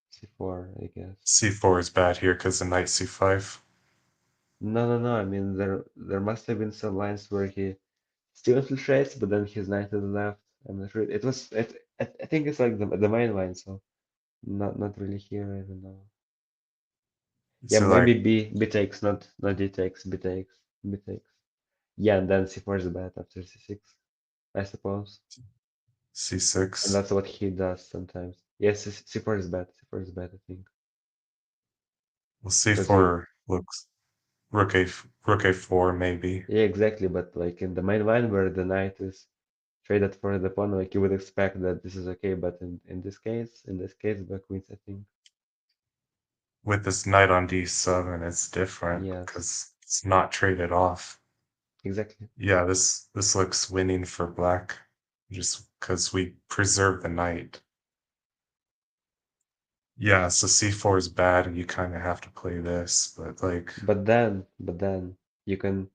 C4, I guess. C4 is bad here because of knight c5. No, no, no. I mean, there must have been some lines where he still infiltrates, but then his knight is left. I'm not sure. It was. I think it's like the main line, so not really here. I don't know. Yeah, So like maybe B takes, not D takes, B takes. Yeah, and then C4 is bad after C6, I suppose. And c6. that's what he does sometimes. Yes, C4 is bad. C4 is bad, I think. Well, Because you, c4 looks rook a4 maybe. yeah, exactly. But like in the main line where the knight is traded for the pawn, like you would expect that this is okay. But in this case, black wins, I think. With this knight on d7, it's different Yes, because it's not traded off. exactly. Yeah, this looks winning for black just because we preserve the knight. Yeah, so c4 is bad and you kind of have to play this, but like, But then you can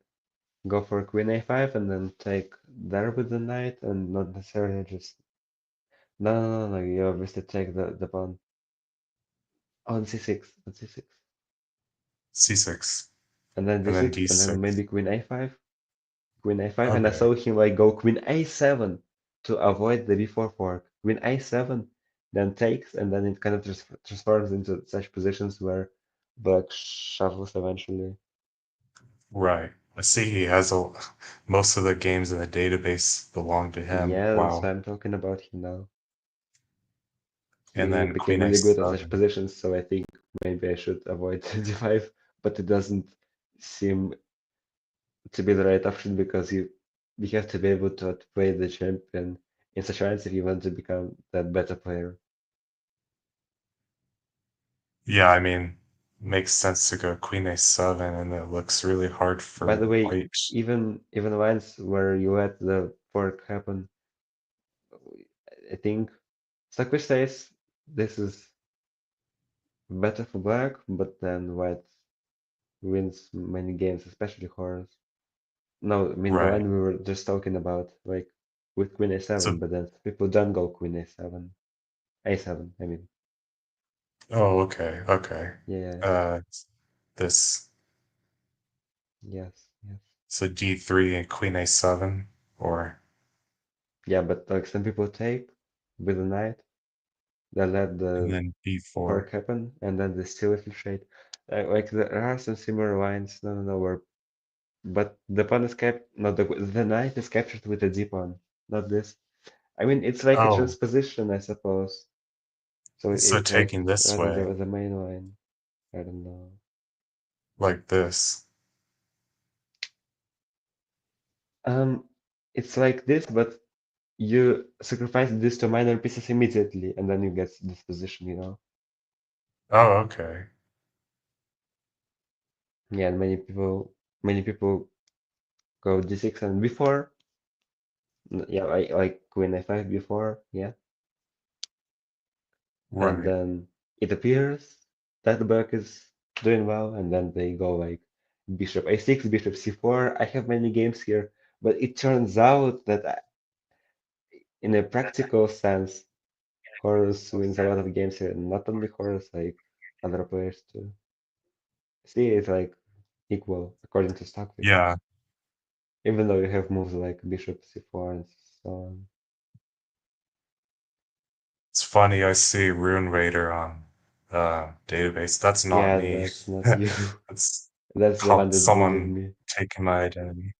go for queen a5 and then take there with the knight and not necessarily just no, no, no, no. You obviously take the pawn on c6, on c6, c6 and then and then d6, and then d6. maybe queen a5, and I Okay, saw him like go queen a7 to avoid the b4 fork. Queen a7, then takes, and then it kind of transforms into such positions where black shuffles eventually. right. I see he has most of the games in the database belong to him. Yeah, that's Wow. why I'm talking about him now. And He then became queen really good at such a7. positions, so I think maybe I should avoid d5, but it doesn't seem to be the right option because you have to be able to outplay the champion in such rounds if you want to become that better player. Yeah, I mean, makes sense to go queen a7, and it looks really hard By for the way, white. even lines where you let the fork happen, I think Stockfish says this is better for black, but then white wins many games, especially horrors. No, I mean the Right. line we were just talking about, like with queen So, a7, but then people don't go queen a7, a7. I mean, oh, okay, okay. yeah, Uh, this, yes, yes, so d3 and queen a7, or, yeah. But like some people take with the knight, they let and the then fork b4. happen, and then they still infiltrate. Like there are some similar lines. No, no, no. Where but the pawn is kept. No, the knight is captured with a d pawn, not this. I mean, it's like a Oh, transposition, I suppose. So so it's like taking this rather way, the main line. I don't know. like this. Um, it's like this, but you sacrifice this to minor pieces immediately, and then you get this position, you know? Oh, okay. Yeah, and many people go d6 and before. Yeah, like queen a5 before, yeah. And Right. then it appears that the black is doing well, and then they go like bishop a6, bishop c4. I have many games here, but it turns out that in a practical sense, Horus wins a lot of games here, and not only Horus, like other players too. See, it's like equal according to Stockfish, Yeah, even though you have moves like bishop c4 and so on. it's funny. I see Rune Raider on database. That's not Yeah, me. that's not you. It's That's the one that bullied someone me. taking my identity.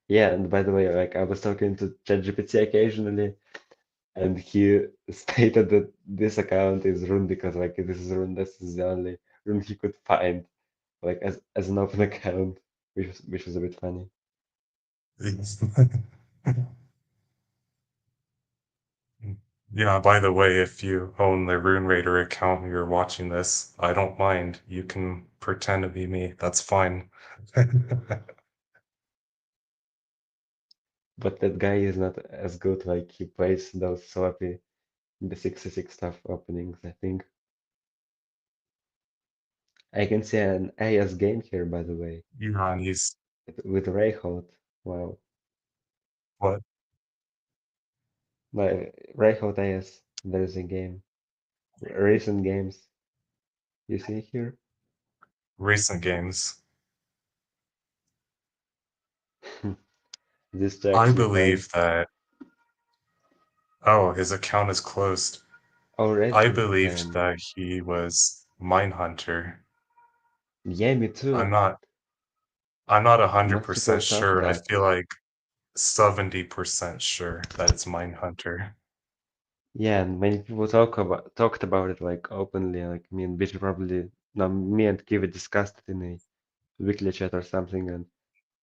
Yeah, and by the way, like I was talking to ChatGPT occasionally, and he stated that this account is ruined because like this is ruined. This is the only room he could find, like as an open account, which was a bit funny. Yeah, by the way, if you own the Rune Raider account and you're watching this, I don't mind. You can pretend to be me. That's fine. But that guy is not as good. Like he plays those sloppy the 66 stuff openings. I think I can see an AS game here, by the way, Yeah, he's with Rayhot. Wow, what? like Rayhot AS. There is a game. Recent games. You see here? Recent games. This to I actually find believe that, oh, his account is closed. I already. believed Damn. that he was Mindhunter. Yeah, me I'm too. not I'm not Most people 100% thought sure. I that. feel like 70% sure that it's Mindhunter. Yeah, and many people talked about it like openly. Like me and Bitch probably, no, me and Kiwi discussed it in a weekly chat or something, and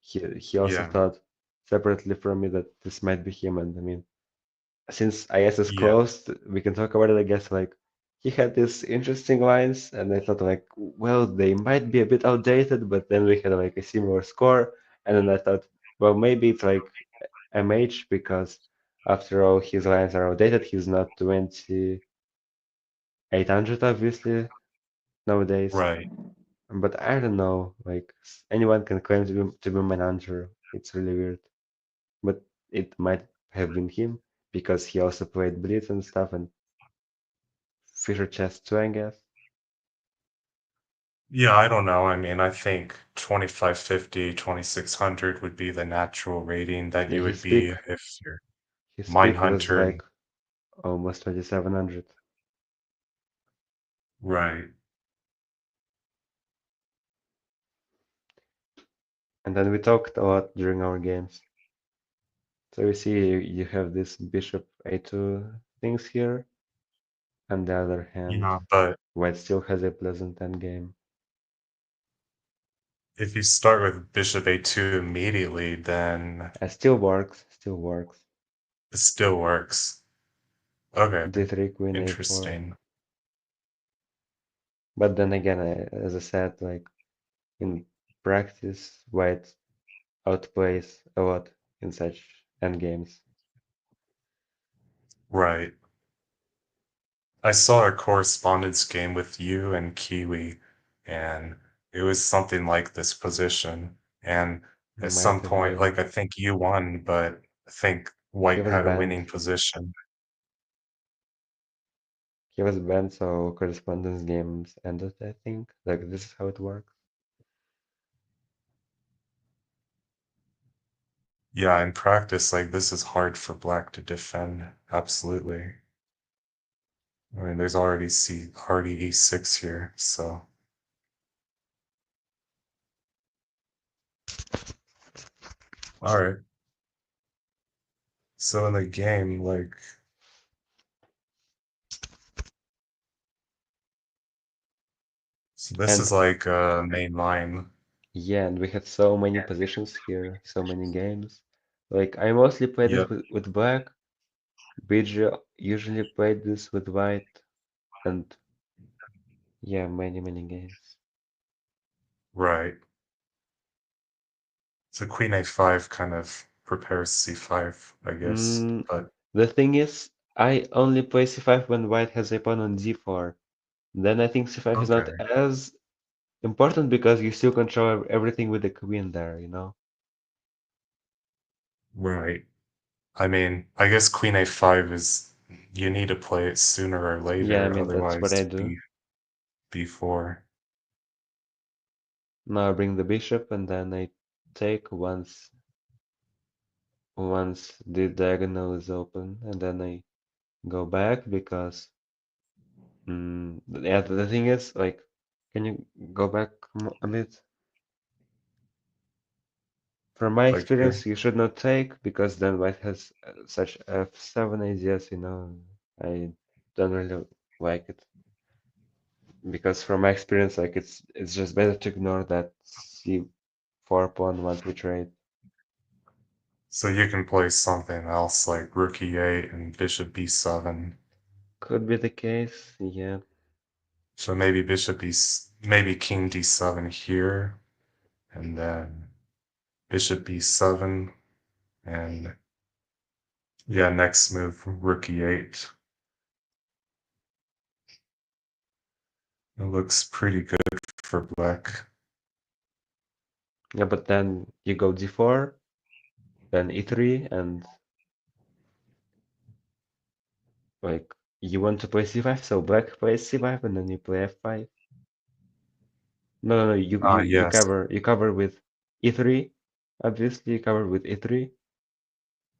he also Yeah, thought separately from me that this might be him. And I mean, since IS is yeah, closed, we can talk about it, I guess. Like he had these interesting lines, and I thought like, well, they might be a bit outdated, but then we had like a similar score, and then I thought, well, maybe it's like MH because after all, his lines are outdated. He's not 2800 obviously nowadays. right. But I don't know, like anyone can claim to be manager. It's really weird. But it might have been him because he also played Blitz and stuff and Fisher Chess too, I guess. Yeah, I don't know. I mean, I think 2550, 2600 would be the natural rating that Yeah, you would his peak be if you're his peak was Mindhunter. like almost 2700. Right. And then we talked a lot during our games. So you see you have this bishop a2 things here. On the other hand, Yeah, but white still has a pleasant endgame. if you start with bishop a2 immediately, then Still works, still works. it still works. Okay, D3 queen a4. interesting. But then again, as I said, like in practice, white outplays a lot in such endgames. Right. I saw a correspondence game with you and Kiwi, and it was something like this position. And at Might some have point, been. like I think you won, but I think He White was had a banned. winning position. He was banned, so correspondence games ended, I think. Like this is how it works. Yeah, in practice, like this is hard for Black to defend. Absolutely. I mean, there's already E6 here, so all right. So in the game, like, so this And is like a main line. yeah, and we had so many positions here, so many games. Like I mostly played this Yep, with black. Bijiy usually played this with white, and yeah, many games. right. So Queen A5 kind of prepares C5, I guess. Mm, But the thing is, I only play c5 when white has a pawn on d4. Then I think c5 is not okay, as important because you still control everything with the queen there, you know? right. I mean, I guess Queen A5 is you need to play it sooner or Yeah, I later, mean, that's what I otherwise do. B4. Now I bring the bishop and then I take once the diagonal is open, and then I go back because yeah, the thing is, like, can you go back a bit? From my Like here. experience, you should not take because then white has such f7 ideas, I don't really like it because from my experience, like it's just better to ignore that c4 pawn once we trade. So you can play something else like Rook E8 and Bishop B7. Could be the case, yeah. So maybe maybe King D7 here, and then Bishop B7, and yeah, next move Rook E8. It looks pretty good for Black. Yeah, but then you go d4, then e3, and like you want to play c5, so black plays c5, and then you play f5. No, you Ah, you you yes. cover you cover with e3. Obviously, you cover with e3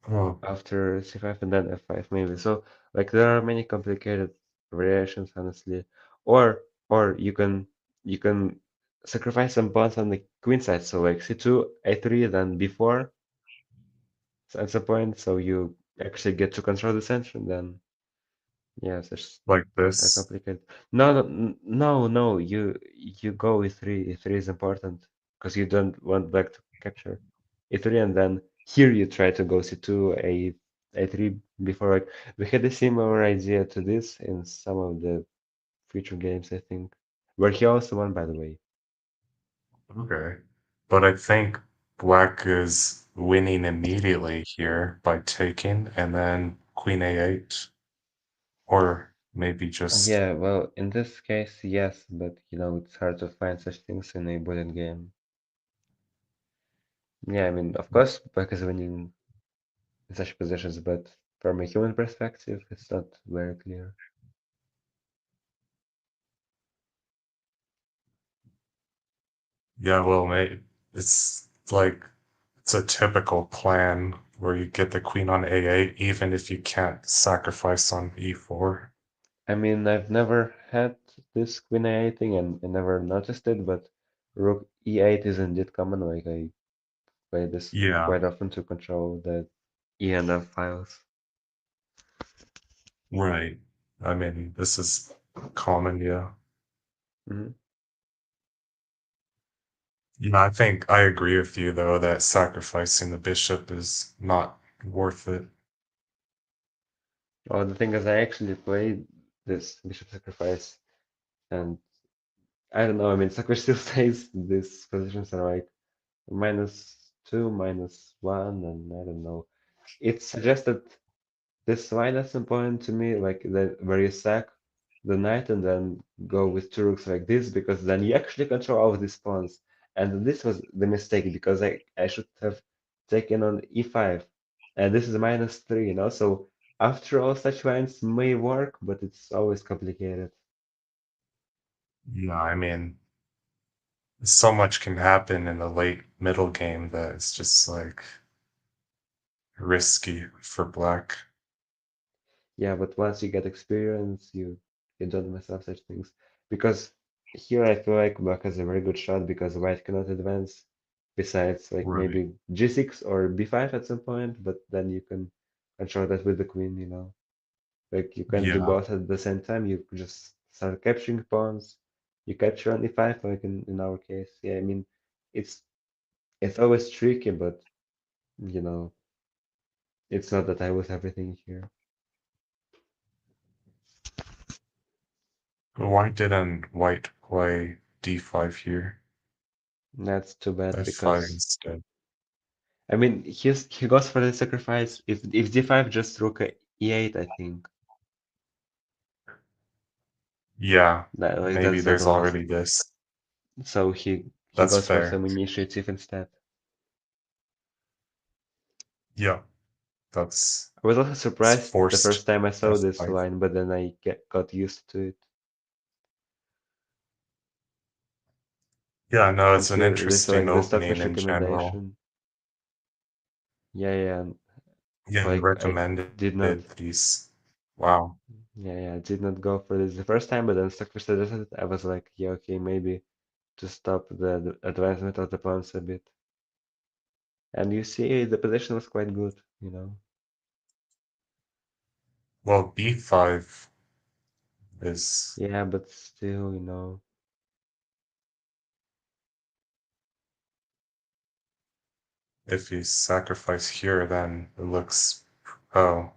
Oh, after c5 and then f5 maybe. So like there are many complicated variations, honestly. Or you can sacrifice some pawns on the queen side. So like c2, a3, then b4 at some point. So you actually get to control the center. Then yes, like things are this. complicated. No. You go e3. E3 is important because you don't want black to capture e3, and then here you try to go c2, a3 before. Like we had a similar idea to this in some of the future games, I think, where he also won, by the way. Okay. But I think Black is winning immediately here by taking, and then Queen A8, or maybe just, Yeah, well, in this case, yes, but it's hard to find such things in a bullet game. Yeah, I mean, of course, black is winning in such positions, but from a human perspective, it's not very clear. yeah, well, maybe it's like it's a typical plan where you get the queen on A8, even if you can't sacrifice on E4. I mean, I've never had this queen a8 thing, and I never noticed it, but rook e8 is indeed common. Like I play this Yeah, quite often to control the e and f files. right. I mean, this is common, yeah. Hmm. Yeah, I think I agree with you though that sacrificing the bishop is not worth it. Oh, the thing is, I actually played this bishop sacrifice, and I don't know. I mean, soccer still says these positions are like -2, -1, and I don't know. It suggested this minus some point to me, like that where you sack the knight and then go with two rooks like this, because then you actually control all of these pawns. And this was the mistake because I should have taken on e5, and this is -3, you know. So after all, such lines may work, but it's always complicated. Yeah, I mean, so much can happen in the late middle game that it's just like risky for black. Yeah, but once you get experience, you don't mess up such things. Because here I feel like black has a very good shot because white cannot advance. Besides, like Right. maybe g6 or b5 at some point, but then you can control that with the queen, you know. Like you can do Yeah. both at the same time. You just start capturing pawns. You capture on e5, like in our case. Yeah, I mean, it's it's always tricky, but you know, it's not that I lose everything here. Why didn't white play d5 here? That's too bad f5 because instead. I mean, he goes for the sacrifice. If d5 just rook a e8, I think Yeah, that like maybe that's not there's lost. already this. So he That's goes for fair. some initiative instead. Yeah, that's I was also it's surprised the forced first time I saw this f5. line, but then got used to it. Yeah, no, And it's an here, this is interesting like the opening Stockfish in general. recommendation. Yeah, yeah. And Yeah, you like I recommended did not, it, these. Wow. yeah, I did not go for this the first time, but then Stockfish suggested it. I was like, yeah, okay, maybe to stop the advancement of the pawns a bit. And you see, the position was quite good, you know. Well, b5 is, Yeah, but still, you know. if you sacrifice here, then it looks, oh,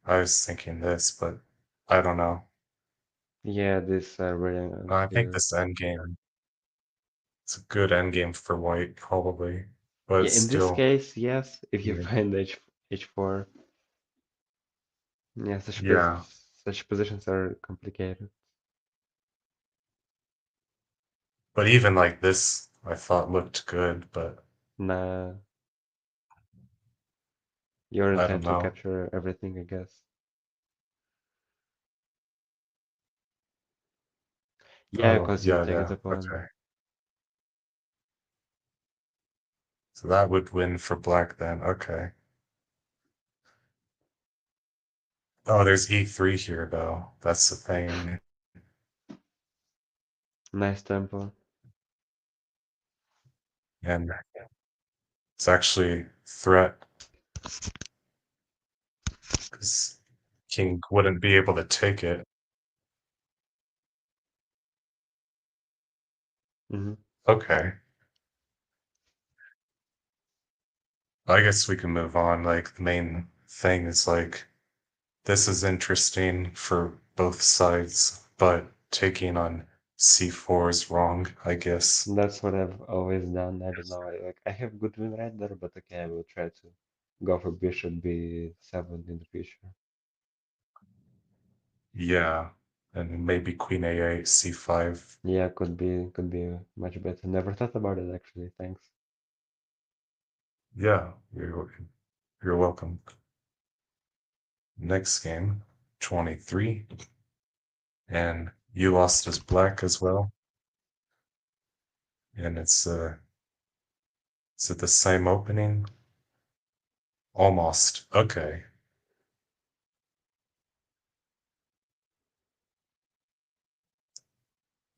I was thinking this, but I don't know. Yeah, these are very I think unclear. this endgame, it's a good endgame for white, probably, but Yeah, it's in this still case, yes, if you weird. find h4, yeah, Yeah, such positions are complicated. but even like this, I thought looked good, but Nah, your I don't intent to know. capture everything, I guess. Yeah, Oh, because you yeah, take yeah, the pawn. okay. So that would win for black then, okay. Oh, there's e3 here though. That's the thing. Nice tempo. And it's actually threat because king wouldn't be able to take it. Hmm. Okay. I guess we can move on. Like the main thing is like this is interesting for both sides, but taking on c4 is wrong, I guess. That's what I've always done. I don't know. I have good win right there, but okay, I will try to go for bishop b7 in the future. Yeah. And maybe queen a8, c5. Yeah, could be much better. Never thought about it actually. Thanks. Yeah, you're welcome. Next game, 23. And you lost as black as well. And it's is it the same opening? Almost. Okay.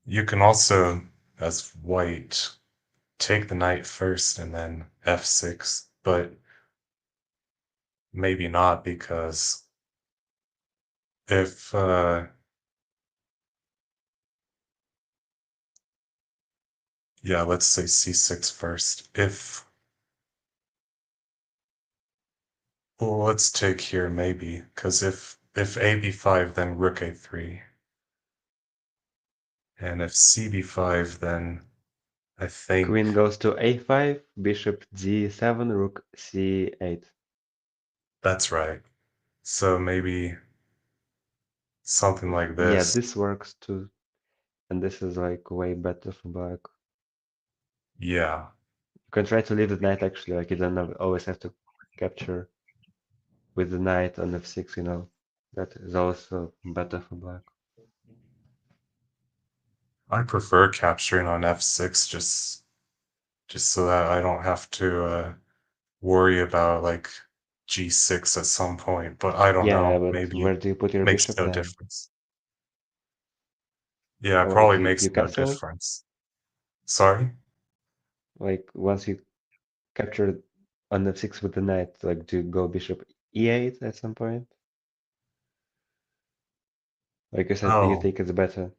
You can also, as white, take the knight first and then f6, but maybe not because if yeah, let's say c6 first. If well, let's take here maybe, because if ab5, then rook a3. And if cb5, then I think Queen goes to a5, bishop d7, rook c8. that's right. So maybe something like Yeah, this. this works too. And this is like way better for black. Yeah. You can try to leave the knight actually, like you don't always have to capture with the knight on f6, you know. That is also better for black. I prefer capturing on f6 just so that I don't have to worry about like g6 at some point, but I don't Yeah, know. but Maybe it where do you put your makes bishop no then? difference. Yeah, it Or like probably you makes no castle? difference. Sorry? Like once you capture on f6 with the knight, like do you go bishop e8 at some point? Like you said, you Oh, think it's better.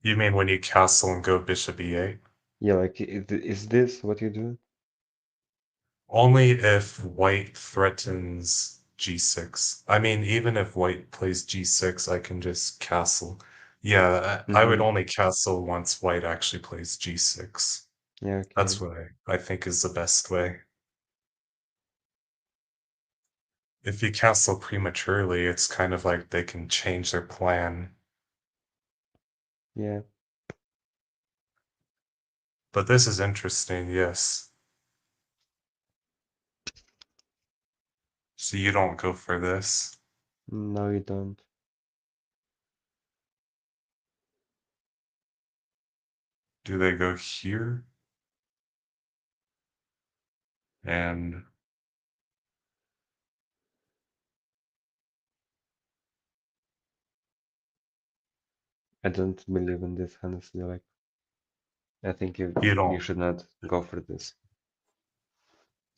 you mean when you castle and go bishop e8? Yeah, like is this what you do? Only if white threatens g6. I mean, even if white plays g6, I can just castle. Yeah, I would Mm-hmm. only castle once white actually plays g6. Yeah, That's okay. what I think is the best way. If you castle prematurely, it's kind of like they can change their plan. Yeah. But this is interesting, yes. So you don't go for this. No, you don't. Do they go here? And I don't believe in this, honestly. Like I think you you don't should not go for this.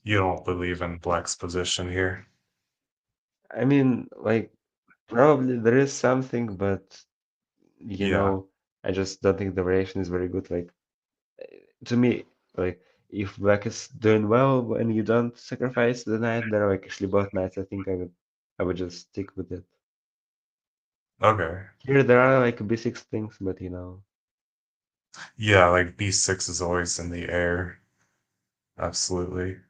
you don't believe in black's position here. I mean, like probably there is something, but you Yeah. know, I just don't think the variation is very good. Like to me, like if black is doing well and you don't sacrifice the knight, they're like actually both knights. I would just stick with it. Okay. Here there are like b6 things, but you know, Yeah, like b6 is always in the air. Absolutely.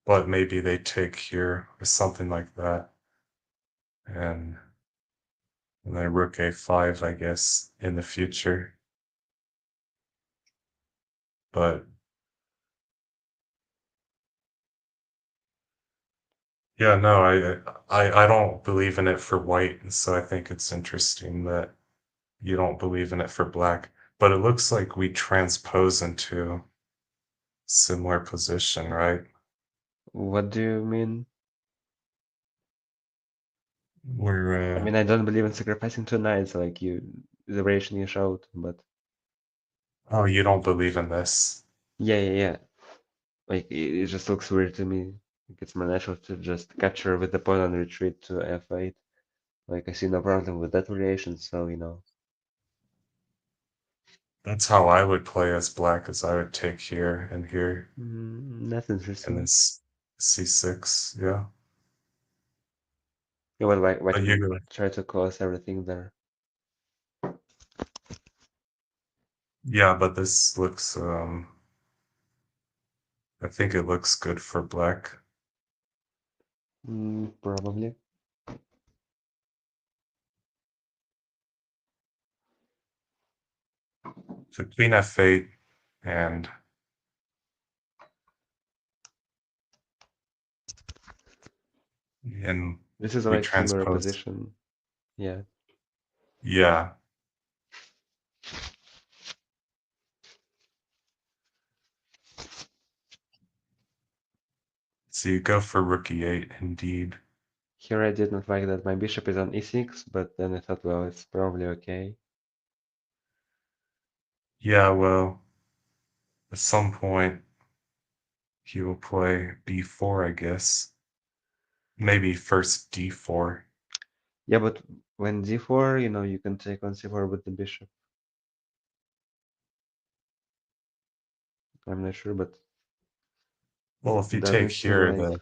But maybe they take here or something like that. And, and then rook a5, I guess, in the future. But yeah, no, I don't believe in it for white, and so I think it's interesting that you don't believe in it for black. But it looks like we transpose into similar position, right? what do you mean? We're I mean, I don't believe in sacrificing two knights, like the variation you showed, but oh, you don't believe in this. yeah, yeah, yeah. Like it just looks weird to me. Like it's more natural to just capture with the pawn and retreat to f8. Like I see no problem with that variation, so you know. That's how I would play as black, as I would take here That's and then interesting. c6, yeah. Yeah, but why But can you you, try to close everything there? yeah, but this looks, I think it looks good for black. Probably. So queen f8, and and This is a we like similar transpose. position. Yeah. Yeah. So you go for rook e8, indeed. Here I did not like that my bishop is on e6, but then I thought, well, it's probably okay. Yeah, well, at some point he will play b4, I guess. Maybe first d4. Yeah, but when d4, you know, you can take on c4 with the bishop. I'm not sure, but Well, if you take doesn't seem here, like.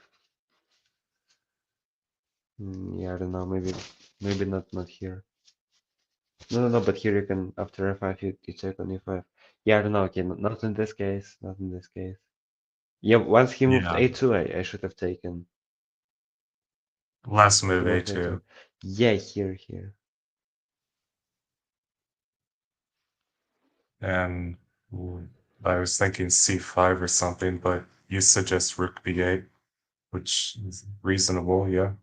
Yeah, I don't know. Maybe not here. No. But here you can after f5 you check on e5. Yeah, I don't know. Okay, not in this case. Not in this case. Yeah, once he moved Yeah, a2, I should have taken. last He move moved a2. a2. Yeah, here. And I was thinking c5 or something, but you suggest rook b8, which is reasonable, yeah.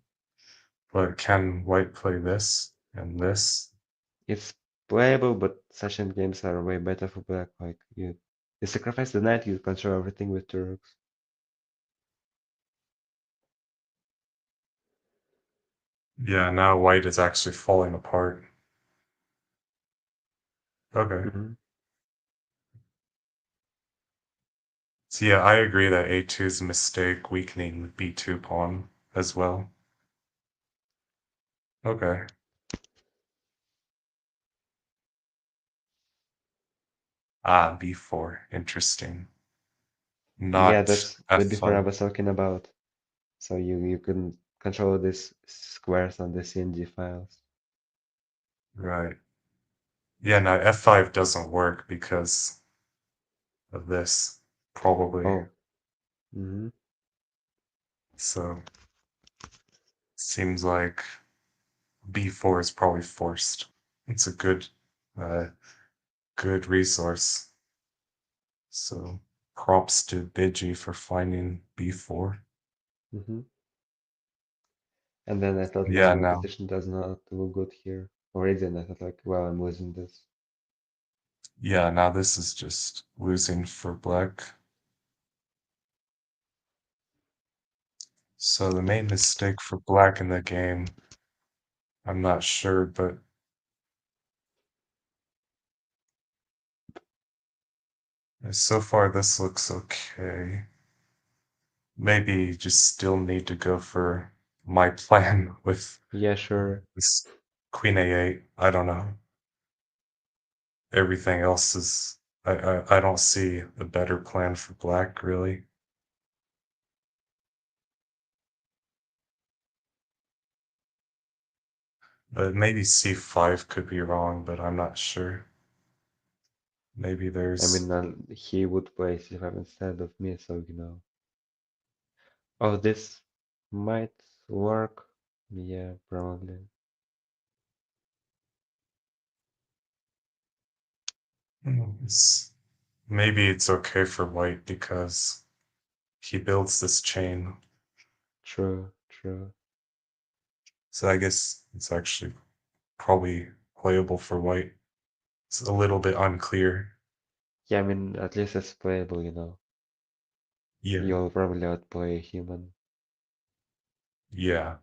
But can white play this and this? It's playable, but such end games are way better for black. Like you sacrifice the knight, you control everything with two rooks. Yeah, now white is actually falling apart. Okay. Hmm. So yeah, I agree that a2 is a mistake, weakening the b2 pawn as well. Okay. Ah, b4. Interesting. Yeah, Not that's the before I f5. was talking about. So you can control these squares on the CNG files. Right. Yeah, now f5 doesn't work because of this, probably. Oh. Hmm. So seems like b4 is probably forced. It's a uh, good resource. So props to bijiy for finding b4. Hmm. And then I thought, Yeah, wow, my now, position does not look good here. Already, and I thought like, wow, I'm losing this. yeah, now this is just losing for black. So the main mistake for black in the game, I'm not sure, but so far this looks okay. Maybe just still need to go for my plan with Yeah, sure. this queen a8. I don't know. Everything else is I don't see a better plan for black really. But maybe c5 could be wrong, but I'm not sure. Maybe I there's mean, he would play c5 instead of me, so Oh, this might work. Yeah, probably. maybe it's okay for white because he builds this chain. True. So I guess it's actually probably playable for white. It's a little bit unclear. Yeah, I mean, at least it's playable. Yeah. You'll probably outplay a human. Yeah.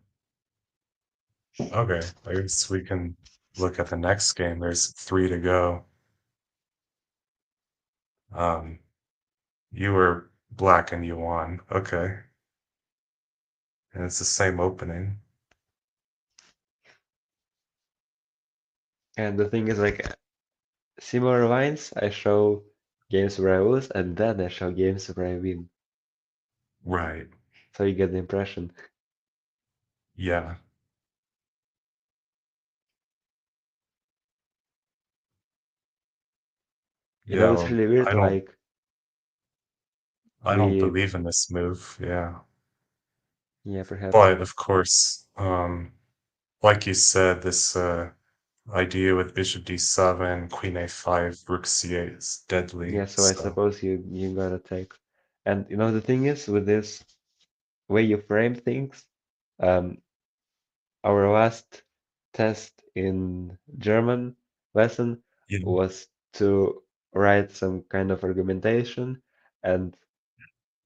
Okay. I guess we can look at the next game. There's 3 to go. Um, you were black and you won. Okay. And it's the same opening. And the thing is, like, similar lines, I show games where I lose, and then I show games where I win. Right. So you get the impression. Yeah. It's Yeah. really weird, I don't like, I don't we, believe in this move. Yeah. yeah, perhaps. But of course, like you said, this idea with bishop d7, queen a5, rook c8 is deadly. Yeah, so I So suppose you gotta take. And the thing is, with this way you frame things, um, our last test in German lesson yeah. was to write some kind of argumentation, and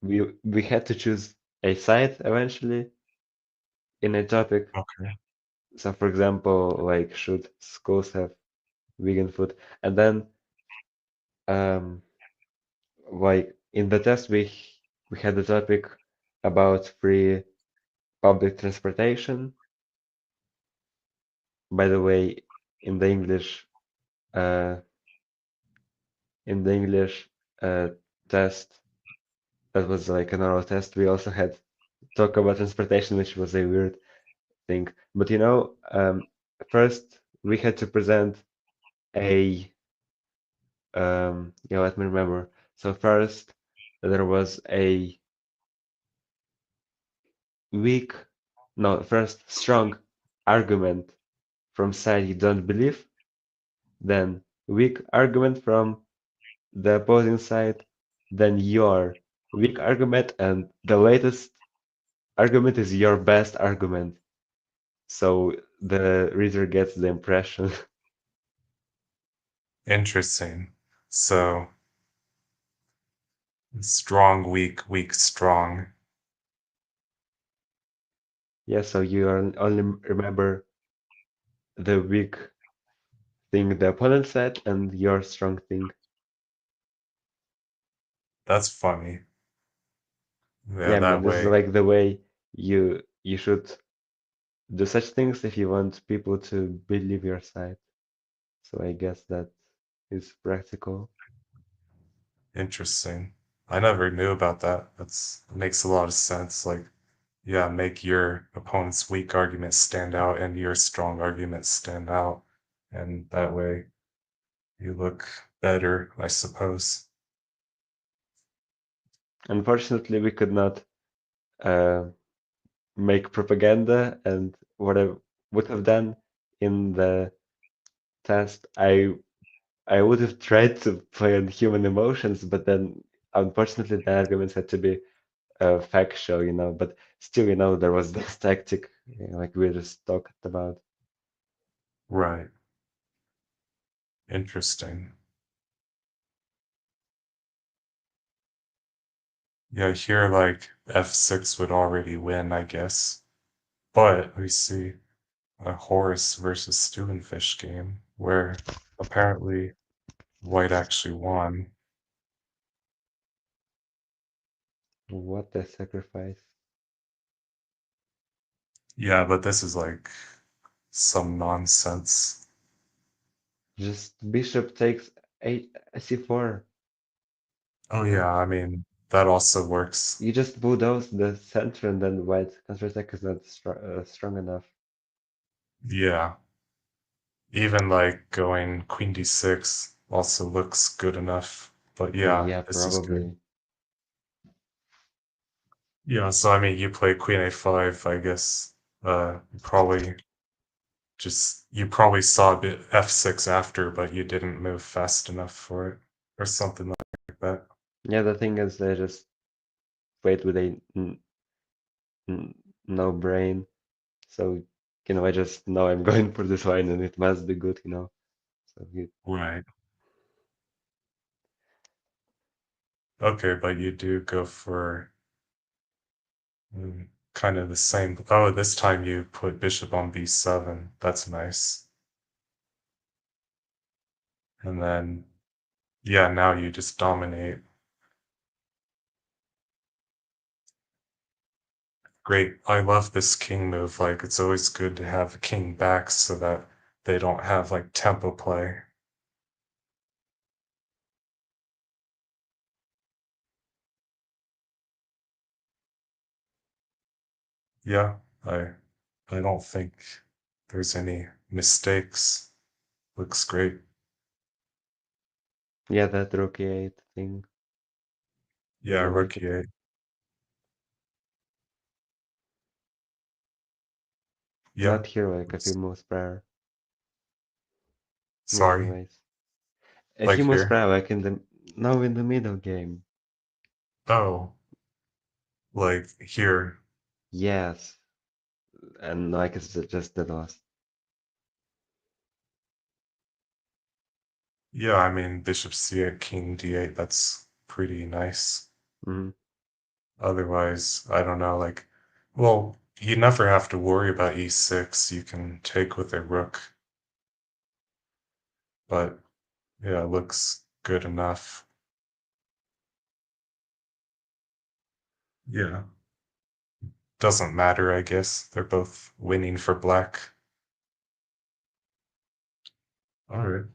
we had to choose a side eventually in a topic. Okay. So, for example, like should schools have vegan food? And then, um, like in the test, we had the topic about free public transportation. By the way, in the English, uh, in the English uh, test, that was like an oral test. We also had talk about transportation, which was a weird thing. But first we had to present a let me remember. So first there was a weak, no, first strong argument from side you don't believe, then weak argument from the opposing side, then your weak argument, and the latest argument is your best argument. So the reader gets the impression. Interesting. So strong, weak, weak, strong. Yeah, so you only remember the weak thing the opponent said and your strong thing. That's funny. Yeah, Yeah, I mean, that this is way. like the way you should do such things if you want people to believe your side. So I guess that is practical. Interesting. I never knew about that. Makes a lot of sense. Like, yeah, make your opponent's weak argument stand out and your strong argument stand out. And that way you look better, I suppose. Unfortunately, we could not uh, make propaganda, and what I would have done in the test, I would have tried to play on human emotions, but then unfortunately the arguments had to be factual, but still, there was this tactic, like we just talked about. Right. Interesting. Yeah, here like f6 would already win, I guess. But we see a horse versus stew fish game where apparently white actually won. What a sacrifice. Yeah, but this is like some nonsense. Just bishop takes c4. Oh What? yeah, I mean that also works. You just bulldoze the center and then white counterattack is not strong enough. Yeah. Even like going queen d6 also looks good enough. But yeah, Yeah, this is good. probably. Yeah, so I mean you play queen a5, I guess. You probably saw a bit f6 after, but you didn't move fast enough for it, or something like that. Yeah, the thing is, I just played with a no brain. So, I just know I'm going for this line and it must be good. So Right. Okay, but you do go for kind of the same. Oh, this time you put bishop on b7. That's nice. And then, yeah, now you just dominate. Great. I love this king move. Like, it's always good to have a king back so that they don't have like tempo play. Yeah, I don't think there's any mistakes. Looks great. yeah, that rook e8 thing. Yeah, I like rook it. e8. Yeah. Not here, like a Looks- famous prayer. Yeah, Sorry. anyways. A Like famous here. prayer, like in the middle game. Oh, like here. Yes, and like it's just the loss. Yeah, I mean, bishop c8, king d8, that's pretty nice. Hmm. Otherwise, I don't know, like, well, you never have to worry about e6. You can take with a rook, but yeah, it looks good enough. Yeah, doesn't matter, I guess. They're both winning for black. All right.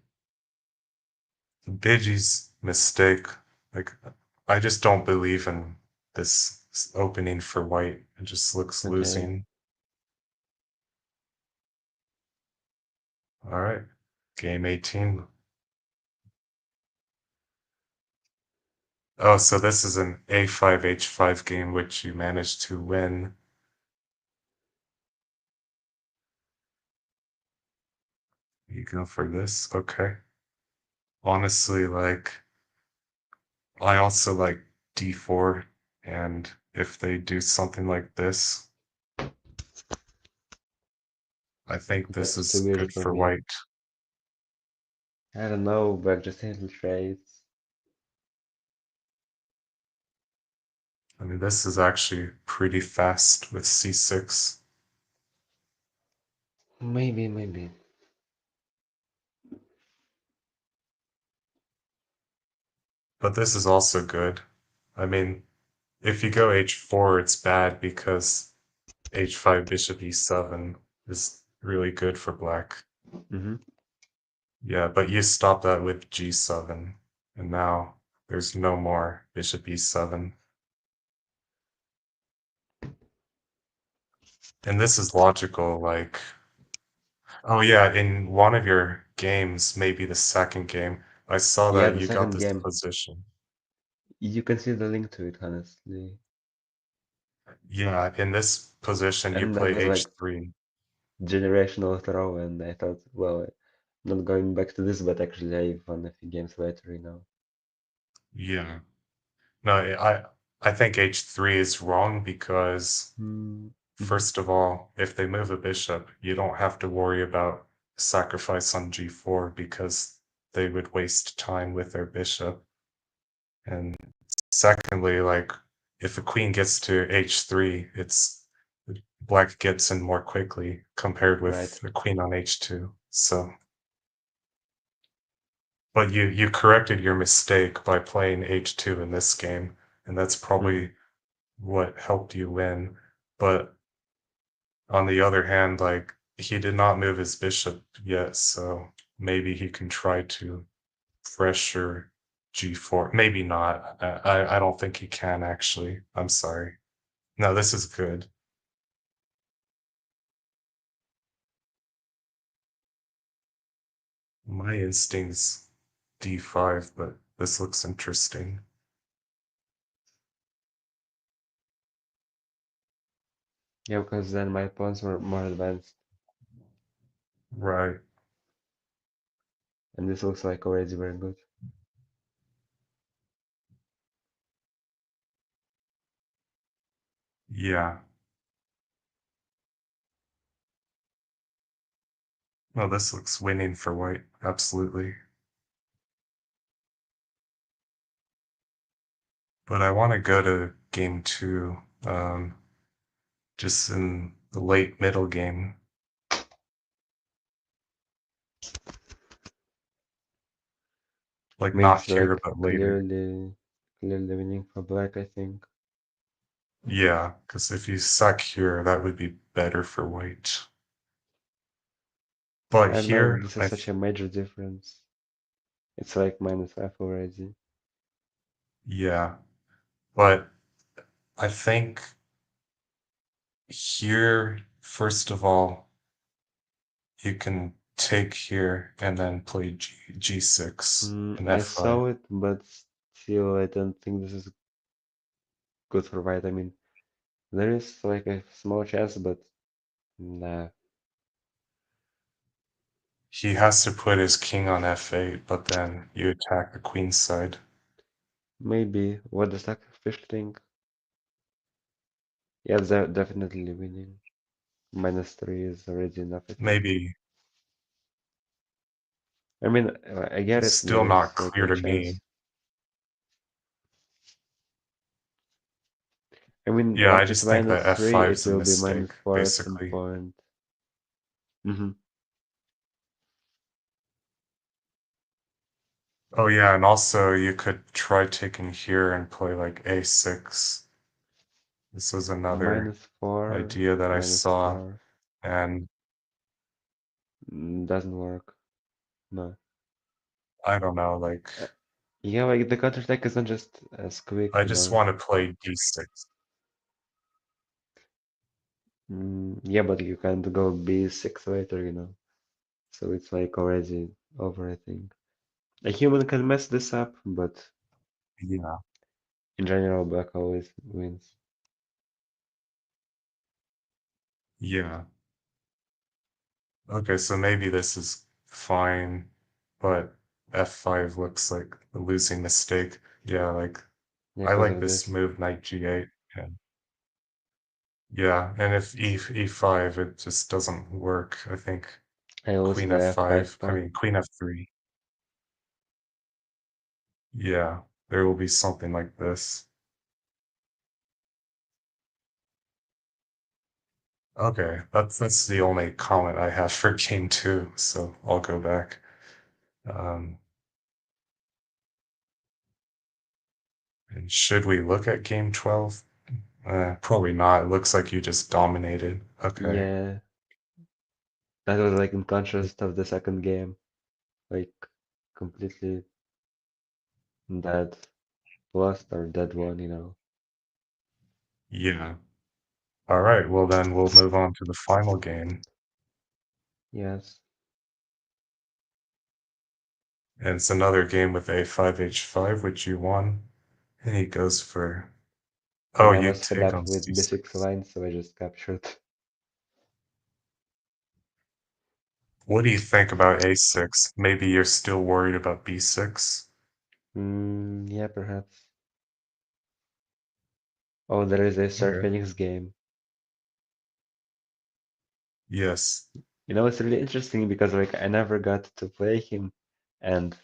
Bijiy's mistake, like, I just don't believe in this opening for white. It just looks Okay. losing. All right. Game 18. Oh, so this is an A5 H5 game which you managed to win. You go for this? Okay. Honestly, like I also like D4, and if they do something like this, I think this That's is too weird good for for me. white. I don't know, but just infiltrates. I mean, this is actually pretty fast with C6. Maybe. But this is also good. I mean, if you go H4, it's bad because H5 bishop E7 is really good for black. Mm-hmm. Yeah, but you stop that with G7, and now there's no more bishop E7. And this is logical, like, oh yeah, in one of your games, maybe the second game, I saw Yeah, that the you got second this game. position. You can see the link to it, honestly. Yeah, in this position, you And that play was like H3. generational throw, and I thought, well, I'm not going back to this, but actually I won a few games later, you know. Yeah. No, I think H3 is wrong because Mm-hmm. first of all, if they move a bishop, you don't have to worry about sacrifice on G4 because they would waste time with their bishop. And secondly, like if a queen gets to H3, it's black gets in more quickly compared Right. with a queen on H2. So, but you corrected your mistake by playing H2 in this game, and that's Mm-hmm. probably what helped you win. But on the other hand, like he did not move his bishop yet, so maybe he can try to pressure G4. Maybe not. I don't think he can actually. I'm sorry. No, this is good. My instinct's D5, but this looks interesting. Yeah, because then my pawns were more advanced, Right. and this looks like already very good. Yeah. Well, this looks winning for white. Absolutely. But I want to go to game two, just in the late middle game. I Like mean, not it's here, like but later. clearly winning for black, I think. Yeah, because if you suck here, that would be better for white. But I don't know, here, this is such a major difference. It's like -5 already. yeah, but I think here, first of all, you can take here and then play G6 and I F5. saw it, but still, I don't think this is good for white. I mean, there is like a small chance, but nah. He has to put his king on F8, but then you attack the queen side. Maybe. What does Fish think? Yeah, they're definitely winning. -3 is already enough, I think. Maybe I mean, I get it's it. still There is not like clear a to me. chance. I mean, Yeah, I like with just think that -3, F5 it is a will be mistake, -4 at some basically. point. Mm-hmm. Oh yeah, and also you could try taking here and play like A6. This was another -4, idea that I saw, -4. and Doesn't work. No. I don't know, like Uh, yeah, like the counterattack is not just as quick, I you just know. want to play D6. Yeah, but you can't go B6 later, you know. So it's like already over, I think. A human can mess this up, but Yeah. in general, black always wins. Yeah. Okay, so maybe this is fine, but f5 looks like a losing mistake. Yeah, like Yeah, I because like of this this. move knight g8. And yeah, and if e5, it just doesn't work. I think I lose queen the F5 f5, I pawn. mean queen f3. Yeah, there will be something like this. Okay, that's the only comment I have for game two, so I'll go back. Um, and should we look at game 12? Probably not. It looks like you just dominated. Okay. Yeah, that was like in contrast of the second game, like completely dead, lost or dead one, you know. Yeah. All right. Well, then we'll move on to the final game. Yes. And it's another game with a5, h5, which you won. And he goes for, And oh, I you was fed take up on with b6 c6. line, so I just captured. What do you think about a6? Maybe you're still worried about b6? Yeah, perhaps. Oh, there is a Sir Okay. Phoenix game. Yes. You know, it's really interesting because like I never got to play him, and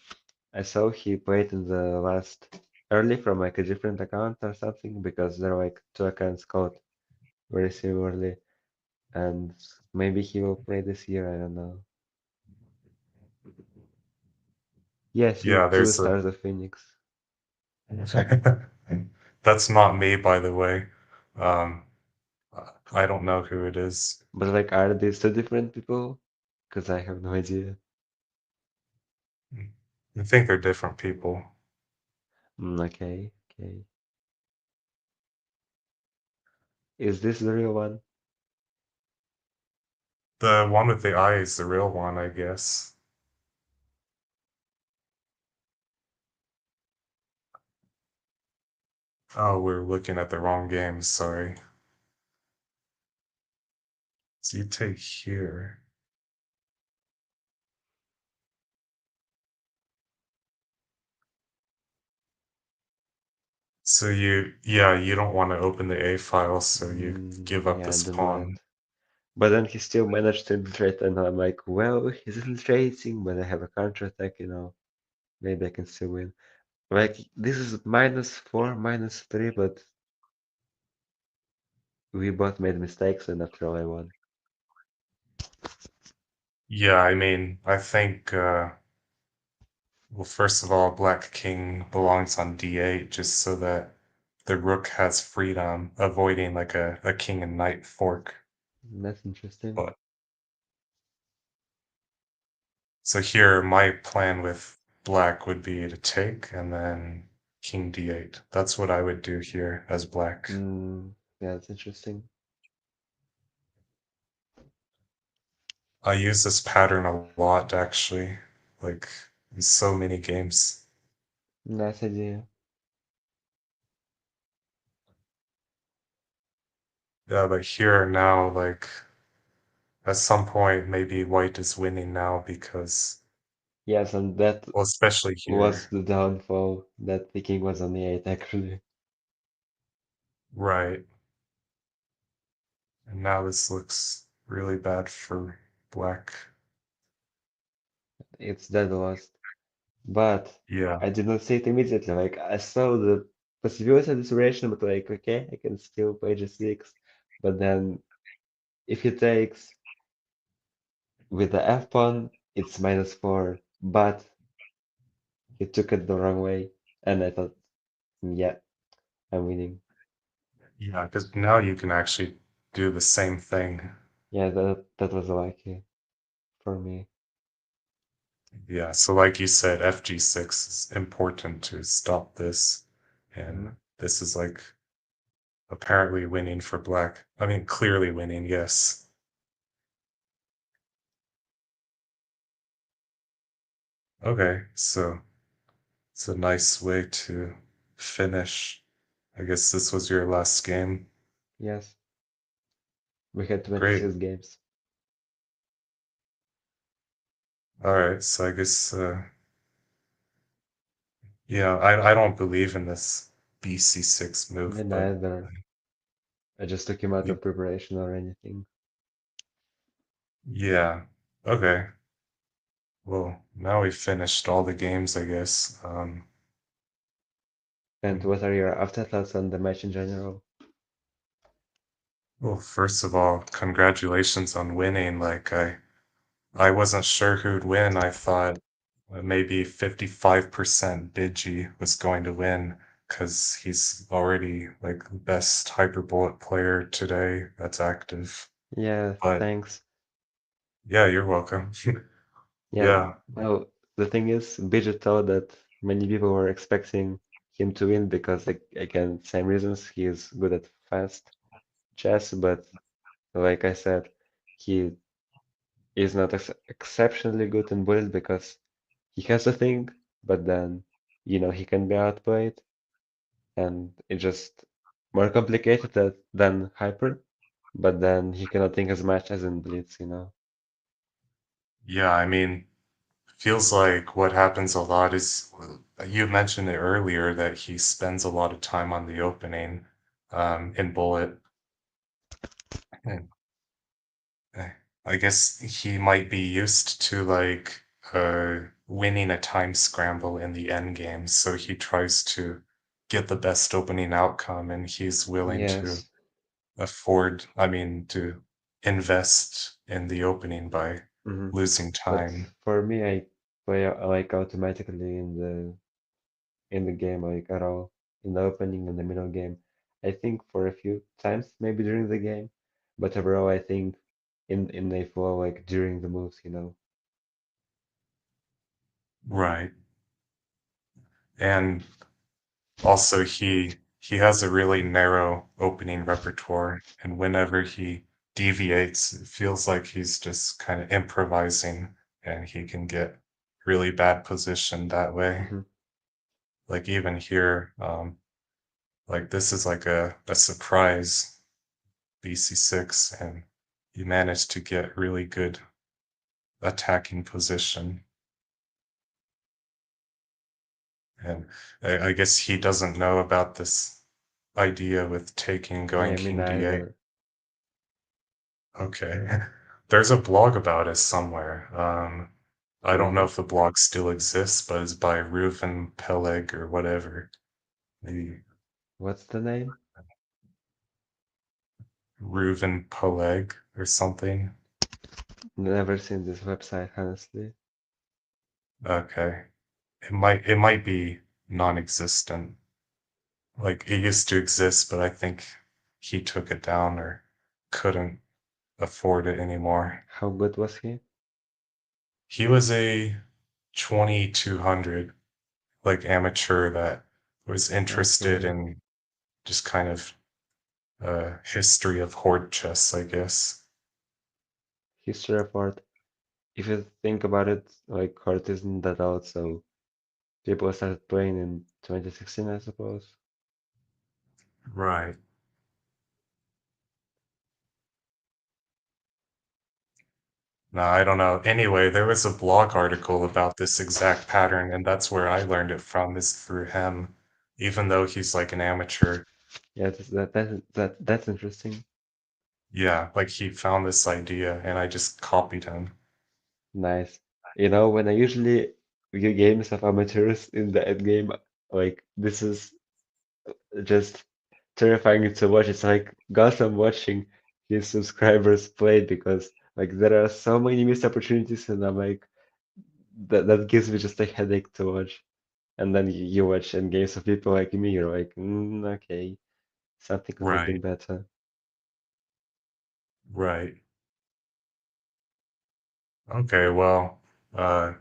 I saw he played in the last early from like a different account or something because there are like two accounts called very similarly, and maybe he will play this year. I don't know. Yes, you Yeah, two there's a. stars of Phoenix, That's not me, by the way. Um, I don't know who it is. but like are these two different people? Because I have no idea. I think they're different people. Okay, okay. Is this the real one? The one with the eye is the real one, I guess. Oh, we're looking at the wrong game, sorry. So you take here. So yeah, you don't want to open the A file, so you give up Yeah, I this do not. pawn. But then he still managed to infiltrate, and I'm like, well, he's infiltrating, but I have a counterattack, you know. Maybe I can still win. Like, this is -4, -3, but we both made mistakes, and after all, I won. Yeah, I mean, I think, well, first of all, Black King belongs on D8 just so that the rook has freedom, avoiding like a king and knight fork. That's interesting. But so here, my plan with black would be to take and then king d8. That's what I would do here as black. Yeah, that's interesting. I use this pattern a lot, actually, like in so many games. Nice idea. Yeah, but here now, like at some point, maybe white is winning now because, Yes, and that well, especially was here. the downfall, that the king was on the 8, actually. Right. And now this looks really bad for black. It's dead lost. But Yeah. I did not see it immediately. Like, I saw the possibility of desperation, but like, okay, I can still play g6. But then if he takes with the f pawn, it's -4. But he took it the wrong way, and I thought, yeah, I'm winning. Yeah, because now you can actually do the same thing. Yeah, that was lucky for me. Yeah, so like you said, FG6 is important to stop this. Mhm. And this is like apparently winning for black. I mean, clearly winning, yes. Okay, so it's a nice way to finish. I guess this was your last game. Yes, we had Great. 26 games. All right, so I guess yeah, I don't believe in this BC6 Me move, but neither. I just took him out y- of preparation or anything. yeah. Okay. Well, now we've finished all the games, I guess. And what are your afterthoughts on the match in general? Well, first of all, congratulations on winning. Like I wasn't sure who'd win. I thought maybe 55% bijiy was going to win because he's already like the best hyperbullet player today that's active. Yeah, But thanks. yeah, you're welcome. Yeah, Yeah, well, the thing is, Bijiy thought that many people were expecting him to win because, like, again, same reasons, he is good at fast chess, but like I said, he is not exceptionally good in bullet because he has a thing, but then, he can be outplayed, and it's just more complicated than Hyper, but then he cannot think as much as in Blitz. yeah, I mean, feels like what happens a lot is you mentioned it earlier that he spends a lot of time on the opening in bullet. And uh, I guess he might be used to like winning a time scramble in the end game, so he tries to get the best opening outcome and he's willing to Yes. afford, I mean, to invest in the opening by hmm losing But time. for me, I play like automatically in the game, like at all, in the opening and the middle game. I think for a few times, maybe during the game, but overall, I think in the flow, like during the moves. Right. And also he has a really narrow opening repertoire, and whenever he deviates, it feels like he's just kind of improvising, and he can get really bad position that way. hmm Like even here, like this is like a surprise BC6, and he managed to get really good attacking position. And I guess he doesn't know about this idea with taking going Yeah, me king d8. neither. Okay. There's a blog about it somewhere. I don't know Really? if the blog still exists, but it's by Reuven Peleg or whatever. Maybe What's the name? Reuven Peleg or something. Never seen this website, honestly. Okay. It might be non-existent. Like it used to exist, but I think he took it down or couldn't afford it anymore. How good was he? He was a 2200 like amateur that was interested Okay, in just kind of history of horde chess, I guess. history report. If you think about it, like Horde isn't that old, so people started playing in 2016, I suppose. Right. No, I don't know. Anyway, there was a blog article about this exact pattern, and that's where I learned it from, is through him, even though he's like an amateur. Yeah, that's interesting. Yeah, like he found this idea, and I just copied him. Nice. When I usually view games of amateurs in the end game, like this is just terrifying to watch. It's like Gotham watching his subscribers play because like there are so many missed opportunities, and I'm like that gives me just a headache to watch. And then you watch end games of people like me, you're like, okay, something could have been Right, better. right. Okay, well, I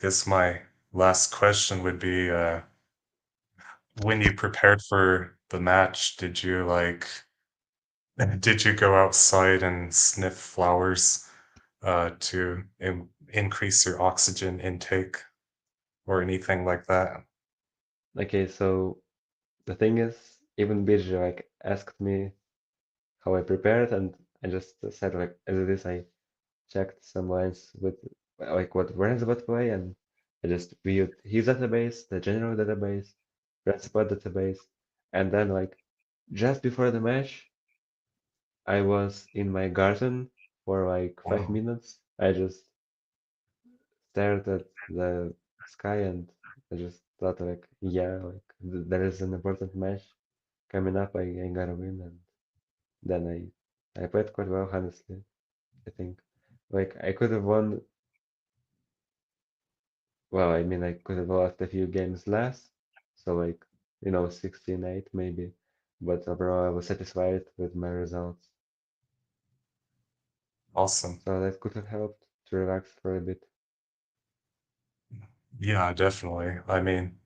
guess my last question would be, when you prepared for the match, did you like did you go outside and sniff flowers to increase your oxygen intake? or anything like that. Okay, so the thing is, even bijiy like asked me how I prepared, and I just said like as it is, I checked some lines with like what Renspot play, and I just viewed his database, the general database, Renspot database, and then like just before the match, I was in my garden for like five Oh, minutes. I just stared at the sky and I just thought like, yeah, like there is an important match coming up. I gotta win, and then I played quite well, honestly. I think like I could have won. Well, I mean, I could have lost a few games less, so like 16-8 maybe. But overall, I was satisfied with my results, awesome. so that could have helped to relax for a bit. Yeah, definitely. I mean,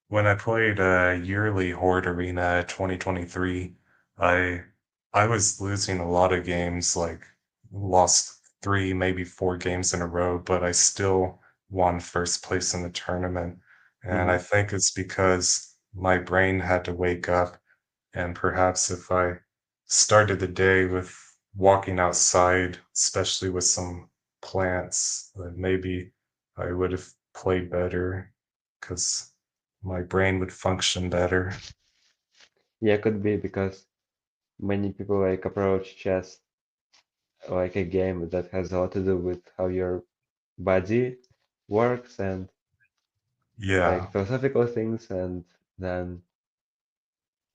when I played yearly Horde Arena 2023, I I was losing a lot of games, like lost three, maybe four games in a row, but I still won first place in the tournament. And I Hmm. think it's because my brain had to wake up, and perhaps if I started the day with walking outside, especially with some plants, then maybe I would have played better because my brain would function better. Yeah, could be because many people like approach chess like a game that has a lot to do with how your body works and Yeah, like philosophical things, and then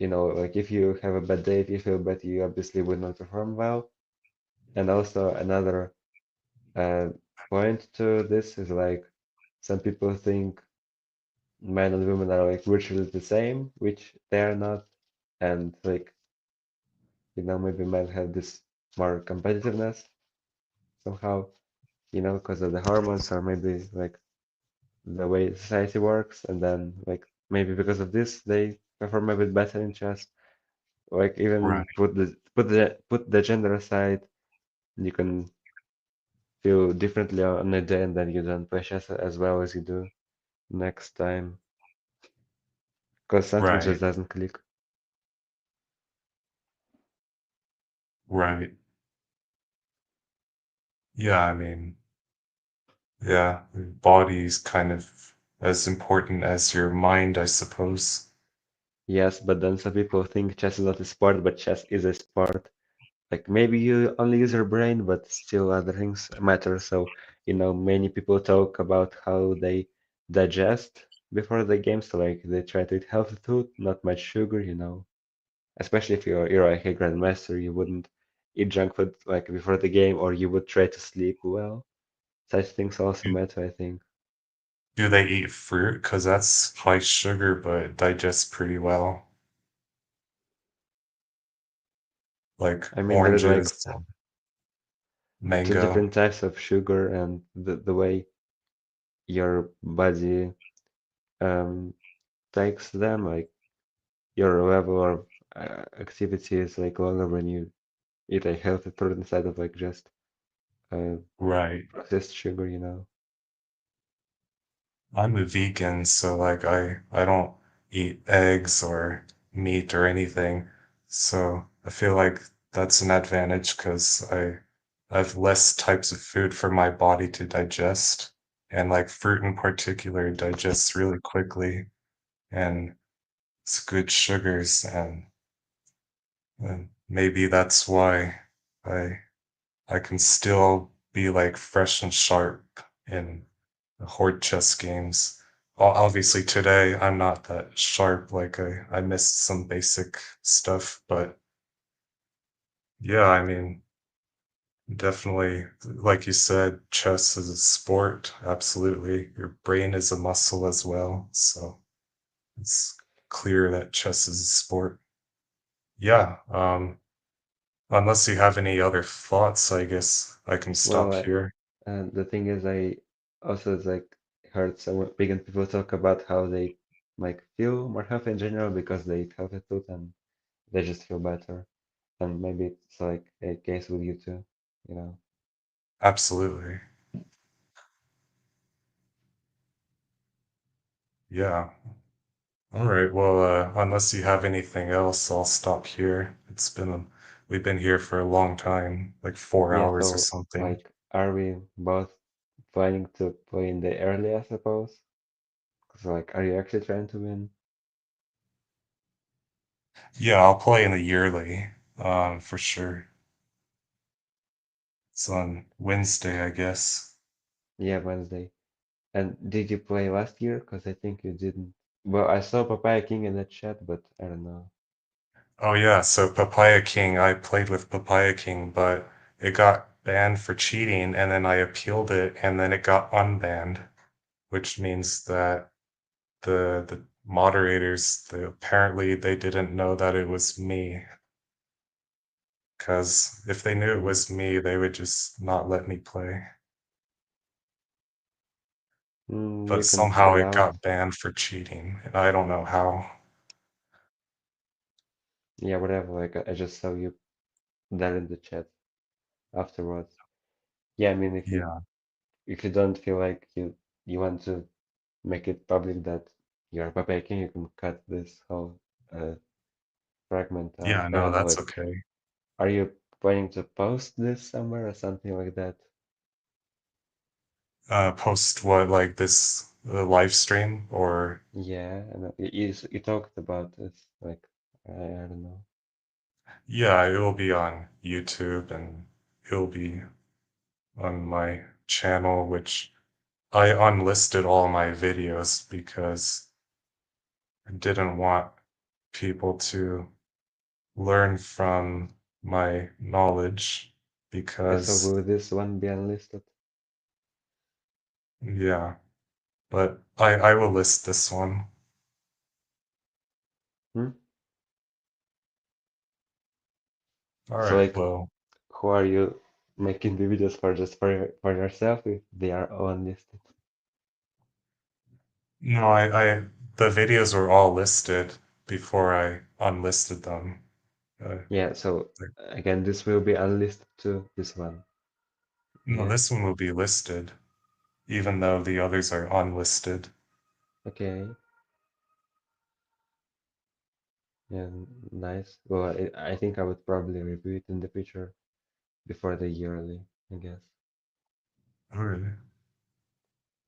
like if you have a bad day, if you feel bad, you obviously would not perform well. And also another uh, point to this is like some people think men and women are like virtually the same, which they are not, and like maybe men have this more competitiveness somehow, because of the hormones or maybe like the way society works, and then like maybe because of this they perform a bit better in chess. Like even right, put the gender aside, you can feel differently on a day, and then you don't play chess as well as you do next time because something right, just doesn't click. right. Yeah, I mean, yeah, your body's kind of as important as your mind, I suppose. Yes, but then some people think chess is not a sport, but chess is a sport. Like maybe you only use your brain, but still other things matter. So, many people talk about how they digest before the game. So like they try to eat healthy food, not much sugar, Especially if you're like a grandmaster, you wouldn't eat junk food like before the game, or you would try to sleep well. Such things also Do, matter, I think. do they eat fruit? Because that's high sugar, but digests pretty well, like I mean, there is like oranges, two mango. different types of sugar, and the way your body um takes them, like your level of activity is like longer when you eat a healthy fruit instead of like just uh, Right. processed sugar. I'm a vegan, so like I don't eat eggs or meat or anything. So I feel like that's an advantage because I have less types of food for my body to digest. And like fruit in particular digests really quickly and it's good sugars and maybe that's why I I can still be like fresh and sharp in the horde chess games. Obviously today I'm not that sharp, like I missed some basic stuff, but yeah, I mean, definitely, like you said, chess is a sport. Absolutely. Your brain is a muscle as well. So it's clear that chess is a sport. Yeah. Unless you have any other thoughts, I guess I can Well, stop here. the thing is, I also like heard some vegan people talk about how they like feel more healthy in general because they eat healthy food and they just feel better. And maybe it's like a case with you too, you know. Absolutely. Yeah. All right. Well, unless you have anything else, I'll stop here. We've been here for a long time, like four Yeah, hours or so something. like, are we both planning to play in the early, I suppose? 'Cause like, are you actually trying to win? Yeah, I'll play in the yearly, for sure. It's on Wednesday, I guess. Yeah, Wednesday. And did you play last year? Because I think you didn't. Well, I saw Papaya King in the chat, but I don't know. Oh yeah, so Papaya King, I played with Papaya King, but it got banned for cheating, and then I appealed it, and then it got unbanned, which means that the moderators, apparently they didn't know that it was me, because if they knew it Hmm. was me, they would just not let me play. You But can check somehow it it out. got banned for cheating, and I don't know how. Yeah, whatever. Like, I just saw you there in the chat afterwards. Yeah, I mean, Yeah, if you don't feel like you want to make it public that you're Papaya King, you can cut this whole uh, fragment out. yeah, I no, don't know. that's Like, okay. are you planning to post this somewhere or something like that? Post what, like this live stream, or Yeah, I know. You talked about this. Like, I don't know. yeah, it will be on YouTube and it'll be on my channel, which I unlisted all my videos because I didn't want people to learn from my knowledge Okay, so because, will this one be unlisted? yeah, but I will list this one. Hmm? All So right, like, well, who are you making the videos for? Just for yourself if they are all unlisted? no, the videos were all listed before I unlisted them. Yeah, so Like, again, this will be unlisted to this one. no, Yeah. this one will be listed, even though the others are unlisted. Okay. Yeah, nice. Well, I think I would probably review it in the future before the yearly, I guess. All right.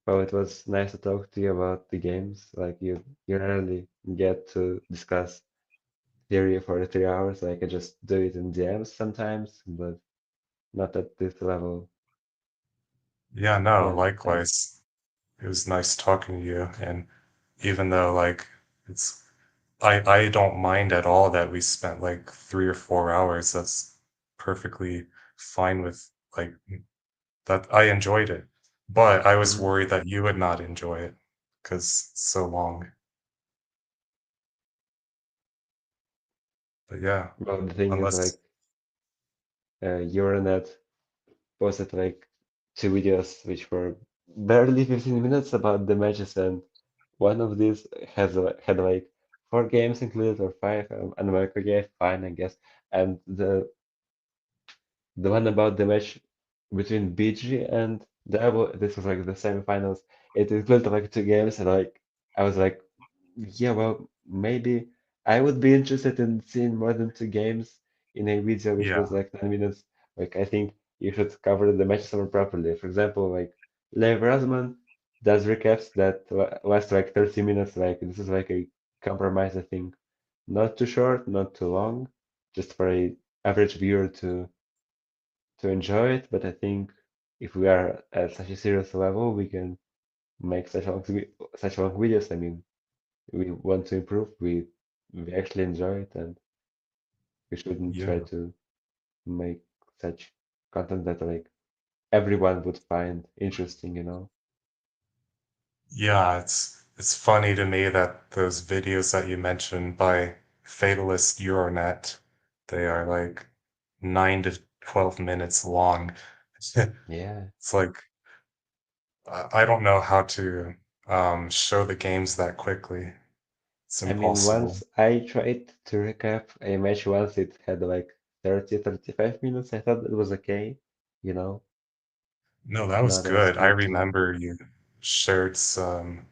Well, it was nice to talk to you about the games. Like you rarely get to discuss theory for 3 hours. Like I just do it in DMs sometimes, but not at this level. Yeah, no, Yeah, thanks. likewise. It was nice talking to you. And even though like it's I don't mind at all that we spent like 3 or 4 hours. That's perfectly fine with like that. I enjoyed it. But I was Hmm. worried that you would not enjoy it because it's so long. But yeah, But the thing is, like, unless Euronet posted like 2 videos which were barely 15 minutes about the matches, and one of these had like 4 games included or five, and I'm like, okay, fine, I guess. And the one about the match between BG and Devil, this was like the semifinals. It included like 2 games, and like I was like, yeah, well, maybe I would be interested in seeing more than 2 games in a video which yeah, was like 10 minutes. Like I think you should cover the matches more properly. For example, like Lev Rasman does recaps that last like 30 minutes. Like this is like a compromise, I think. Not too short, not too long, just for a average viewer to enjoy it. But I think if we are at such a serious level, we can make such long videos. I mean, we want to improve. We actually enjoy it, and we shouldn't try yeah. to make such content that like everyone would find interesting, you know? Yeah, it's funny to me that those videos that you mentioned by Fatalist Euronet, they are like 9 to 12 minutes long. Yeah. It's like I don't know how to show the games that quickly. It's I mean, impossible. once I tried to recap a match once, it had like 30, 35 minutes. I thought it was okay, you know, No, that was not as good. I good to. remember you shared some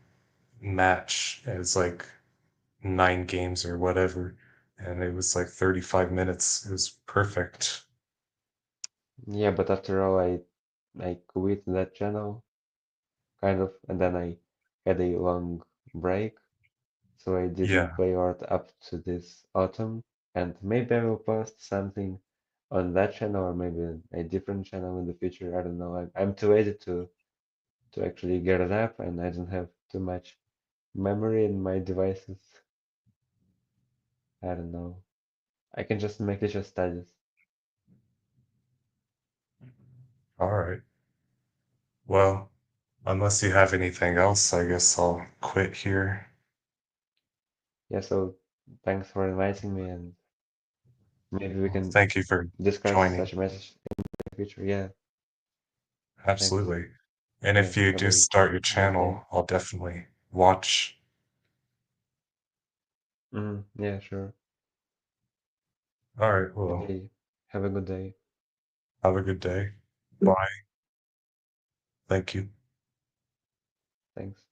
match. It was like 9 games or whatever, and it was like 35 minutes. It was perfect. Yeah, but after all, I quit that channel, kind of, and then I had a long break, so I didn't Yeah. play Horde up to this autumn, and maybe I will post something on that channel or maybe a different channel in the future. I don't know. I'm too lazy to actually get it up, and I don't have too much memory in my devices. I don't know. I can just make it just studies. All right. Well, unless you have anything else, I guess I'll quit here. Yeah, so thanks for inviting me, and maybe we Well, can thank you for discuss joining. such a message in the future. Yeah, thanks. Absolutely. And Yeah, if you have do a start your nice day. channel, I'll definitely watch. Yeah, sure. All right. Well, Okay, have a good day. have a good day. Bye. Thank you. Thanks.